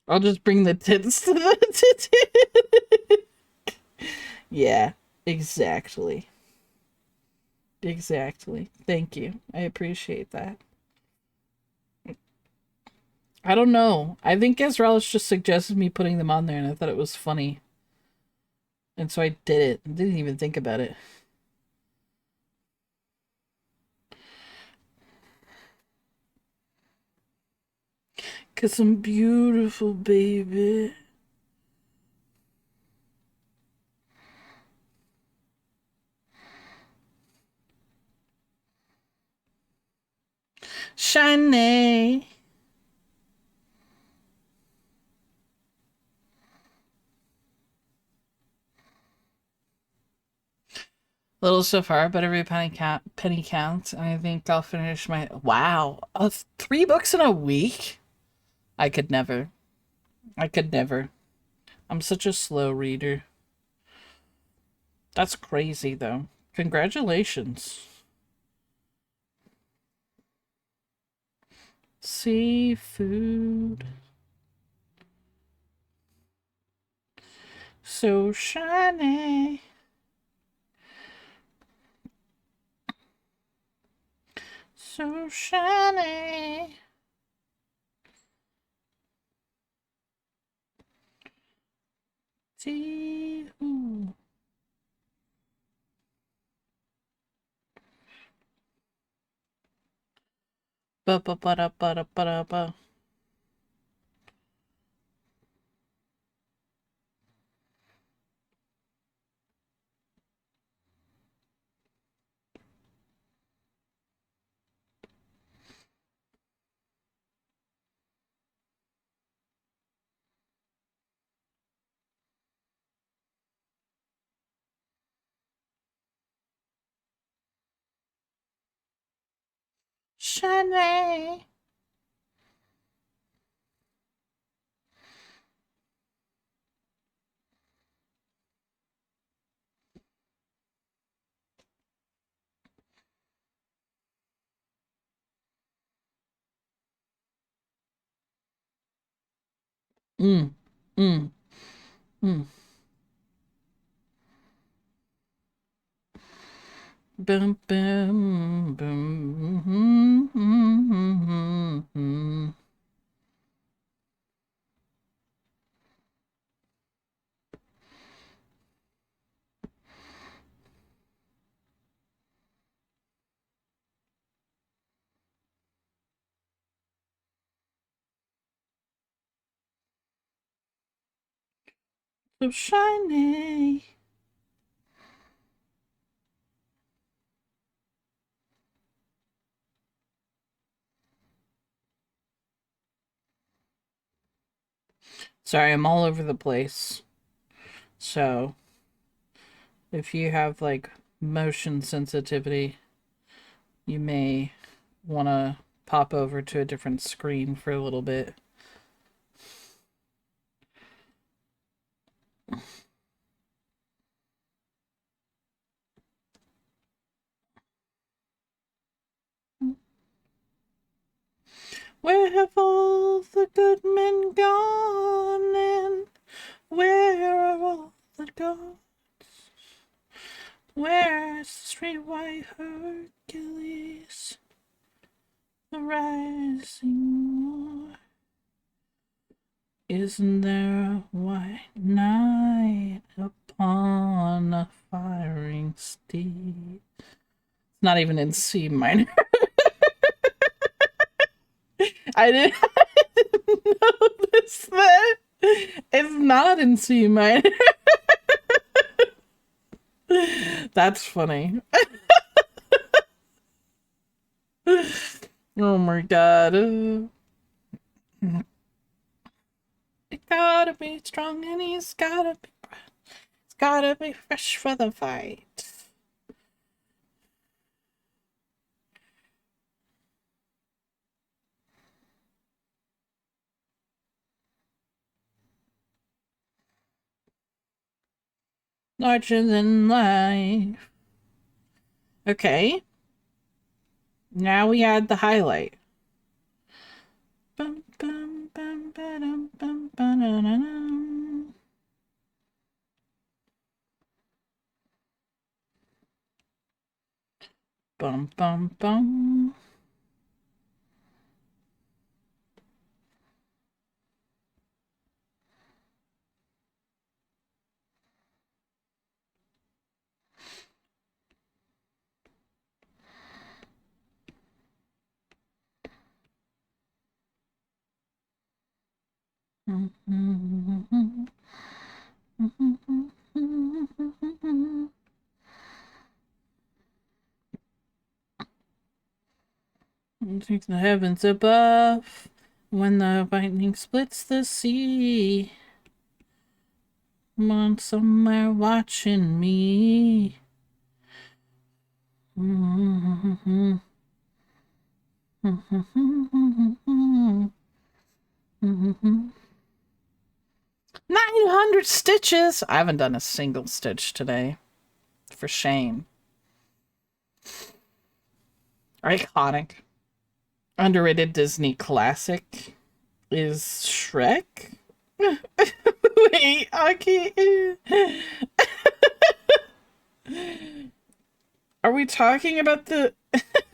I'll just bring the tits to the Yeah, exactly. Exactly. Thank you. I appreciate that. I don't know. I think Ezreal's just suggested me putting them on there, and I thought it was funny. And so I did it. I didn't even think about it. 'Cause I'm beautiful, baby. Shiny. Little so far, but every penny counts, and I think I'll finish my wow. 3 books in a week? I could never. I could never. I'm such a slow reader. That's crazy though. Congratulations. Seafood. So shiny. So shiny. Seafood. Ba ba ba da ba da ba da ba. Shiny. Mm. Mm. Mm. Boom, boom, boom. Mm, mm, mm, mm. So shiny. Sorry, I'm all over the place. So, if you have like motion sensitivity, you may want to pop over to a different screen for a little bit. Where have all the good men gone, and where are all the gods? Where's the street white Hercules? The rising war. Isn't there a white knight upon a firing steed? It's not even in C minor. I didn't, I didn't notice that. It's not in C minor. That's funny. Oh my god. He gotta be strong and he's gotta be fresh for the fight. Larger than life. Okay. Now we add the highlight. Bum, bum, bum, ba-dum, bum, ba-da-da-dum. Bum, bum, bum. Take the heavens above when the lightning splits the sea. Someone somewhere watching me. Mm-hmm. 900 stitches! I haven't done a single stitch today. For shame. Iconic. Underrated Disney classic is Shrek? Wait, I can't. Are we talking about the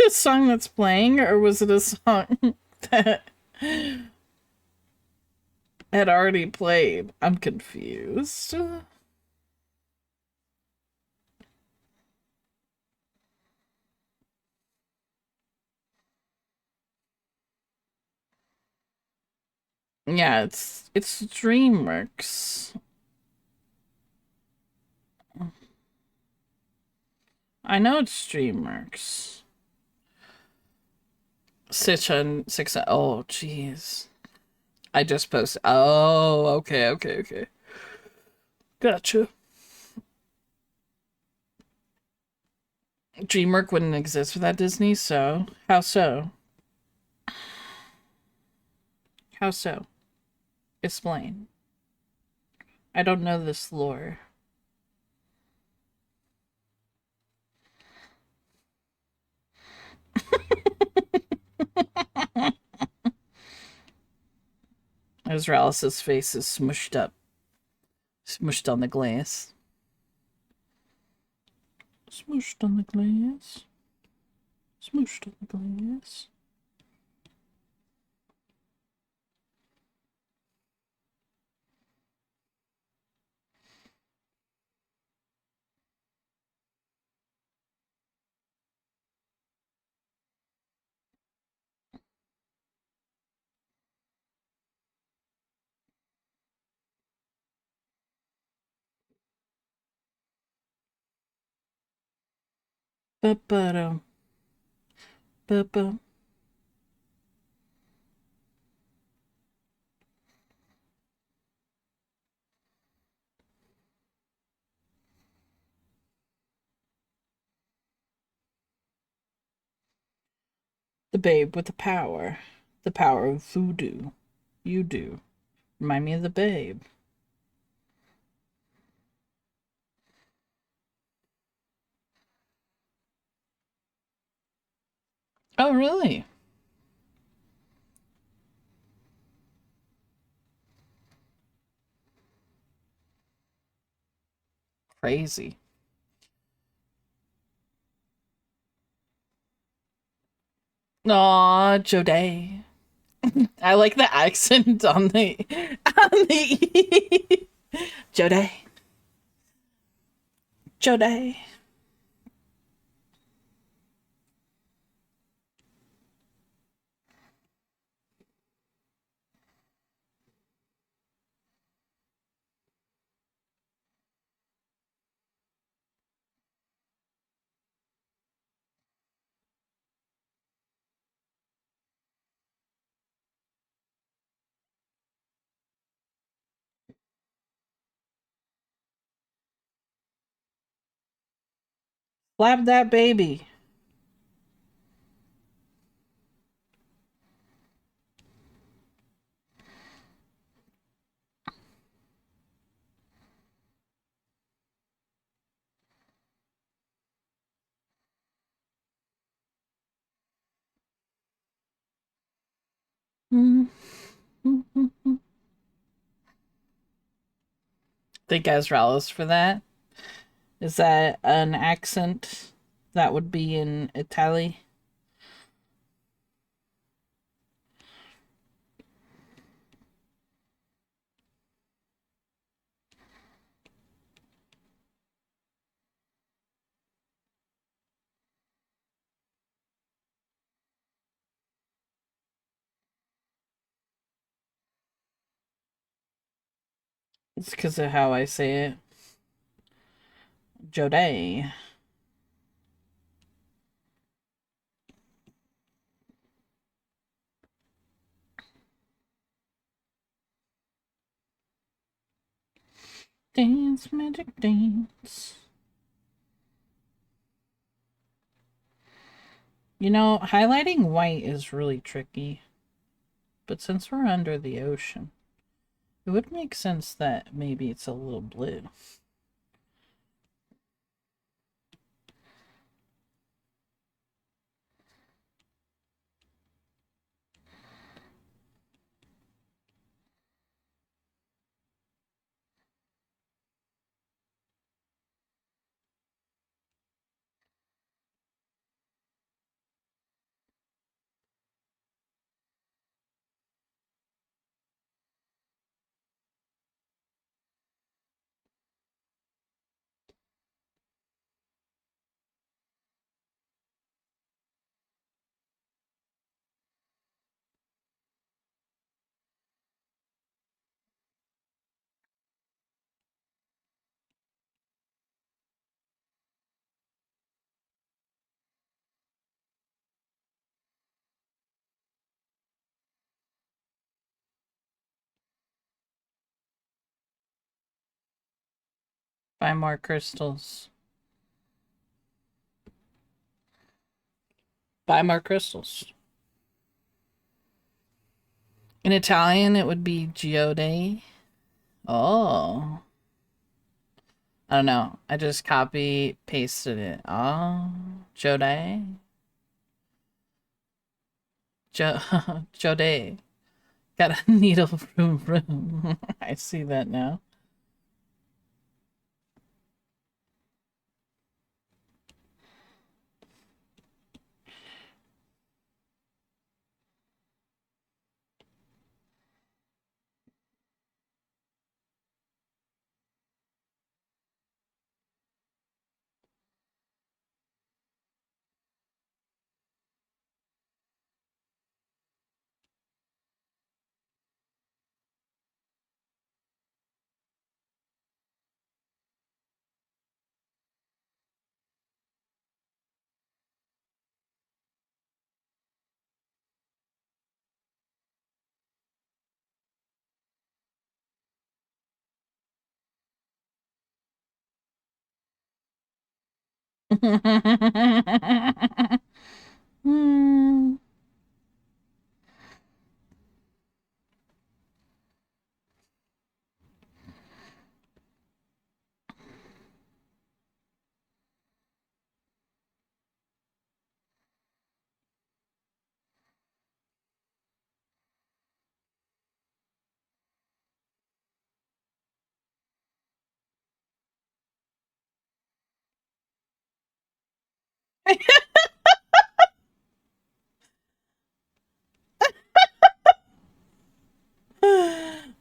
song that's playing, or was it a song that had already played? I'm confused. Yeah, it's DreamWorks. I know it's DreamWorks. Six. Oh, jeez. I just posted. Oh, okay. Gotcha. DreamWorks wouldn't exist without Disney, so how so? How so? Explain. I don't know this lore. Israelis' face is smushed up. Smushed on the glass. Smushed on the glass. Smushed on the glass. Ba-ba-dum. Ba-ba. The babe with the power. The power of voodoo. You do. Remind me of the babe. Oh, really? Crazy. Aw, Joday. I like the accent on the Joday. Joday. Slap that baby. Thank Azraelis for that. Is that an accent that would be in Italy? It's because of how I say it. Jode. Dance, magic dance. You know, highlighting white is really tricky. But since we're under the ocean, it would make sense that maybe it's a little blue. Buy more crystals. Buy more crystals. In Italian, it would be Giode. Oh. I don't know. I just copy pasted it. Oh. Jode. Jode. Got a needle room. I see that now. Hmm.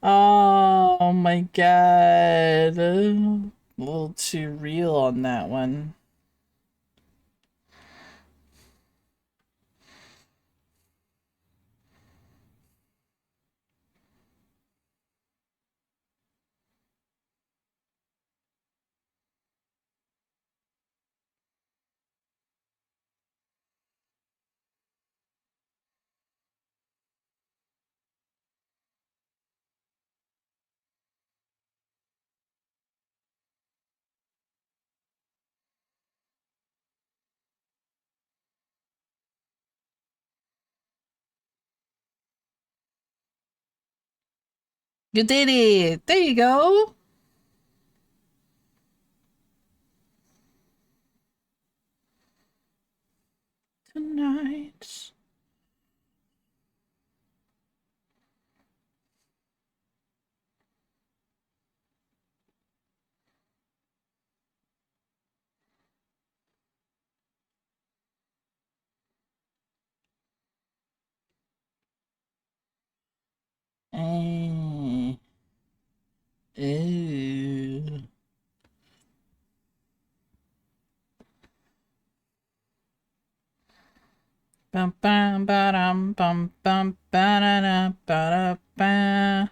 Oh my god. A little too real on that one. You did it. There you go. Tonight. Eh. Ew. Bum bum ba dum bum bum ba da da ba da ba.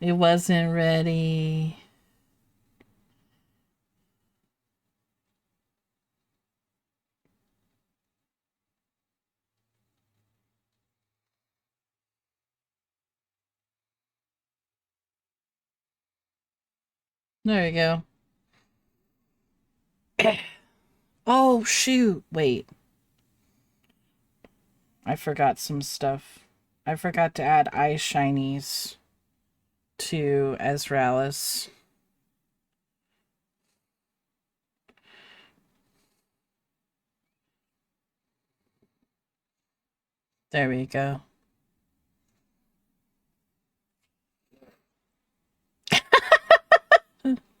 It wasn't ready. There we go. Oh, shoot. Wait. I forgot some stuff. I forgot to add eye shinies to Ezrealis. There we go.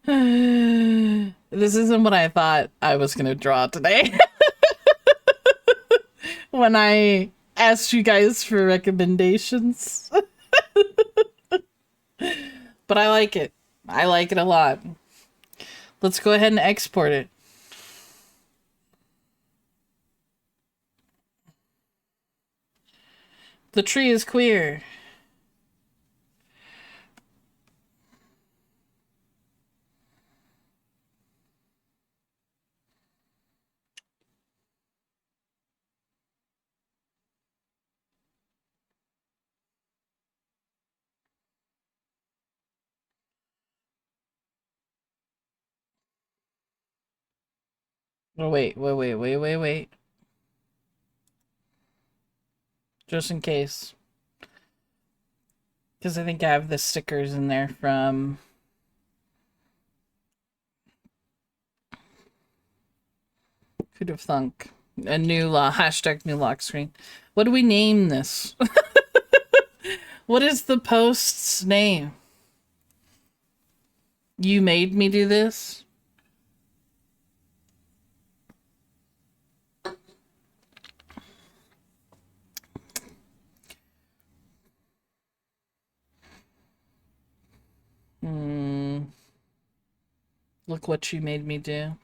This isn't what I thought I was going to draw today. When I asked you guys for recommendations. But I like it. I like it a lot. Let's go ahead and export it. The tree is queer. Oh, wait. Just in case. Because I think I have the stickers in there from... Who'd have thunk? A new hashtag new lock screen. What do we name this? What is the post's name? You made me do this? Look what you made me do.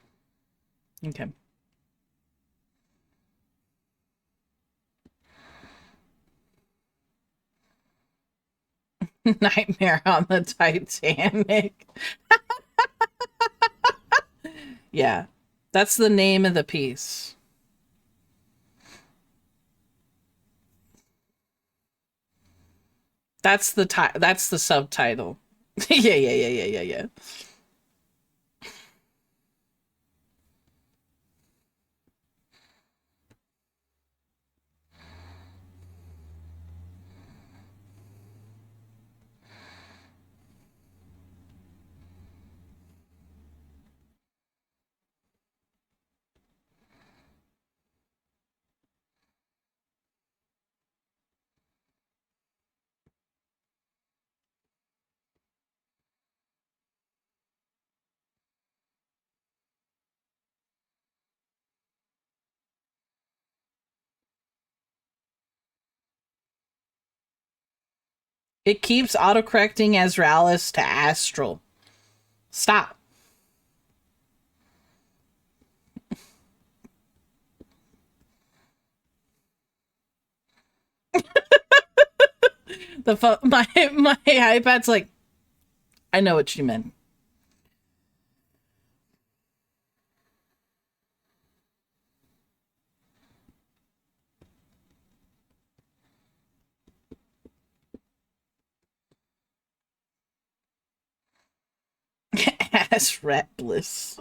Okay. Nightmare on the Titanic. Yeah. That's the name of the piece. That's the that's the subtitle. Yeah. It keeps autocorrecting Ezrealis to Astral. Stop. My iPad's like, I know what you meant. Ass rat bliss.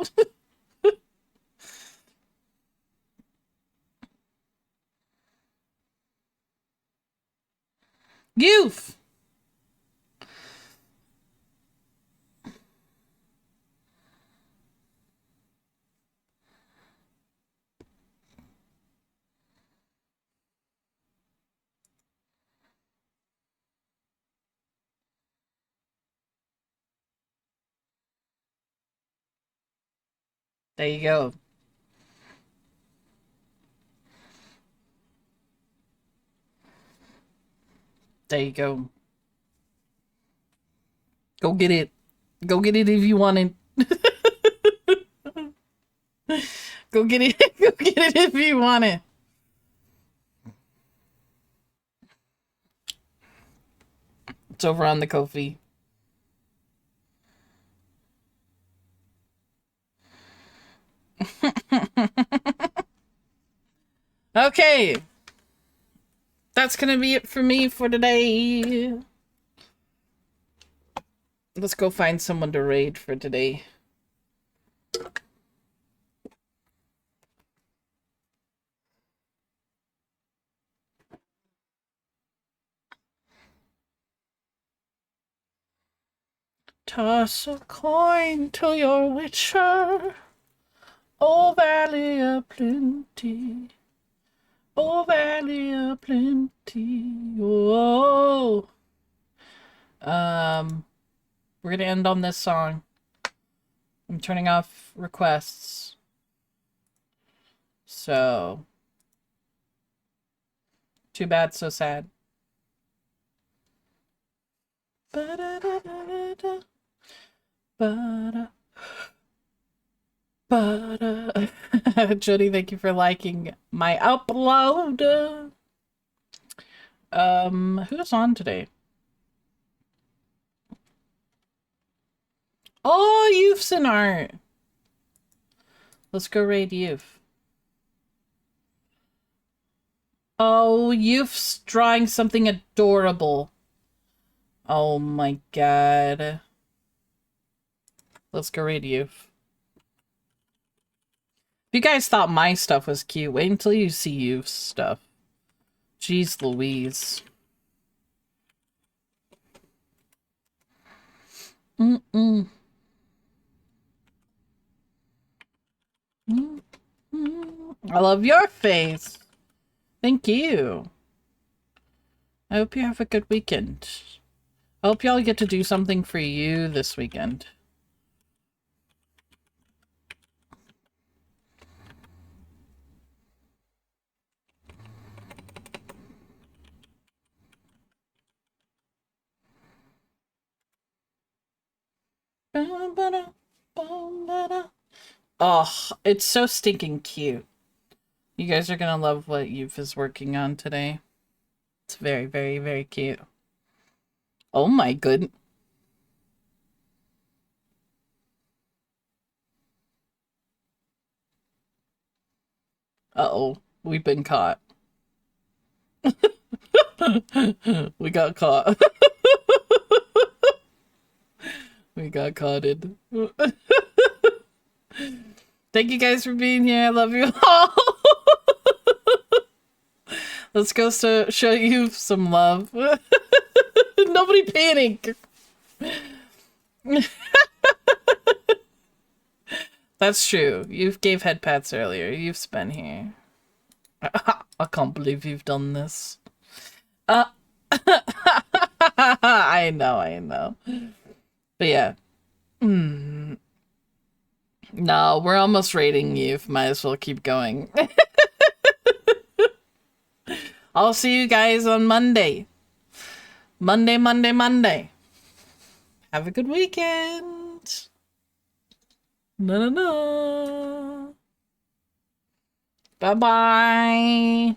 Youth. There you go. There you go. Go get it. Go get it if you want it. Go get it. Go get it if you want it. It's over on the Ko-fi. Okay. That's gonna be it for me for today. Let's go find someone to raid for today. Toss a coin to your witcher, O Valley of Plenty. Oh, Valley of Plenty. Whoa. We're gonna end on this song. I'm turning off requests. So. Too bad, so sad. Ba-da-da-da-da. Ba-da. Ba-da. Jody, thank you for liking my upload. Who's on today? Oh, Youth's in art. Let's go raid Youth. Oh, Youth's drawing something adorable. Oh my god. Let's go raid Youth. If you guys thought my stuff was cute, wait until you see Youth's stuff. Jeez Louise. Mm-mm. I love your face. Thank you. I hope you have a good weekend. I hope y'all get to do something for you this weekend. Oh, it's so stinking cute. You guys are gonna love what Youth is working on today. It's very, very, very cute. Oh my goodness. Uh-oh, we've been caught. We got caught. We got caughted. Thank you guys for being here. I love you all. Let's go show you some love. Nobody panic. That's true. You gave head pats earlier. You've been here. I can't believe you've done this. I know. But yeah. No, we're almost rating you. Might as well keep going. I'll see you guys on Monday. Monday. Have a good weekend. No. Bye-bye.